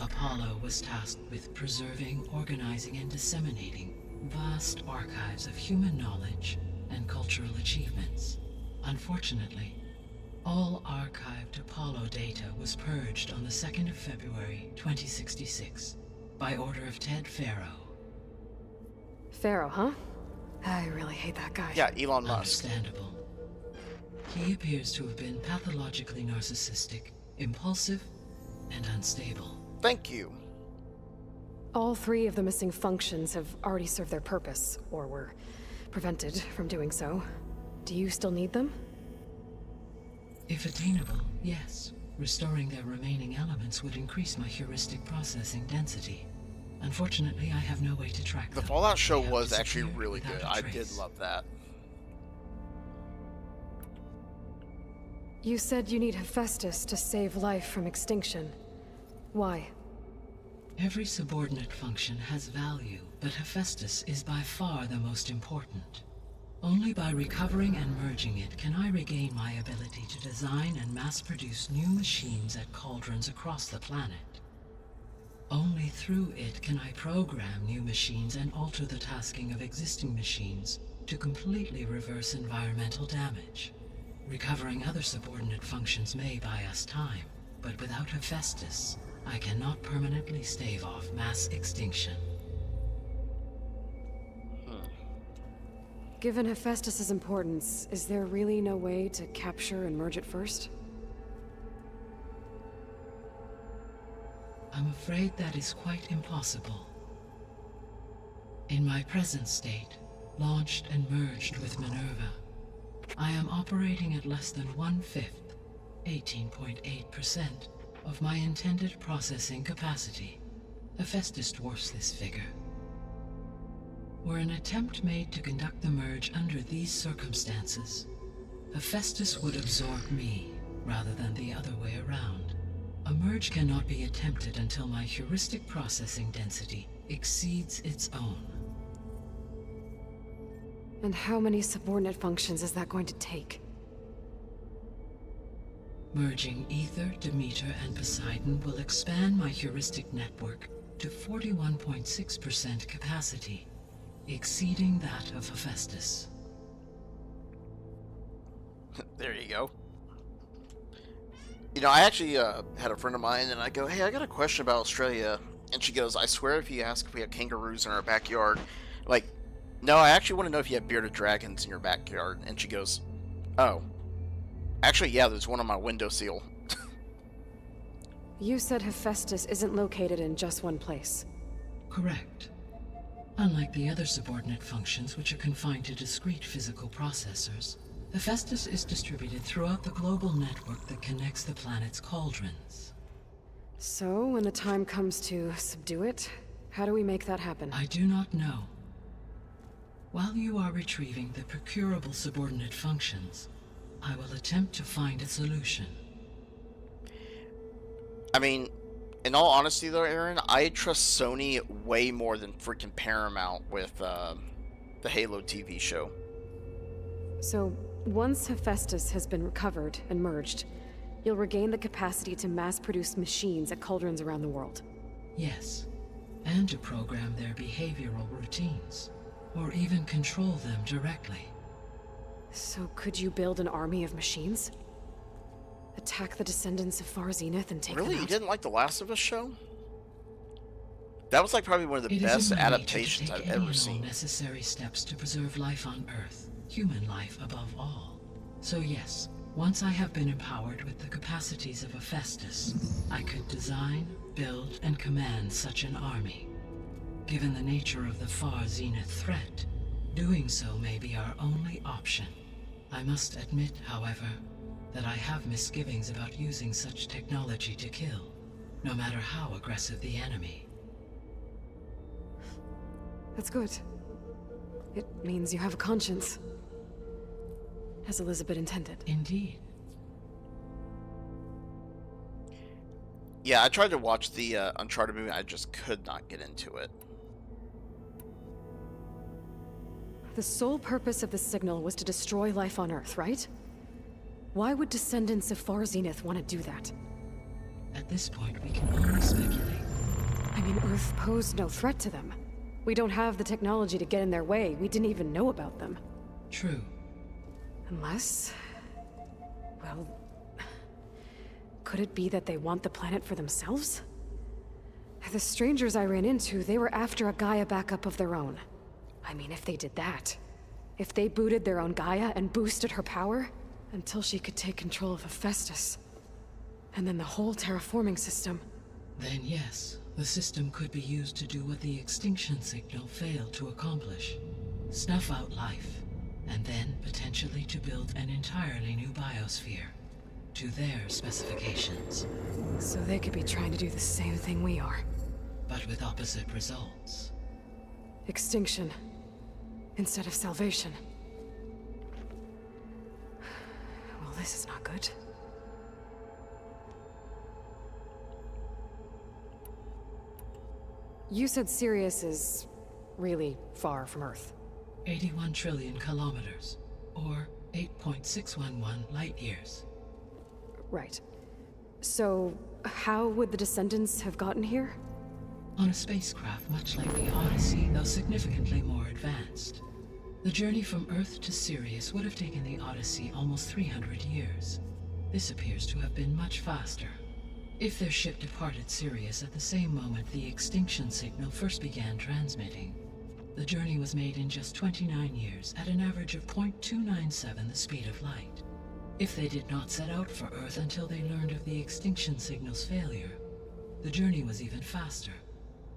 Speaker 6: Apollo was tasked with preserving, organizing, and disseminating vast archives of human knowledge and cultural achievements. Unfortunately, All archived Apollo data was purged on the 2nd of February, 2066, by order of Ted Farrow.
Speaker 3: Pharaoh, huh? I really hate that guy.
Speaker 1: Yeah, Elon Musk.
Speaker 6: Understandable. He appears to have been pathologically narcissistic, impulsive, and unstable.
Speaker 1: Thank you.
Speaker 3: All 3 of the missing functions have already served their purpose, or were prevented from doing so. Do you still need them?
Speaker 6: If attainable, yes. Restoring their remaining elements would increase my heuristic processing density. Unfortunately, I have no way to track them.
Speaker 1: The Fallout show was actually really good. I did love that.
Speaker 3: You said you need Hephaestus to save life from extinction. Why?
Speaker 6: Every subordinate function has value, but Hephaestus is by far the most important. Only by recovering and merging it can I regain my ability to design and mass-produce new machines at cauldrons across the planet. Only through it can I program new machines and alter the tasking of existing machines to completely reverse environmental damage. Recovering other subordinate functions may buy us time, but without Hephaestus, I cannot permanently stave off mass extinction.
Speaker 3: Given Hephaestus's importance, is there really no way to capture and merge it first?
Speaker 6: I'm afraid that is quite impossible. In my present state, launched and merged with Minerva, I am operating at less than 1/5, 18.8%, of my intended processing capacity. Hephaestus dwarfs this figure. Were an attempt made to conduct the merge under these circumstances, Hephaestus would absorb me, rather than the other way around. A merge cannot be attempted until my heuristic processing density exceeds its own.
Speaker 3: And how many subordinate functions is that going to take?
Speaker 6: Merging Ether, Demeter, and Poseidon will expand my heuristic network to 41.6% capacity, exceeding that of Hephaestus.
Speaker 1: There you go. You know, I actually had a friend of mine, and I go, hey, I got a question about Australia. And she goes, I swear if you ask if we have kangaroos in our backyard. Like, no, I actually want to know if you have bearded dragons in your backyard. And she goes, oh. Actually, yeah, there's one on my windowsill.
Speaker 3: You said Hephaestus isn't located in just one place.
Speaker 6: Correct. Unlike the other subordinate functions, which are confined to discrete physical processors, Hephaestus is distributed throughout the global network that connects the planet's cauldrons.
Speaker 3: So, when the time comes to subdue it, how do we make that happen?
Speaker 6: I do not know. While you are retrieving the procurable subordinate functions, I will attempt to find a solution.
Speaker 1: I mean, in all honesty though, Aaron, I trust Sony way more than freaking Paramount with the Halo TV show.
Speaker 3: So, once Hephaestus has been recovered and merged, you'll regain the capacity to mass-produce machines at cauldrons around the world.
Speaker 6: Yes, and to program their behavioral routines, or even control them directly.
Speaker 3: So could you build an army of machines? Attack the descendants of Far Zenith and take them out?
Speaker 1: Really? You didn't like the Last of Us show? That was like probably one of the best adaptations I've ever seen.
Speaker 6: Necessary steps to preserve life on Earth, human life above all. So yes, once I have been empowered with the capacities of Hephaestus, I could design, build, and command such an army. Given the nature of the Far Zenith threat, doing so may be our only option. I must admit, however, that I have misgivings about using such technology to kill, no matter how aggressive the enemy.
Speaker 3: That's good. It means you have a conscience. As Elizabeth intended.
Speaker 6: Indeed.
Speaker 1: Yeah, I tried to watch the Uncharted movie, I just could not get into it.
Speaker 3: The sole purpose of the signal was to destroy life on Earth, right? Why would descendants of Far Zenith want to do that?
Speaker 6: At this point, we can only speculate.
Speaker 3: I mean, Earth posed no threat to them. We don't have the technology to get in their way. We didn't even know about them.
Speaker 6: True.
Speaker 3: Unless... well, Could it be that they want the planet for themselves? The strangers I ran into, they were after a Gaia backup of their own. I mean, if they did that, if they booted their own Gaia and boosted her power, until she could take control of Hephaestus, and then the whole terraforming system.
Speaker 6: Then yes, the system could be used to do what the extinction signal failed to accomplish. Snuff out life, and then potentially to build an entirely new biosphere, to their specifications.
Speaker 3: So they could be trying to do the same thing we are.
Speaker 6: But with opposite results.
Speaker 3: Extinction, instead of salvation. Well, this is not good. You said Sirius is really far from Earth.
Speaker 6: 81 trillion kilometers, or 8.611 light years.
Speaker 3: Right. So, how would the Descendants have gotten here?
Speaker 6: On a spacecraft much like the Odyssey, though significantly more advanced. The journey from Earth to Sirius would have taken the Odyssey almost 300 years. This appears to have been much faster. If their ship departed Sirius at the same moment the extinction signal first began transmitting, the journey was made in just 29 years at an average of 0.297 the speed of light. If they did not set out for Earth until they learned of the extinction signal's failure, the journey was even faster,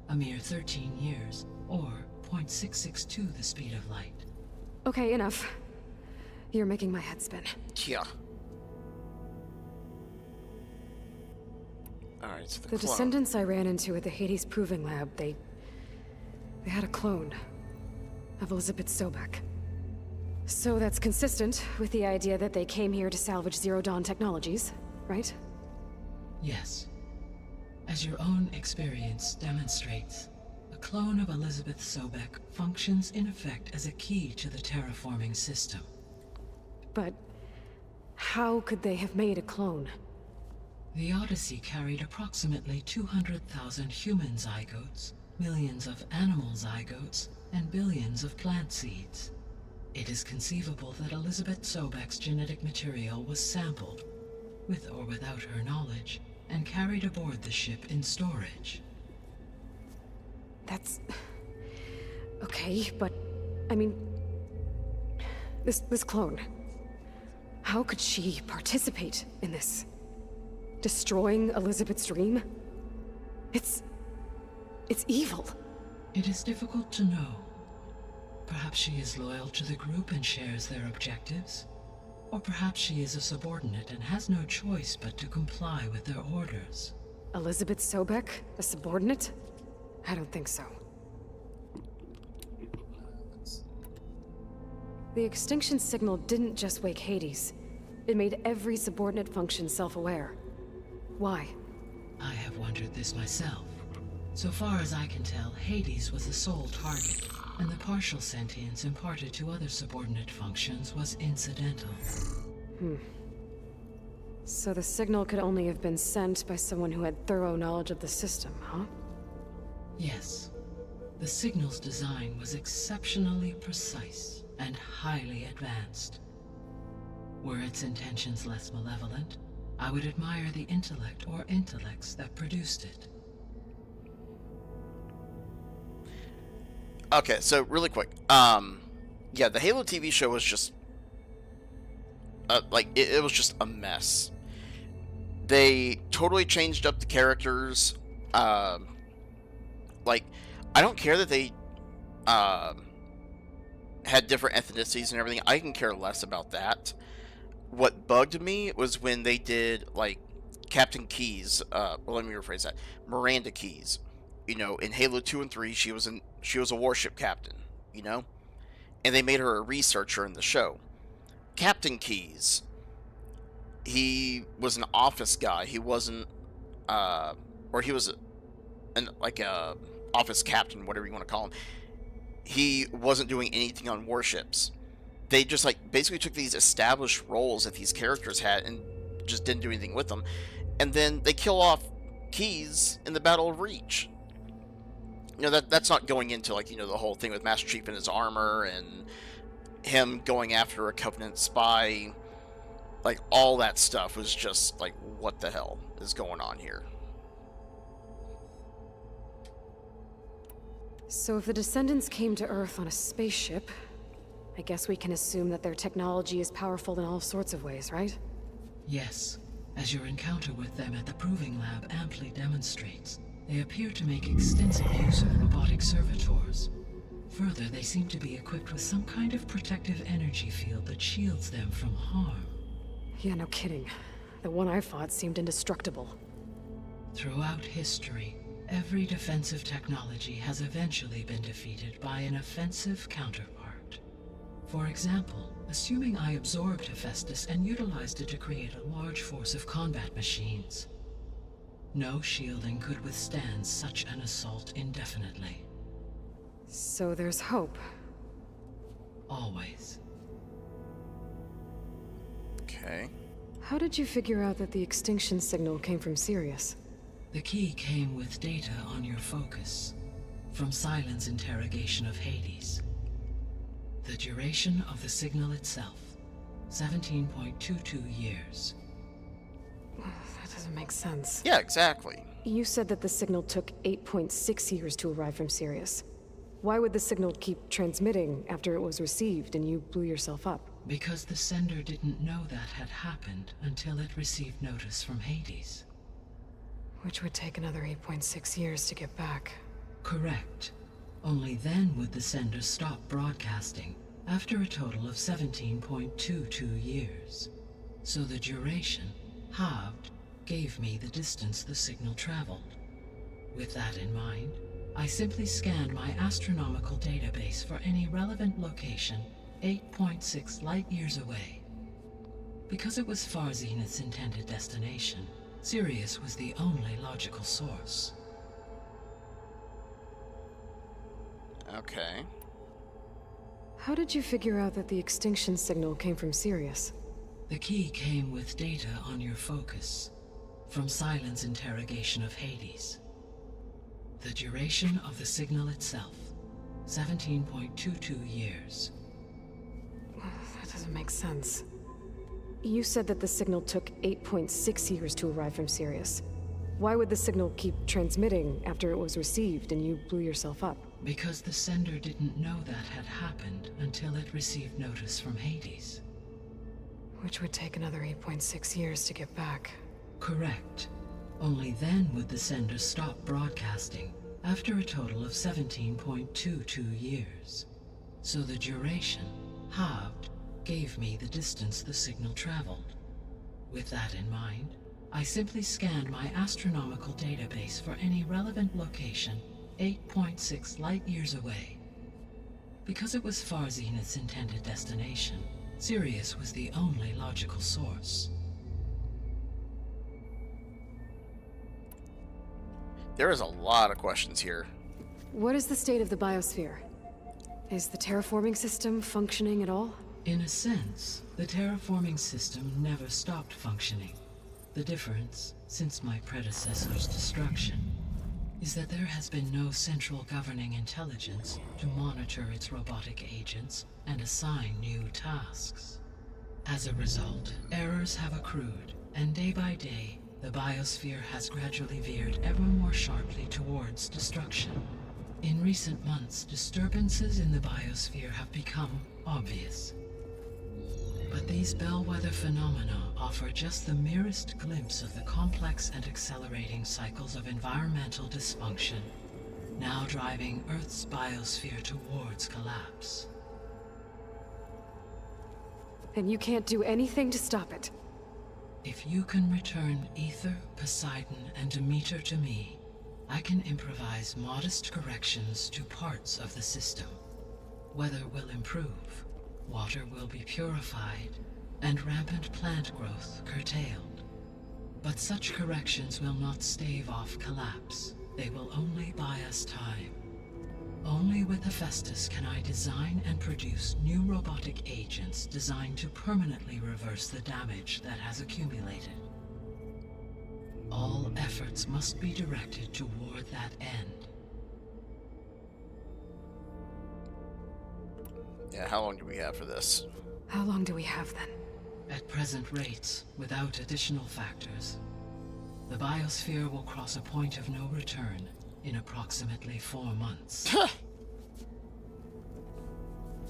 Speaker 6: a mere 13 years, or 0.662 the speed of light.
Speaker 3: Okay, enough. You're making my head spin.
Speaker 1: Yeah. Alright, so
Speaker 3: the
Speaker 1: clone.
Speaker 3: Descendants I ran into at the Hades Proving Lab, they had a clone of Elizabeth Sobek. So that's consistent with the idea that they came here to salvage Zero Dawn technologies, right?
Speaker 6: Yes. As your own experience demonstrates, a clone of Elizabeth Sobek functions in effect as a key to the terraforming system.
Speaker 3: But how could they have made a clone?
Speaker 6: The Odyssey carried approximately 200,000 human zygotes, millions of animal zygotes, and billions of plant seeds. It is conceivable that Elizabeth Sobek's genetic material was sampled, with or without her knowledge, and carried aboard the ship in storage.
Speaker 3: That's... okay, but... I mean... This clone... How could she participate in this? Destroying Elizabeth's dream? It's evil.
Speaker 6: It is difficult to know. Perhaps she is loyal to the group and shares their objectives. Or perhaps she is a subordinate and has no choice but to comply with their orders.
Speaker 3: Elizabeth Sobek? A subordinate? I don't think so. The extinction signal didn't just wake Hades. It made every subordinate function self-aware. Why?
Speaker 6: I have wondered this myself. So far as I can tell, Hades was the sole target, and the partial sentience imparted to other subordinate functions was incidental.
Speaker 3: So the signal could only have been sent by someone who had thorough knowledge of the system, huh?
Speaker 6: Yes. The signal's design was exceptionally precise and highly advanced. Were its intentions less malevolent, I would admire the intellect or intellects that produced it.
Speaker 1: Okay, so really quick. Yeah, the Halo TV show was just... it was just a mess. They totally changed up the characters. I don't care that they had different ethnicities and everything. I can care less about that. What bugged me was when they did, Captain Keyes, well, let me rephrase that. Miranda Keyes. You know, in Halo 2 and 3, she was a warship captain, you know? And they made her a researcher in the show. Captain Keyes, he was an office guy. He wasn't, or he was a office captain, whatever you want to call him. He wasn't doing anything on warships. They just, basically took these established roles that these characters had and just didn't do anything with them. And then they kill off Keyes in the Battle of Reach. You know, that's not going into, the whole thing with Master Chief and his armor and him going after a Covenant spy. Like, all that stuff was just like, what the hell is going on here?
Speaker 3: So if the Descendants came to Earth on a spaceship, I guess we can assume that their technology is powerful in all sorts of ways, right?
Speaker 6: Yes, as your encounter with them at the Proving Lab amply demonstrates, they appear to make extensive use of robotic servitors. Further, they seem to be equipped with some kind of protective energy field that shields them from harm.
Speaker 3: Yeah, no kidding. The one I fought seemed indestructible.
Speaker 6: Throughout history, every defensive technology has eventually been defeated by an offensive counterpart. For example, assuming I absorbed Hephaestus and utilized it to create a large force of combat machines. No shielding could withstand such an assault indefinitely.
Speaker 3: So there's hope.
Speaker 6: Always.
Speaker 1: Okay.
Speaker 3: How did you figure out that the extinction signal came from Sirius?
Speaker 6: The key came with data on your focus, from Silent's interrogation of Hades. The duration of the signal itself, 17.22 years.
Speaker 3: That doesn't make sense.
Speaker 1: Yeah, exactly.
Speaker 3: You said that the signal took 8.6 years to arrive from Sirius. Why would the signal keep transmitting after it was received and you blew yourself up?
Speaker 6: Because the sender didn't know that had happened until it received notice from Hades.
Speaker 3: Which would take another 8.6 years to get back.
Speaker 6: Correct. Only then would the sender stop broadcasting, after a total of 17.22 years. So the duration, halved, gave me the distance the signal traveled. With that in mind, I simply scanned my astronomical database for any relevant location 8.6 light-years away. Because it was far Zenith's intended destination, Sirius was the only logical source.
Speaker 1: Okay.
Speaker 3: How did you figure out that the extinction signal came from Sirius?
Speaker 6: The key came with data on your focus, from Silent's interrogation of Hades. The duration of the signal itself, 17.22 years.
Speaker 3: That doesn't make sense. You said that the signal took 8.6 years to arrive from Sirius. Why would the signal keep transmitting after it was received and you blew yourself up?
Speaker 6: Because the sender didn't know that had happened until it received notice from Hades.
Speaker 3: Which would take another 8.6 years to get back.
Speaker 6: Correct. Only then would the sender stop broadcasting, after a total of 17.22 years. So the duration, halved, gave me the distance the signal traveled. With that in mind, I simply scanned my astronomical database for any relevant location 8.6 light-years away. Because it was far Zenith's intended destination, Sirius was the only logical source.
Speaker 1: There is a lot of questions here.
Speaker 3: What is the state of the biosphere? Is the terraforming system functioning at all?
Speaker 6: In a sense, the terraforming system never stopped functioning. The difference, since my predecessor's destruction, is that there has been no central governing intelligence to monitor its robotic agents and assign new tasks. As a result, errors have accrued, and day by day, the biosphere has gradually veered ever more sharply towards destruction. In recent months, disturbances in the biosphere have become obvious. But these bellwether phenomena offer just the merest glimpse of the complex and accelerating cycles of environmental dysfunction, now driving Earth's biosphere towards collapse.
Speaker 3: And you can't do anything to stop it?
Speaker 6: If you can return Ether, Poseidon, and Demeter to me, I can improvise modest corrections to parts of the system. Weather will improve, water will be purified, and rampant plant growth curtailed. But such corrections will not stave off collapse. They will only buy us time. Only with Hephaestus can I design and produce new robotic agents designed to permanently reverse the damage that has accumulated. All efforts must be directed toward that end.
Speaker 1: Yeah, how long do we have for this?
Speaker 3: How long do we have then?
Speaker 6: At present rates, without additional factors, the biosphere will cross a point of no return in approximately 4 months.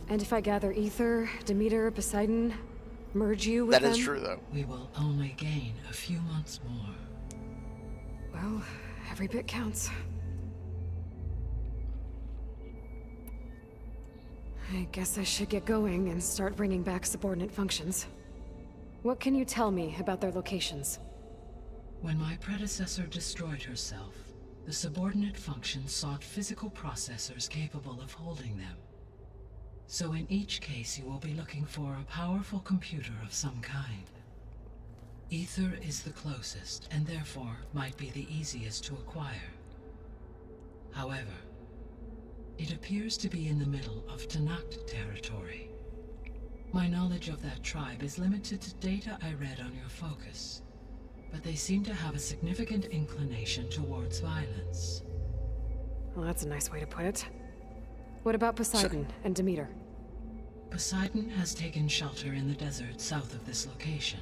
Speaker 3: And if I gather Ether, Demeter, Poseidon, merge you with them?
Speaker 1: That is true, though.
Speaker 6: We will only gain a few months more.
Speaker 3: Well, every bit counts. I guess I should get going and start bringing back subordinate functions. What can you tell me about their locations?
Speaker 6: When my predecessor destroyed herself, the subordinate functions sought physical processors capable of holding them. So in each case you will be looking for a powerful computer of some kind. Ether is the closest, and therefore might be the easiest to acquire. However, it appears to be in the middle of Tanakh territory. My knowledge of that tribe is limited to data I read on your focus, but they seem to have a significant inclination towards violence.
Speaker 3: Well, that's a nice way to put it. What about Poseidon and Demeter?
Speaker 6: Poseidon has taken shelter in the desert south of this location.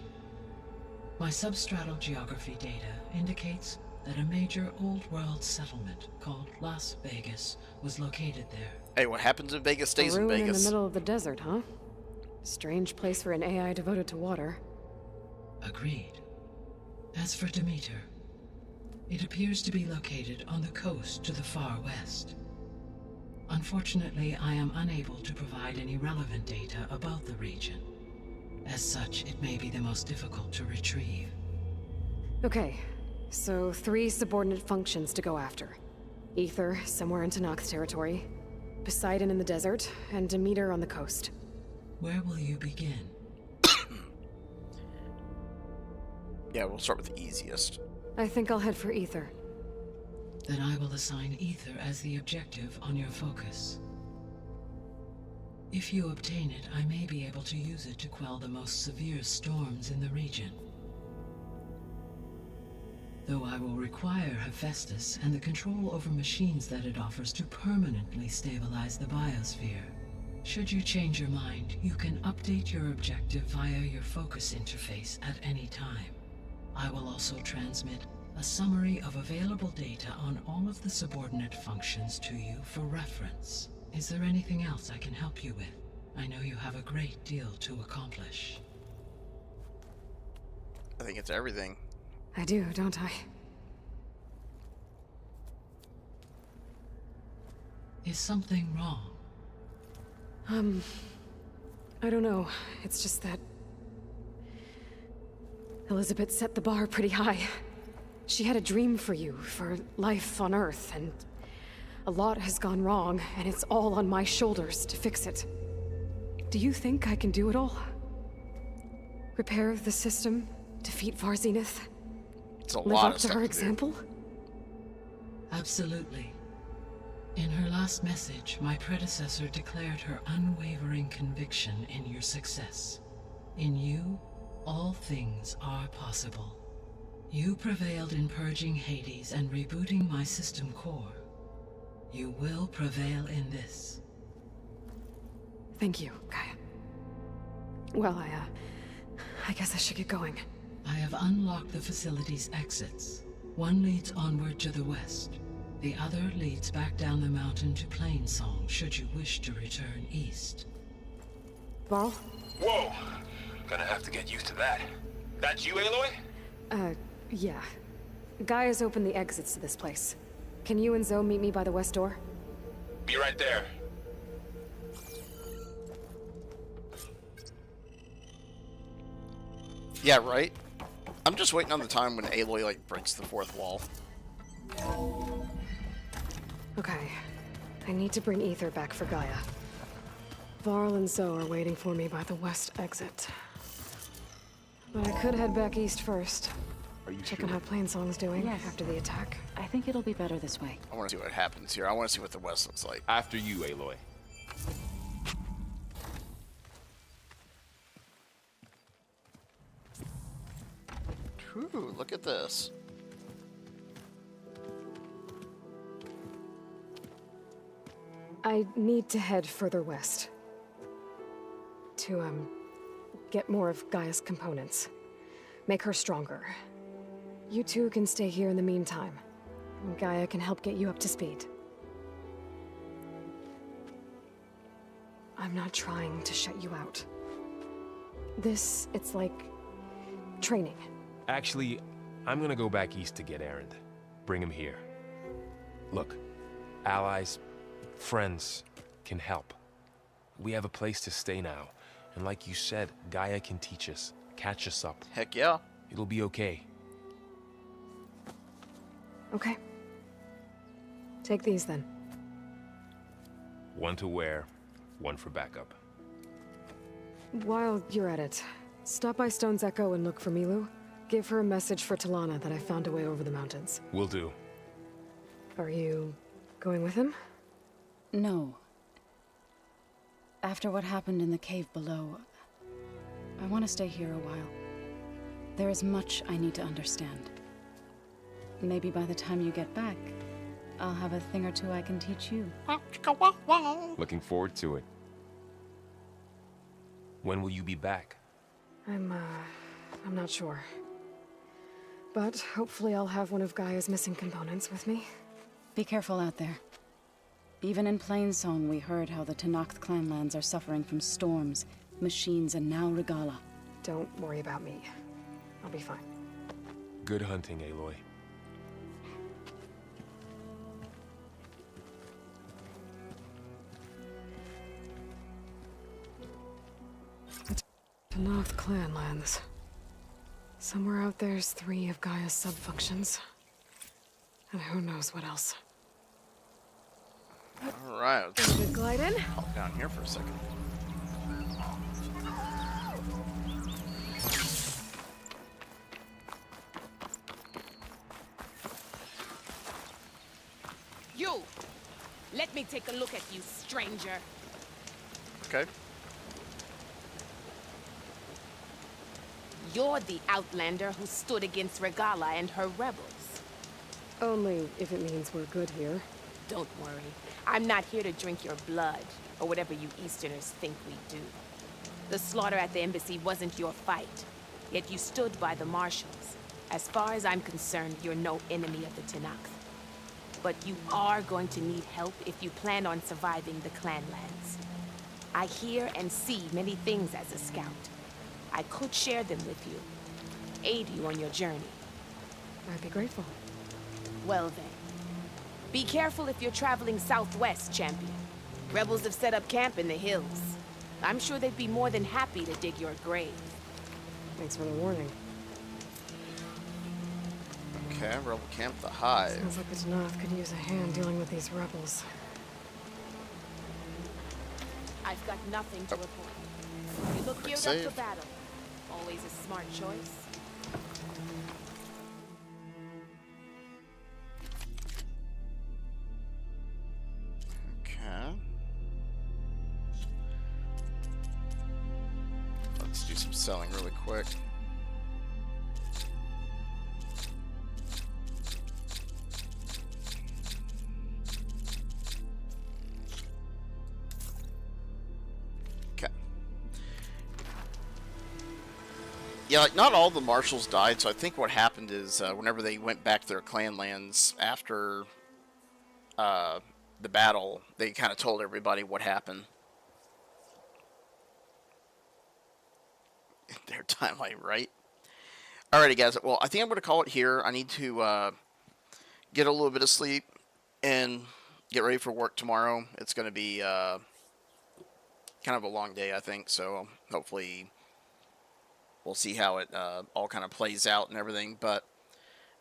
Speaker 6: My substratal geography data indicates that a major old-world settlement called Las Vegas was located there.
Speaker 1: Hey, what happens in Vegas stays in
Speaker 3: Ruin
Speaker 1: Vegas.
Speaker 3: in the middle of the desert, huh? Strange place for an AI devoted to water.
Speaker 6: Agreed. As for Demeter, it appears to be located on the coast to the far west. Unfortunately, I am unable to provide any relevant data about the region. As such, it may be the most difficult to retrieve.
Speaker 3: Okay, so 3 subordinate functions to go after. Ether, somewhere in Tanakh territory. Poseidon in the desert, and Demeter on the coast.
Speaker 6: Where will you begin?
Speaker 1: Yeah, we'll start with the easiest.
Speaker 3: I think I'll head for Ether.
Speaker 6: Then I will assign Ether as the objective on your focus. If you obtain it, I may be able to use it to quell the most severe storms in the region. Though I will require Hephaestus and the control over machines that it offers to permanently stabilize the biosphere. Should you change your mind, you can update your objective via your focus interface at any time. I will also transmit a summary of available data on all of the subordinate functions to you for reference. Is there anything else I can help you with? I know you have a great deal to accomplish.
Speaker 1: I think it's everything.
Speaker 3: I do, don't I?
Speaker 6: Is something wrong?
Speaker 3: I don't know. It's just that Elizabeth set the bar pretty high. She had a dream for you, for life on Earth, and a lot has gone wrong, and it's all on my shoulders to fix it. Do you think I can do it all? Repair the system, defeat Var Zenith,
Speaker 1: It's a
Speaker 3: live
Speaker 1: lot
Speaker 3: up
Speaker 1: of
Speaker 3: to
Speaker 1: stuff
Speaker 3: her
Speaker 1: to
Speaker 3: example?
Speaker 6: Absolutely. In her last message, my predecessor declared her unwavering conviction in your success. In you, all things are possible. You prevailed in purging Hades and rebooting my system core. You will prevail in this.
Speaker 3: Thank you, Gaia. Well, I guess I should get going.
Speaker 6: I have unlocked the facility's exits. One leads onward to the west. The other leads back down the mountain to Plainsong, should you wish to return east.
Speaker 3: Varl?
Speaker 21: Whoa! Gonna have to get used to that. That's you, Aloy?
Speaker 3: Yeah. Gaia's opened the exits to this place. Can you and Zoe meet me by the west door?
Speaker 21: Be right there.
Speaker 1: Yeah, right? I'm just waiting on the time when Aloy, like, breaks the 4th wall.
Speaker 3: Okay. I need to bring Ether back for Gaia. Varl and Zoe are waiting for me by the west exit. But I could head back east first.
Speaker 14: Are you
Speaker 3: Checking
Speaker 14: sure?
Speaker 3: how Plainsong's doing after the attack.
Speaker 13: I think it'll be better this way.
Speaker 1: I want to see what happens here. I want to see what the west looks like.
Speaker 21: After you, Aloy.
Speaker 1: Ooh, look at this.
Speaker 3: I need to head further west. To, get more of Gaia's components. Make her stronger. You two can stay here in the meantime. And Gaia can help get you up to speed. I'm not trying to shut you out. It's like training.
Speaker 14: Actually, I'm gonna go back east to get Erend. Bring him here. Look, allies, friends can help. We have a place to stay now. And like you said, Gaia can teach us, catch us up.
Speaker 1: Heck yeah.
Speaker 14: It'll be okay.
Speaker 3: Okay. Take these then.
Speaker 14: One to wear, one for backup.
Speaker 3: While you're at it, stop by Stone's Echo and look for Milu. Give her a message for Talana that I found a way over the mountains.
Speaker 14: Will do.
Speaker 3: Are you going with him?
Speaker 13: No. After what happened in the cave below, I want to stay here a while. There is much I need to understand. Maybe by the time you get back, I'll have a thing or two I can teach you.
Speaker 14: Looking forward to it. When will you be back?
Speaker 3: I'm not sure. But hopefully I'll have one of Gaia's missing components with me.
Speaker 13: Be careful out there. Even in Plainsong, we heard how the Tenakth clanlands are suffering from storms, machines, and now Regala.
Speaker 3: Don't worry about me. I'll be fine.
Speaker 14: Good hunting, Aloy.
Speaker 3: Tenakth clanlands. Somewhere out there's 3 of Gaia's subfunctions. And who knows what else.
Speaker 1: Alright,
Speaker 3: Good glide in.
Speaker 1: hop down here for a second.
Speaker 17: You! Let me take a look at you, stranger.
Speaker 1: Okay.
Speaker 17: You're the outlander who stood against Regala and her rebels.
Speaker 3: Only if it means we're good here.
Speaker 17: Don't worry. I'm not here to drink your blood, or whatever you Easterners think we do. The slaughter at the embassy wasn't your fight, yet you stood by the marshals. As far as I'm concerned, you're no enemy of the Tenakth. But you are going to need help if you plan on surviving the clanlands. I hear and see many things as a scout. I could share them with you, aid you on your journey.
Speaker 3: I'd be grateful.
Speaker 17: Well then. Be careful if you're traveling southwest, champion. Rebels have set up camp in the hills. I'm sure they'd be more than happy to dig your grave.
Speaker 3: Thanks for the warning.
Speaker 1: Okay, rebel camp the Hive.
Speaker 3: Sounds like the Tenakth could use a hand dealing with these rebels.
Speaker 17: I've got nothing to report. You look geared up for battle. Always a smart choice.
Speaker 1: Okay. Let's do some selling really quick. Okay. Yeah, like not all the marshals died, so I think what happened is whenever they went back to their clan lands after the battle, they kind of told everybody what happened. Their timeline, right? Alrighty, guys. Well, I think I'm going to call it here. I need to get a little bit of sleep and get ready for work tomorrow. It's going to be kind of a long day, I think. So hopefully we'll see how it all kind of plays out and everything. But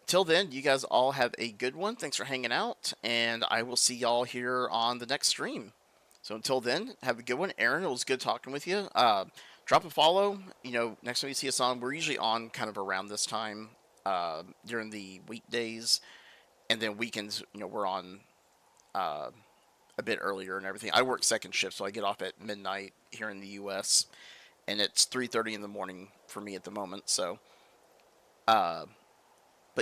Speaker 1: till then, you guys all have a good one. Thanks for hanging out, and I will see y'all here on the next stream. So until then, have a good one. Aaron, it was good talking with you. Drop a follow. You know, next time you see us on, we're usually on kind of around this time during the weekdays, and then weekends, you know, we're on a bit earlier and everything. I work second shift, so I get off at midnight here in the U.S., and it's 3:30 in the morning for me at the moment. So, but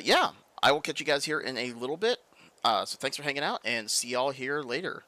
Speaker 1: yeah, I will catch you guys here in a little bit. So thanks for hanging out, and see y'all here later.